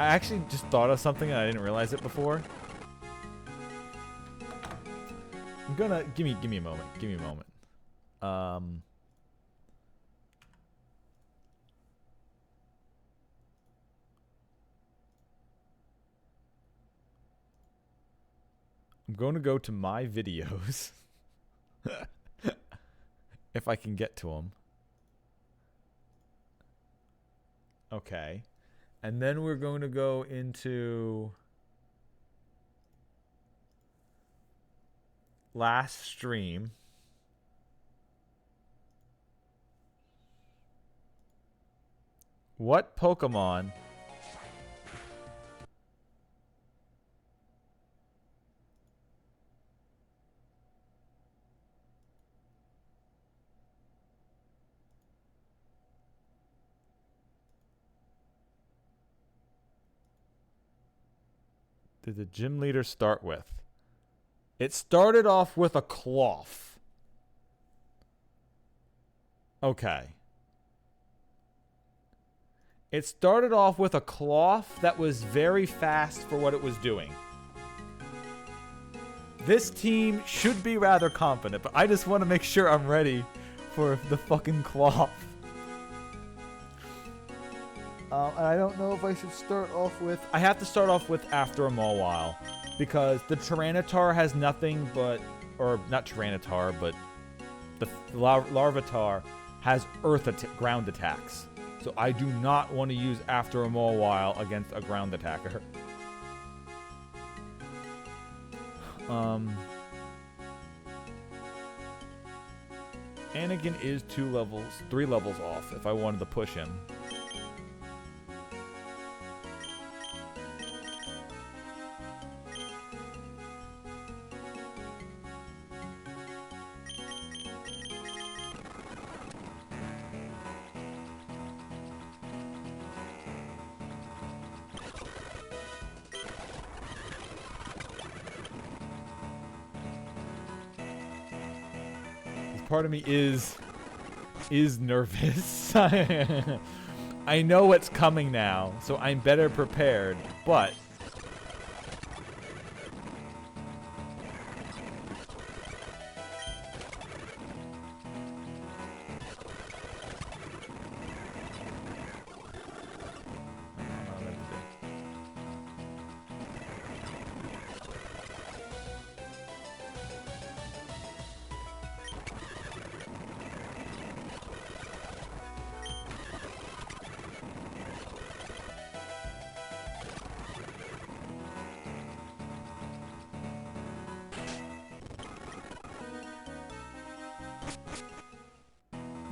actually just thought of something and I didn't realize it before. I'm gonna give me a moment. Give me a moment. I'm going to go to my videos. If I can get to them. Okay. And then we're going to go into last stream. What Pokemon did the gym leader start with? It started off with a cloth. Okay. It started off with a cloth that was very fast for what it was doing. This team should be rather confident, but I just want to make sure I'm ready for the fucking cloth. And I don't know if I should start off with... I have to start off with after a Mawile. Because the Tyranitar has nothing but... Or, not Tyranitar, but... The Larvitar has ground attacks. So I do not want to use after a Mawile against a ground attacker. Anakin is 3 levels off if I wanted to push him. Part of me is nervous. I know what's coming now, so I'm better prepared, but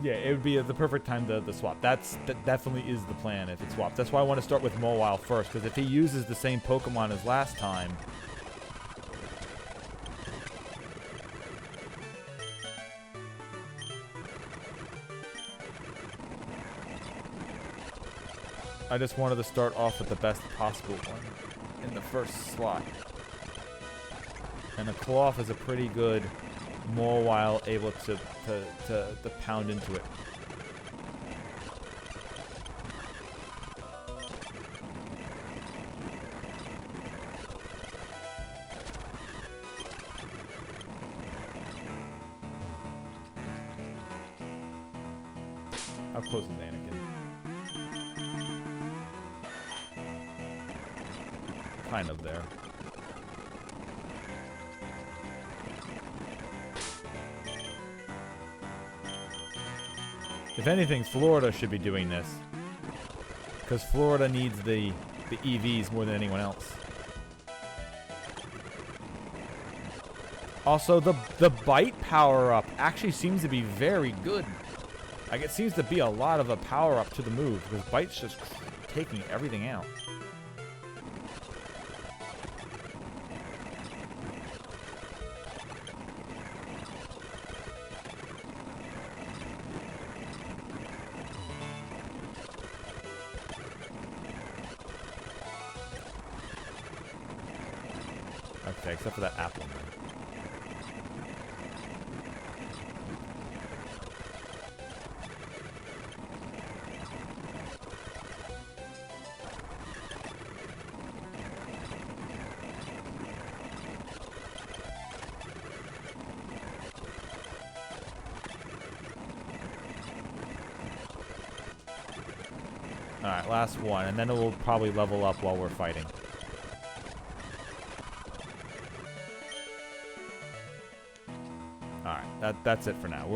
Yeah, it would be the perfect time to swap. That definitely is the plan if it swaps. That's why I want to start with Mawile first, because if he uses the same Pokemon as last time... I just wanted to start off with the best possible one in the first slot. And a Claw is a pretty good Mawile able to pound into it. How close is Anakin? Kind of there. If anything, Florida should be doing this. Because Florida needs the EVs more than anyone else. Also, the bite power-up actually seems to be very good. Like, it seems to be a lot of a power-up to the move, because Bite's just taking everything out. Okay, except for that apple. Alright, last one, and then it will probably level up while we're fighting. Alright, that's it for now.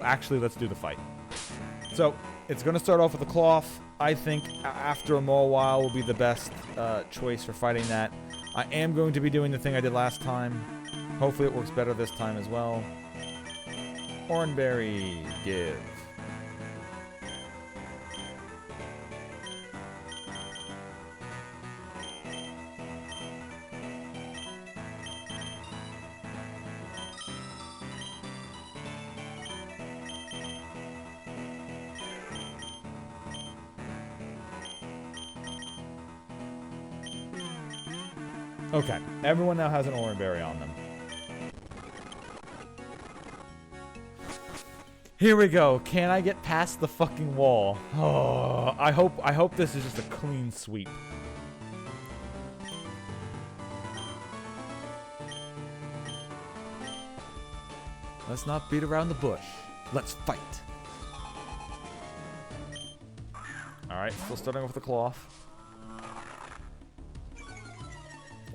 Let's do the fight. So, it's going to start off with a Cloth. I think after a Mawile will be the best choice for fighting that. I am going to be doing the thing I did last time. Hopefully it works better this time as well. Oranberry, give. Okay, everyone now has an Oranberry on them. Here we go. Can I get past the fucking wall? Oh, I hope this is just a clean sweep. Let's not beat around the bush. Let's fight. Alright, still starting off with the Cloth.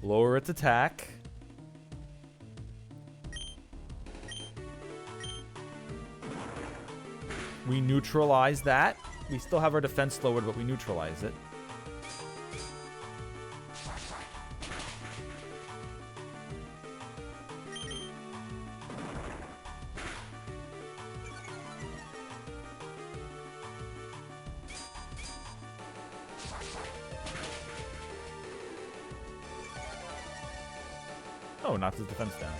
Lower its attack. We neutralize that. We still have our defense lowered, but we neutralize it. Oh, knocks his defense down.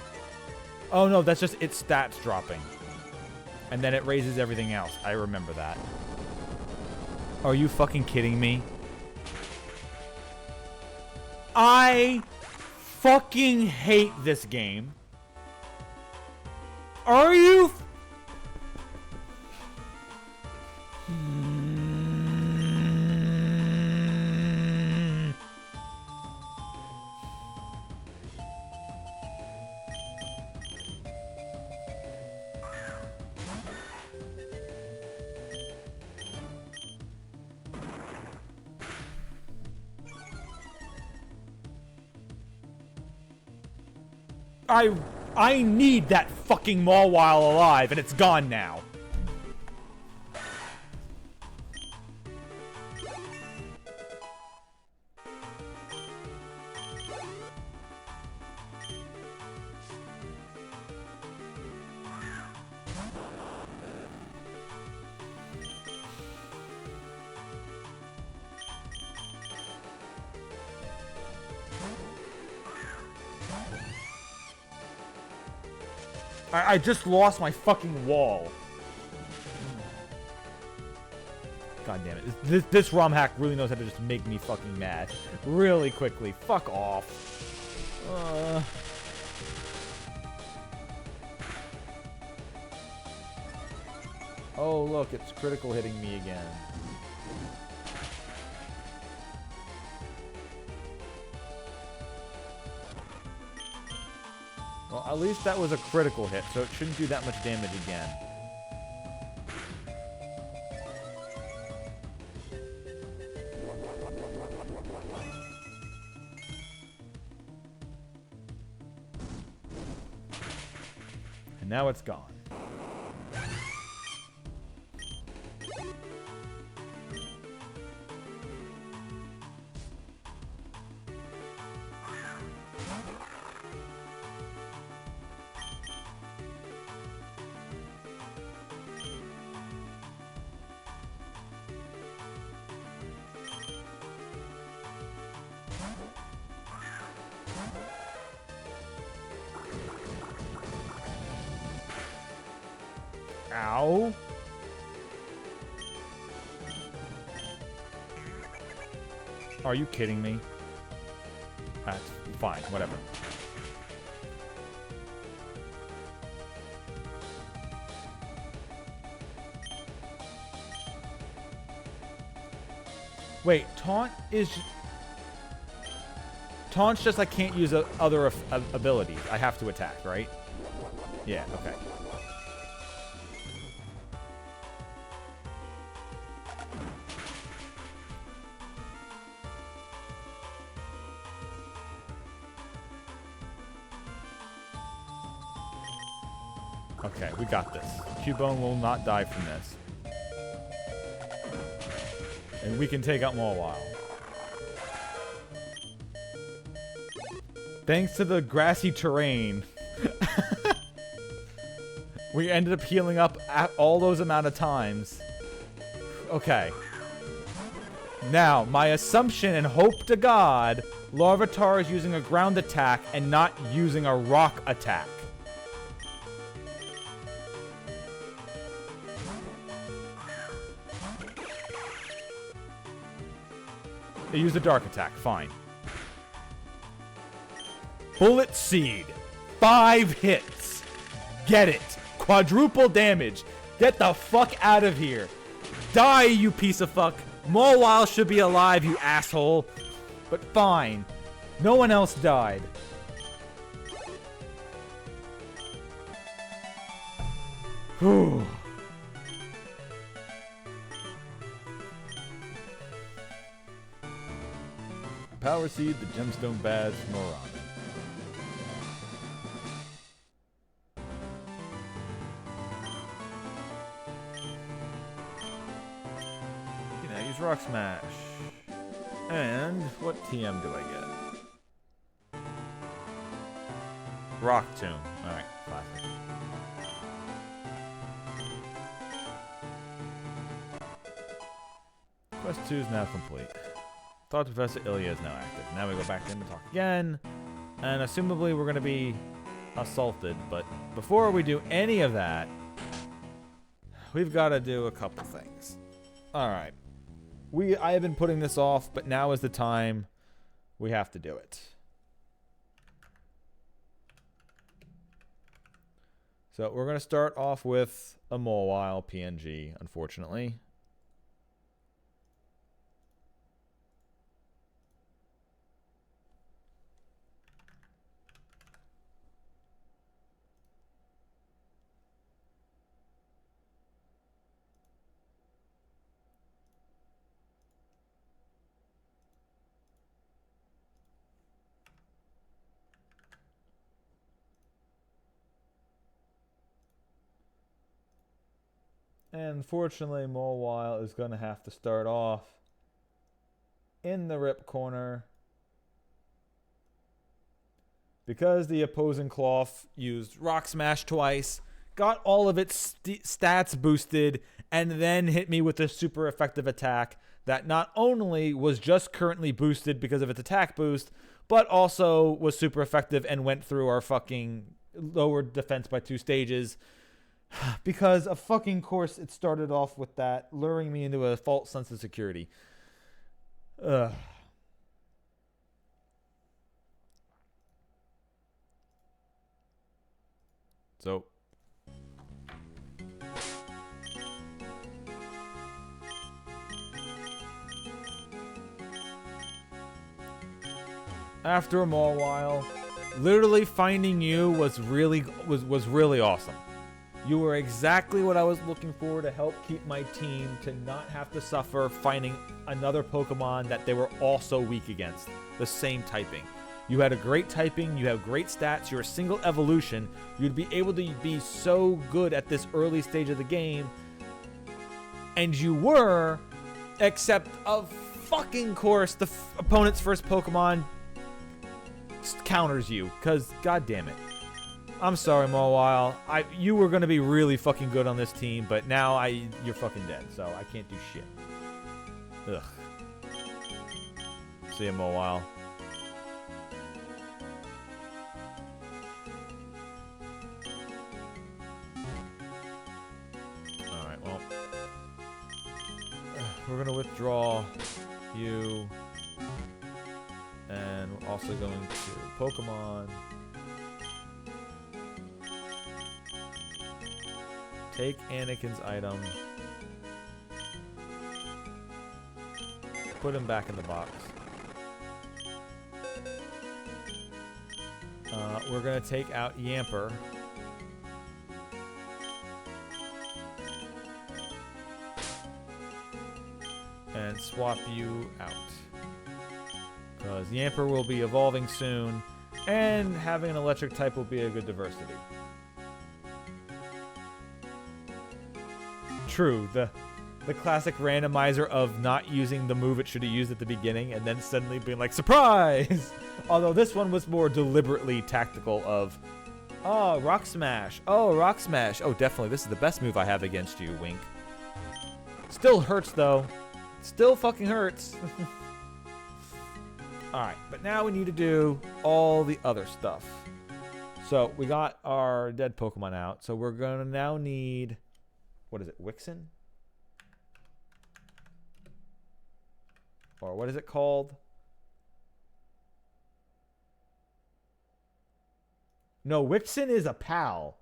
Oh no, that's just its stats dropping. And then it raises everything else. I remember that. Are you fucking kidding me? I fucking hate this game. Are you? I need that fucking Mawile alive, and it's gone now. I just lost my fucking wall. God damn it. This ROM hack really knows how to just make me fucking mad. Really quickly. Fuck off. Oh, look. It's critical hitting me again. Well, at least that was a critical hit, so it shouldn't do that much damage again. And now it's gone. Ow. Are you kidding me? That's fine, whatever. Wait, taunt is... Taunt's just I can't use other abilities. I have to attack, right? Yeah, okay. Okay, we got this. Cubone will not die from this. And we can take out Mawile. Thanks to the grassy terrain, we ended up healing up at all those amount of times. Okay. Now, my assumption and hope to God, Larvitar is using a ground attack and not using a rock attack. They use the dark attack, fine. Bullet Seed. 5 hits. Get it. Quadruple damage. Get the fuck out of here. Die, you piece of fuck. Mawile should be alive, you asshole. But fine. No one else died. Whew. Power Seed, the Gemstone Badge, Moron. You can now use Rock Smash. And what TM do I get? Rock Tomb. Alright, classic. Quest 2 is now complete. Thought Professor Ilya is now active. Now we go back in to talk again. And assumably we're going to be assaulted. But before we do any of that, we've got to do a couple things. Alright. I have been putting this off, but now is the time we have to do it. So we're going to start off with a Mawile PNG, unfortunately. And unfortunately, Mawile is going to have to start off in the rip corner because the opposing Cloth used Rock Smash twice, got all of its stats boosted, and then hit me with a super effective attack that not only was just currently boosted because of its attack boost, but also was super effective and went through our fucking lowered defense by 2 stages. Because of fucking course it started off with that, luring me into a false sense of security. Ugh. So after a more while, literally finding you was really awesome. You were exactly what I was looking for to help keep my team to not have to suffer finding another Pokemon that they were also weak against. The same typing. You had a great typing, you have great stats, you're a single evolution. You'd be able to be so good at this early stage of the game. And you were, except of fucking course, the opponent's first Pokemon counters you. Because, god damn it. I'm sorry, Mawile. You were gonna be really fucking good on this team, but now you're fucking dead, so I can't do shit. Ugh. See ya, Mawile. Alright, well. We're gonna withdraw you. And we're also going to Pokemon. Take Anakin's item. Put him back in the box. We're going to take out Yamper. And swap you out. Because Yamper will be evolving soon. And having an electric type will be a good diversity. True, the classic randomizer of not using the move it should have used at the beginning and then suddenly being like, surprise! Although this one was more deliberately tactical of, oh, Rock Smash. Oh, Rock Smash. Oh, definitely, this is the best move I have against you, wink. Still hurts, though. Still fucking hurts. Alright, but now we need to do all the other stuff. So, we got our dead Pokemon out, so we're going to now need... What is it, Wixen? Or what is it called? No, Wixen is a pal.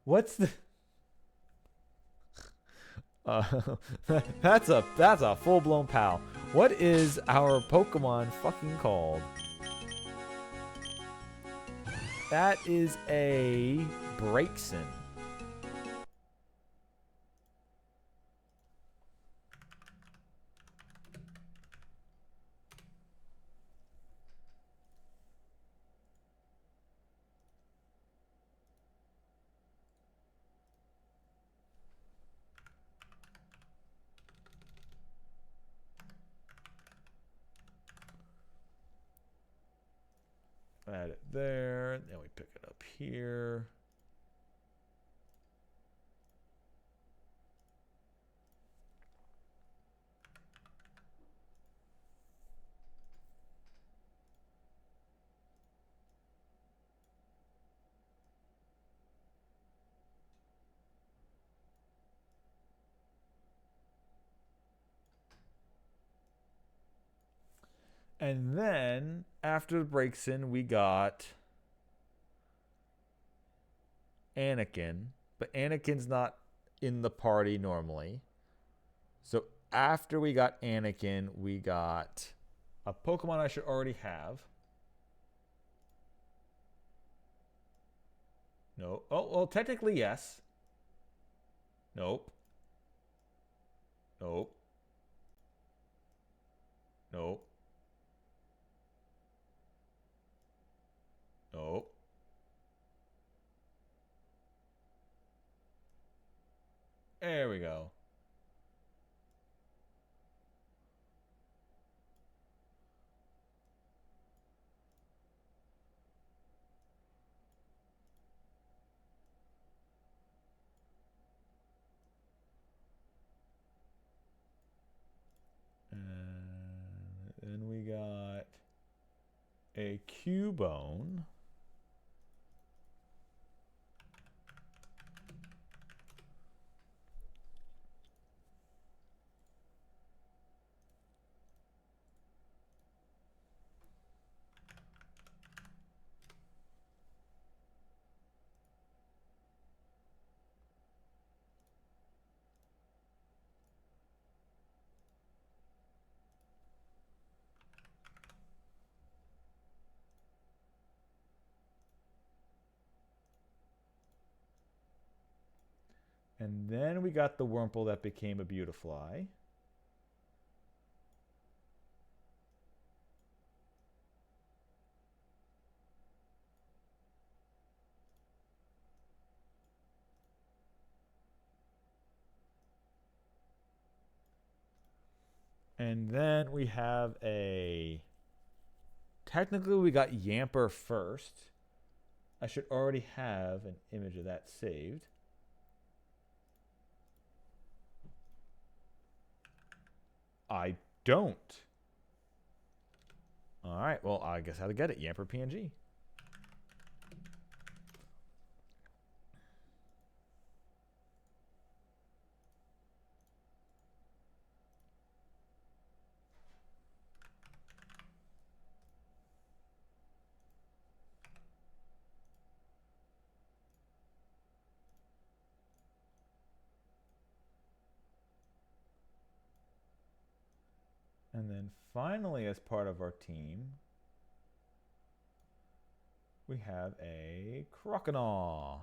What's the... that's a full-blown pal. What is our Pokemon fucking called? That is a Braixen. Add it there. Then we pick it up here. And then, after the Braixen, we got Anakin. But Anakin's not in the party normally. So after we got Anakin, we got a Pokemon I should already have. No. Oh, well, technically, yes. Nope. Nope. Nope. Nope. There we go. a Cubone. And then we got the Wurmple that became a Beautifly. And then we have a... Technically, we got Yamper first. I should already have an image of that saved. I don't. All right, well, I guess how to get it. Yamper PNG. And then finally, as part of our team, we have a Croconaw.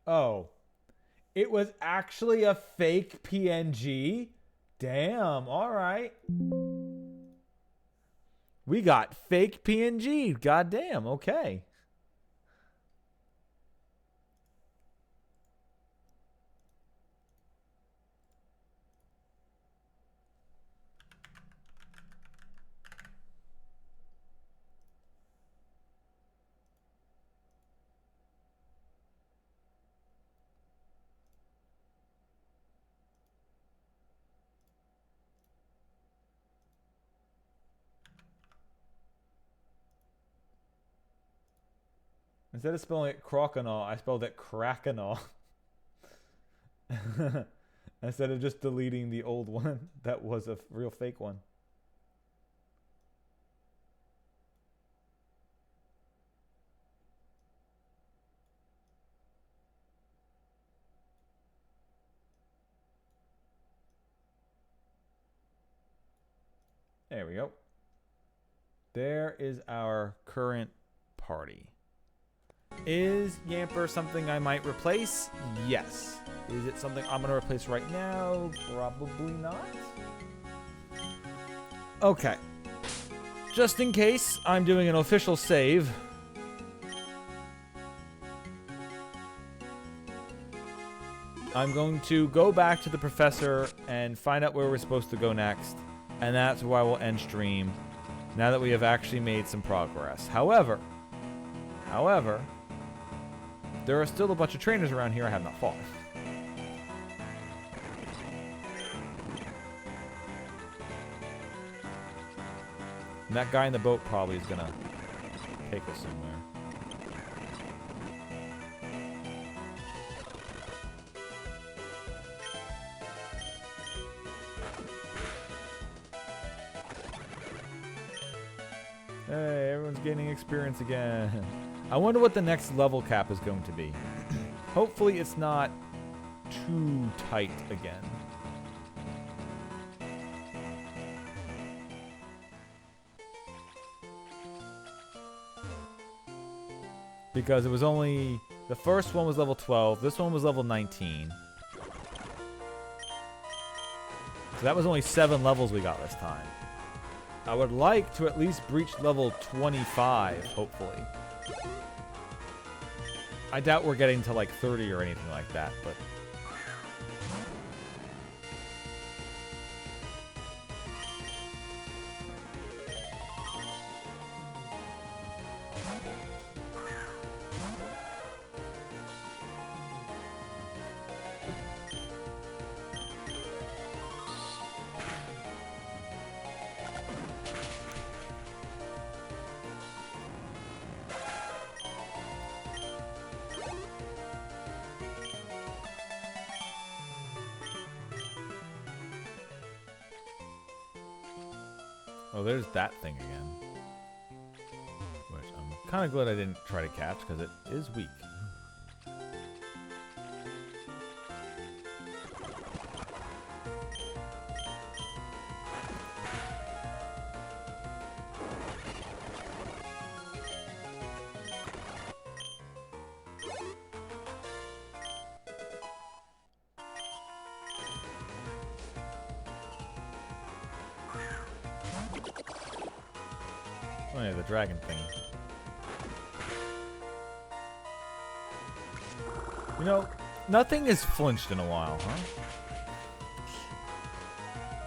Oh, it was actually a fake PNG? Damn, all right. We got fake PNG. Goddamn, okay. Instead of spelling it Croconaw, I spelled it Crackenaw. Instead of just deleting the old one that was a real fake one. There we go. There is our current party. Is Yamper something I might replace? Yes. Is it something I'm going to replace right now? Probably not. Okay. Just in case, I'm doing an official save. I'm going to go back to the professor and find out where we're supposed to go next. And that's where I will end stream, now that we have actually made some progress. However, there are still a bunch of trainers around here I have not fought. And that guy in the boat probably is gonna take us somewhere. Hey, everyone's gaining experience again. I wonder what the next level cap is going to be. Hopefully it's not too tight again. Because it was only... The first one was level 12. This one was level 19. So that was only 7 levels we got this time. I would like to at least breach level 25, hopefully. I doubt we're getting to like 30 or anything like that, but... Oh, there's that thing again. Which I'm kind of glad I didn't try to catch, because it is weak. Oh yeah, the dragon thing. You know, nothing has flinched in a while, huh?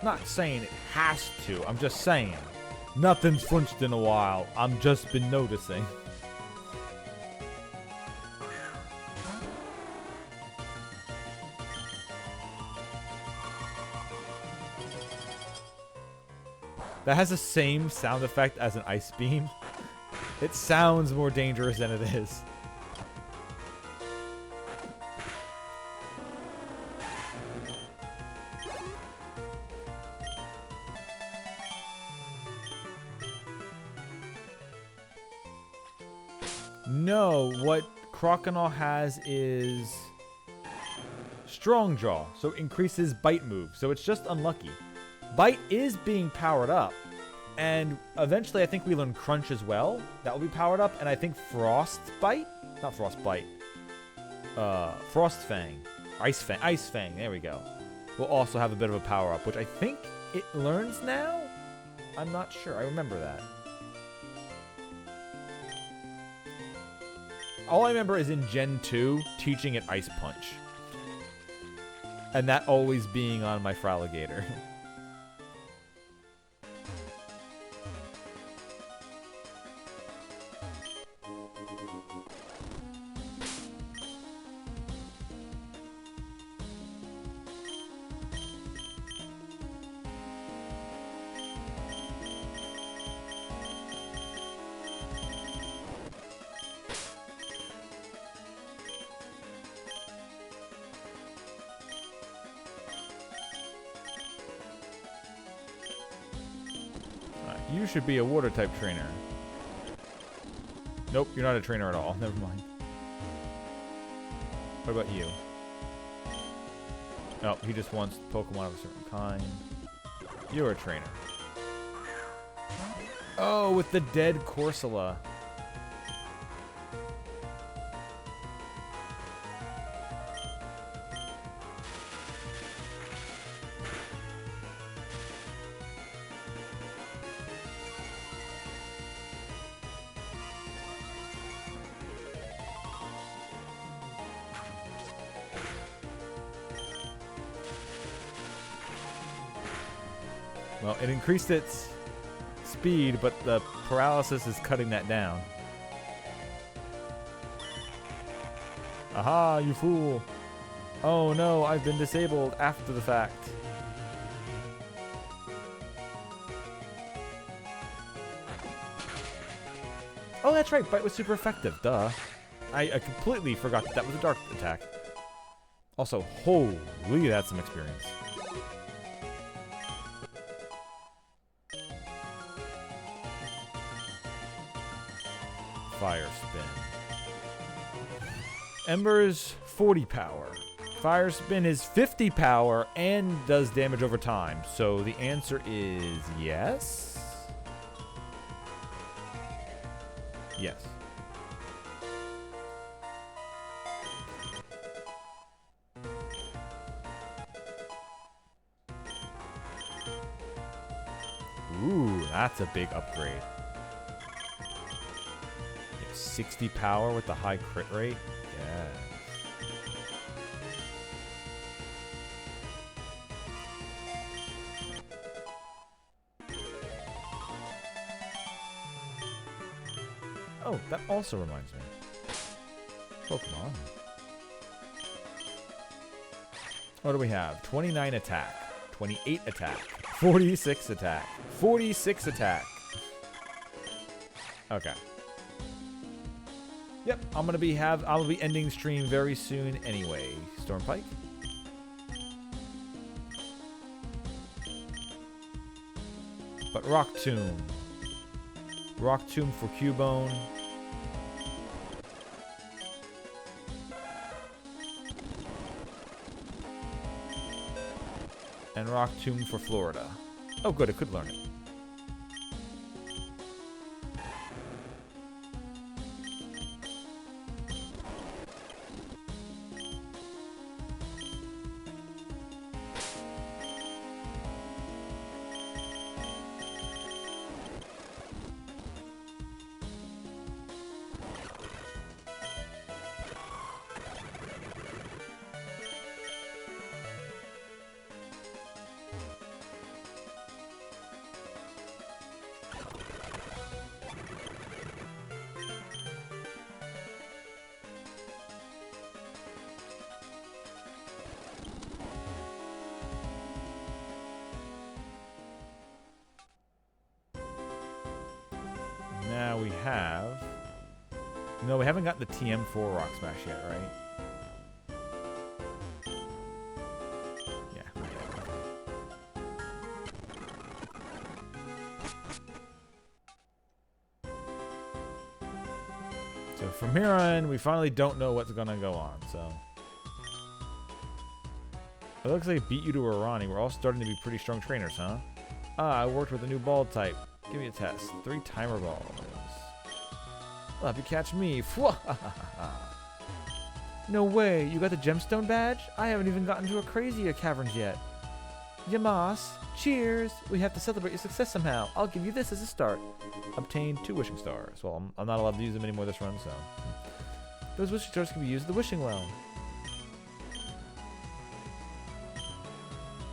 Not saying it has to, I'm just saying. Nothing's flinched in a while, I'm just been noticing. That has the same sound effect as an ice beam. It sounds more dangerous than it is. No, what Croconaw has is Strong Jaw, so it increases bite move, so it's just unlucky. Bite is being powered up, and eventually I think we learn Crunch as well. That will be powered up, and I think Frostbite? Not Frostbite. Frost Fang. Ice Fang, there we go. Will also have a bit of a power up, which I think it learns now? I'm not sure, I remember that. All I remember is in Gen 2, teaching it Ice Punch. And that always being on my Fraligator. You should be a water type trainer. Nope, you're not a trainer at all. Never mind. What about you? No, he just wants Pokemon of a certain kind. You're a trainer. Oh, with the dead Corsola. Well, it increased its speed, but the paralysis is cutting that down. Aha, you fool! Oh no, I've been disabled after the fact. Oh, that's right, Bite was super effective, duh. I completely forgot that was a dark attack. Also, holy, that's some experience. Fire Spin. Ember's 40 power. Fire Spin is 50 power and does damage over time. So the answer is yes? Yes. Ooh, That's a big upgrade. 60 power with the high crit rate? Yeah. Oh, that also reminds me. Pokemon. What do we have? 29 attack, 28 attack, 46 attack, 46 attack. Okay. Yep, I'm gonna be ending stream very soon anyway. Stormpike. But Rock Tomb. Rock Tomb for Cubone. And Rock Tomb for Florida. Oh good, it could learn it. Now we have... No, we haven't got the TM4 Rock Smash yet, right? Yeah. So from here on, we finally don't know what's gonna go on, so... It looks like I beat you to Arani. We're all starting to be pretty strong trainers, huh? Ah, I worked with a new ball type. Give me a test. 3 timer balls. I'll have you catch me. No way. You got the gemstone badge? I haven't even gotten to a crazier caverns yet. Yamas, cheers. We have to celebrate your success somehow. I'll give you this as a start. Obtain 2 wishing stars. Well, I'm not allowed to use them anymore this run, so. Those wishing stars can be used at the wishing well.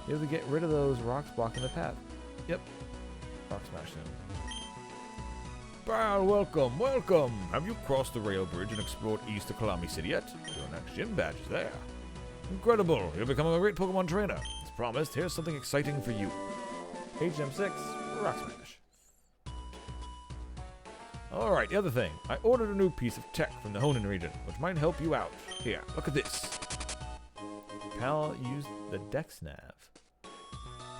You have to get rid of those rocks blocking the path. Yep. Rock smash him. Bal, welcome, welcome! Have you crossed the rail bridge and explored east of Kalami City yet? Your next gym badge is there. Incredible! You're becoming a great Pokemon trainer. As promised, here's something exciting for you. HM6, Rock Smash. Alright, the other thing. I ordered a new piece of tech from the Hoenn region, which might help you out. Here, look at this. Pal used the Dex Nav.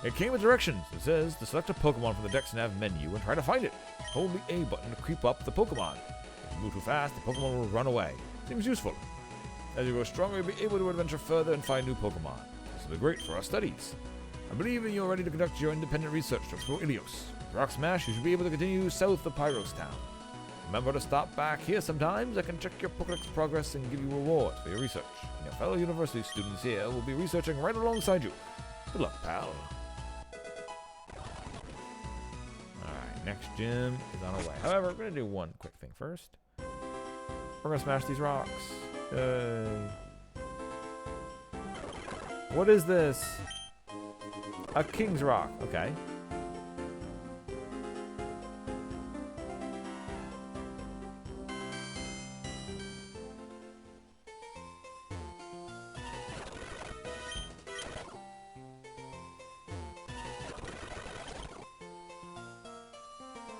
It came with directions. It says to select a Pokemon from the Dex Nav menu and try to find it. Hold the A button to creep up the Pokemon. If you move too fast, the Pokemon will run away. Seems useful. As you grow stronger, you'll be able to adventure further and find new Pokemon. This will be great for our studies. I believe you're ready to conduct your independent research to explore Ilios. With Rock Smash, you should be able to continue south of Pyros Town. Remember to stop back here sometimes. I can check your Pokedex progress and give you rewards for your research. And your fellow university students here will be researching right alongside you. Good luck, pal. Alright, next gym is on our way. However, we're going to do one quick thing first. We're going to smash these rocks. What is this? A King's Rock. Okay.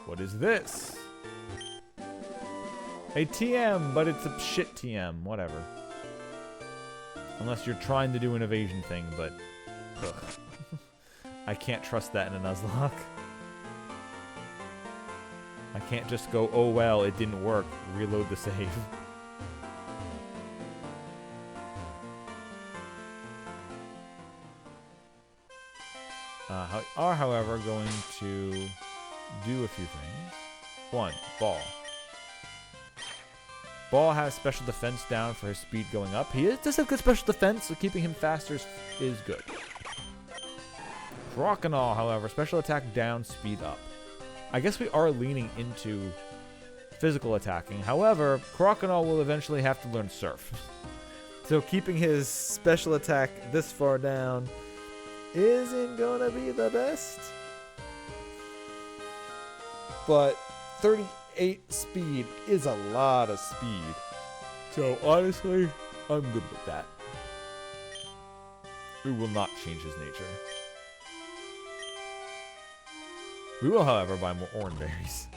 What is this? A TM, but it's a shit TM. Whatever. Unless you're trying to do an evasion thing, but... Ugh. I can't trust that in a Nuzlocke. I can't just go, oh well, it didn't work. Reload the save. Are, however, going to do a few things. 1. Ball. Ball has special defense down for his speed going up. He does have good special defense, so keeping him faster is good. Croconaw, however, special attack down, speed up. I guess we are leaning into physical attacking. However, Croconaw will eventually have to learn Surf. So keeping his special attack this far down isn't gonna be the best. But 38 speed is a lot of speed. So honestly, I'm good with that. We will not change his nature. We will, however, buy more orange berries.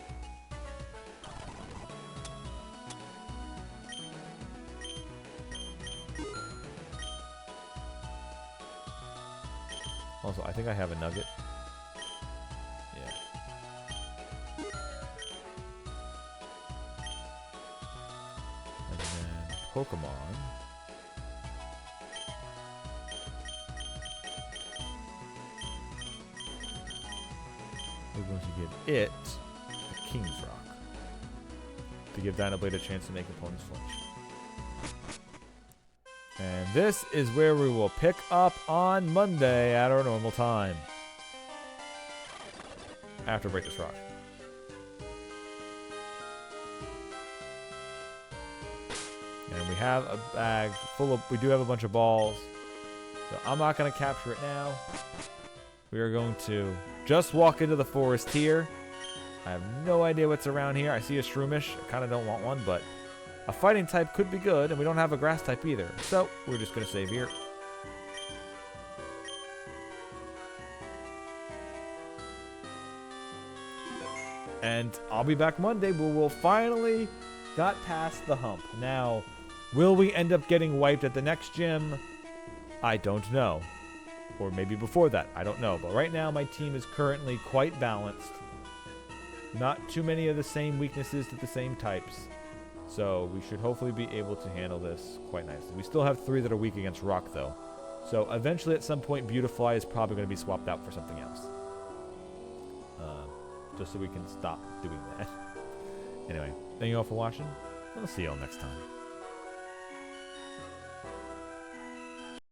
Also, I think I have a nugget. Yeah. And then Pokemon. We're going to give it the King's Rock to give Dynablade a chance to make opponents flinch. And this is where we will pick up on Monday at our normal time. After Break This Rock. And we have a bag full of... We do have a bunch of balls. So I'm not going to capture it now. We are going to just walk into the forest here. I have no idea what's around here. I see a Shroomish. I kind of don't want one, but a fighting type could be good, and we don't have a grass type either. So we're just going to save here. And I'll be back Monday where we'll finally got past the hump. Now, will we end up getting wiped at the next gym? I don't know. Or maybe before that. I don't know. But right now, my team is currently quite balanced. Not too many of the same weaknesses to the same types. So we should hopefully be able to handle this quite nicely. We still have 3 that are weak against rock, though. So eventually, at some point, Beautifly is probably going to be swapped out for something else. Just so we can stop doing that. Anyway, thank you all for watching. I'll see you all next time.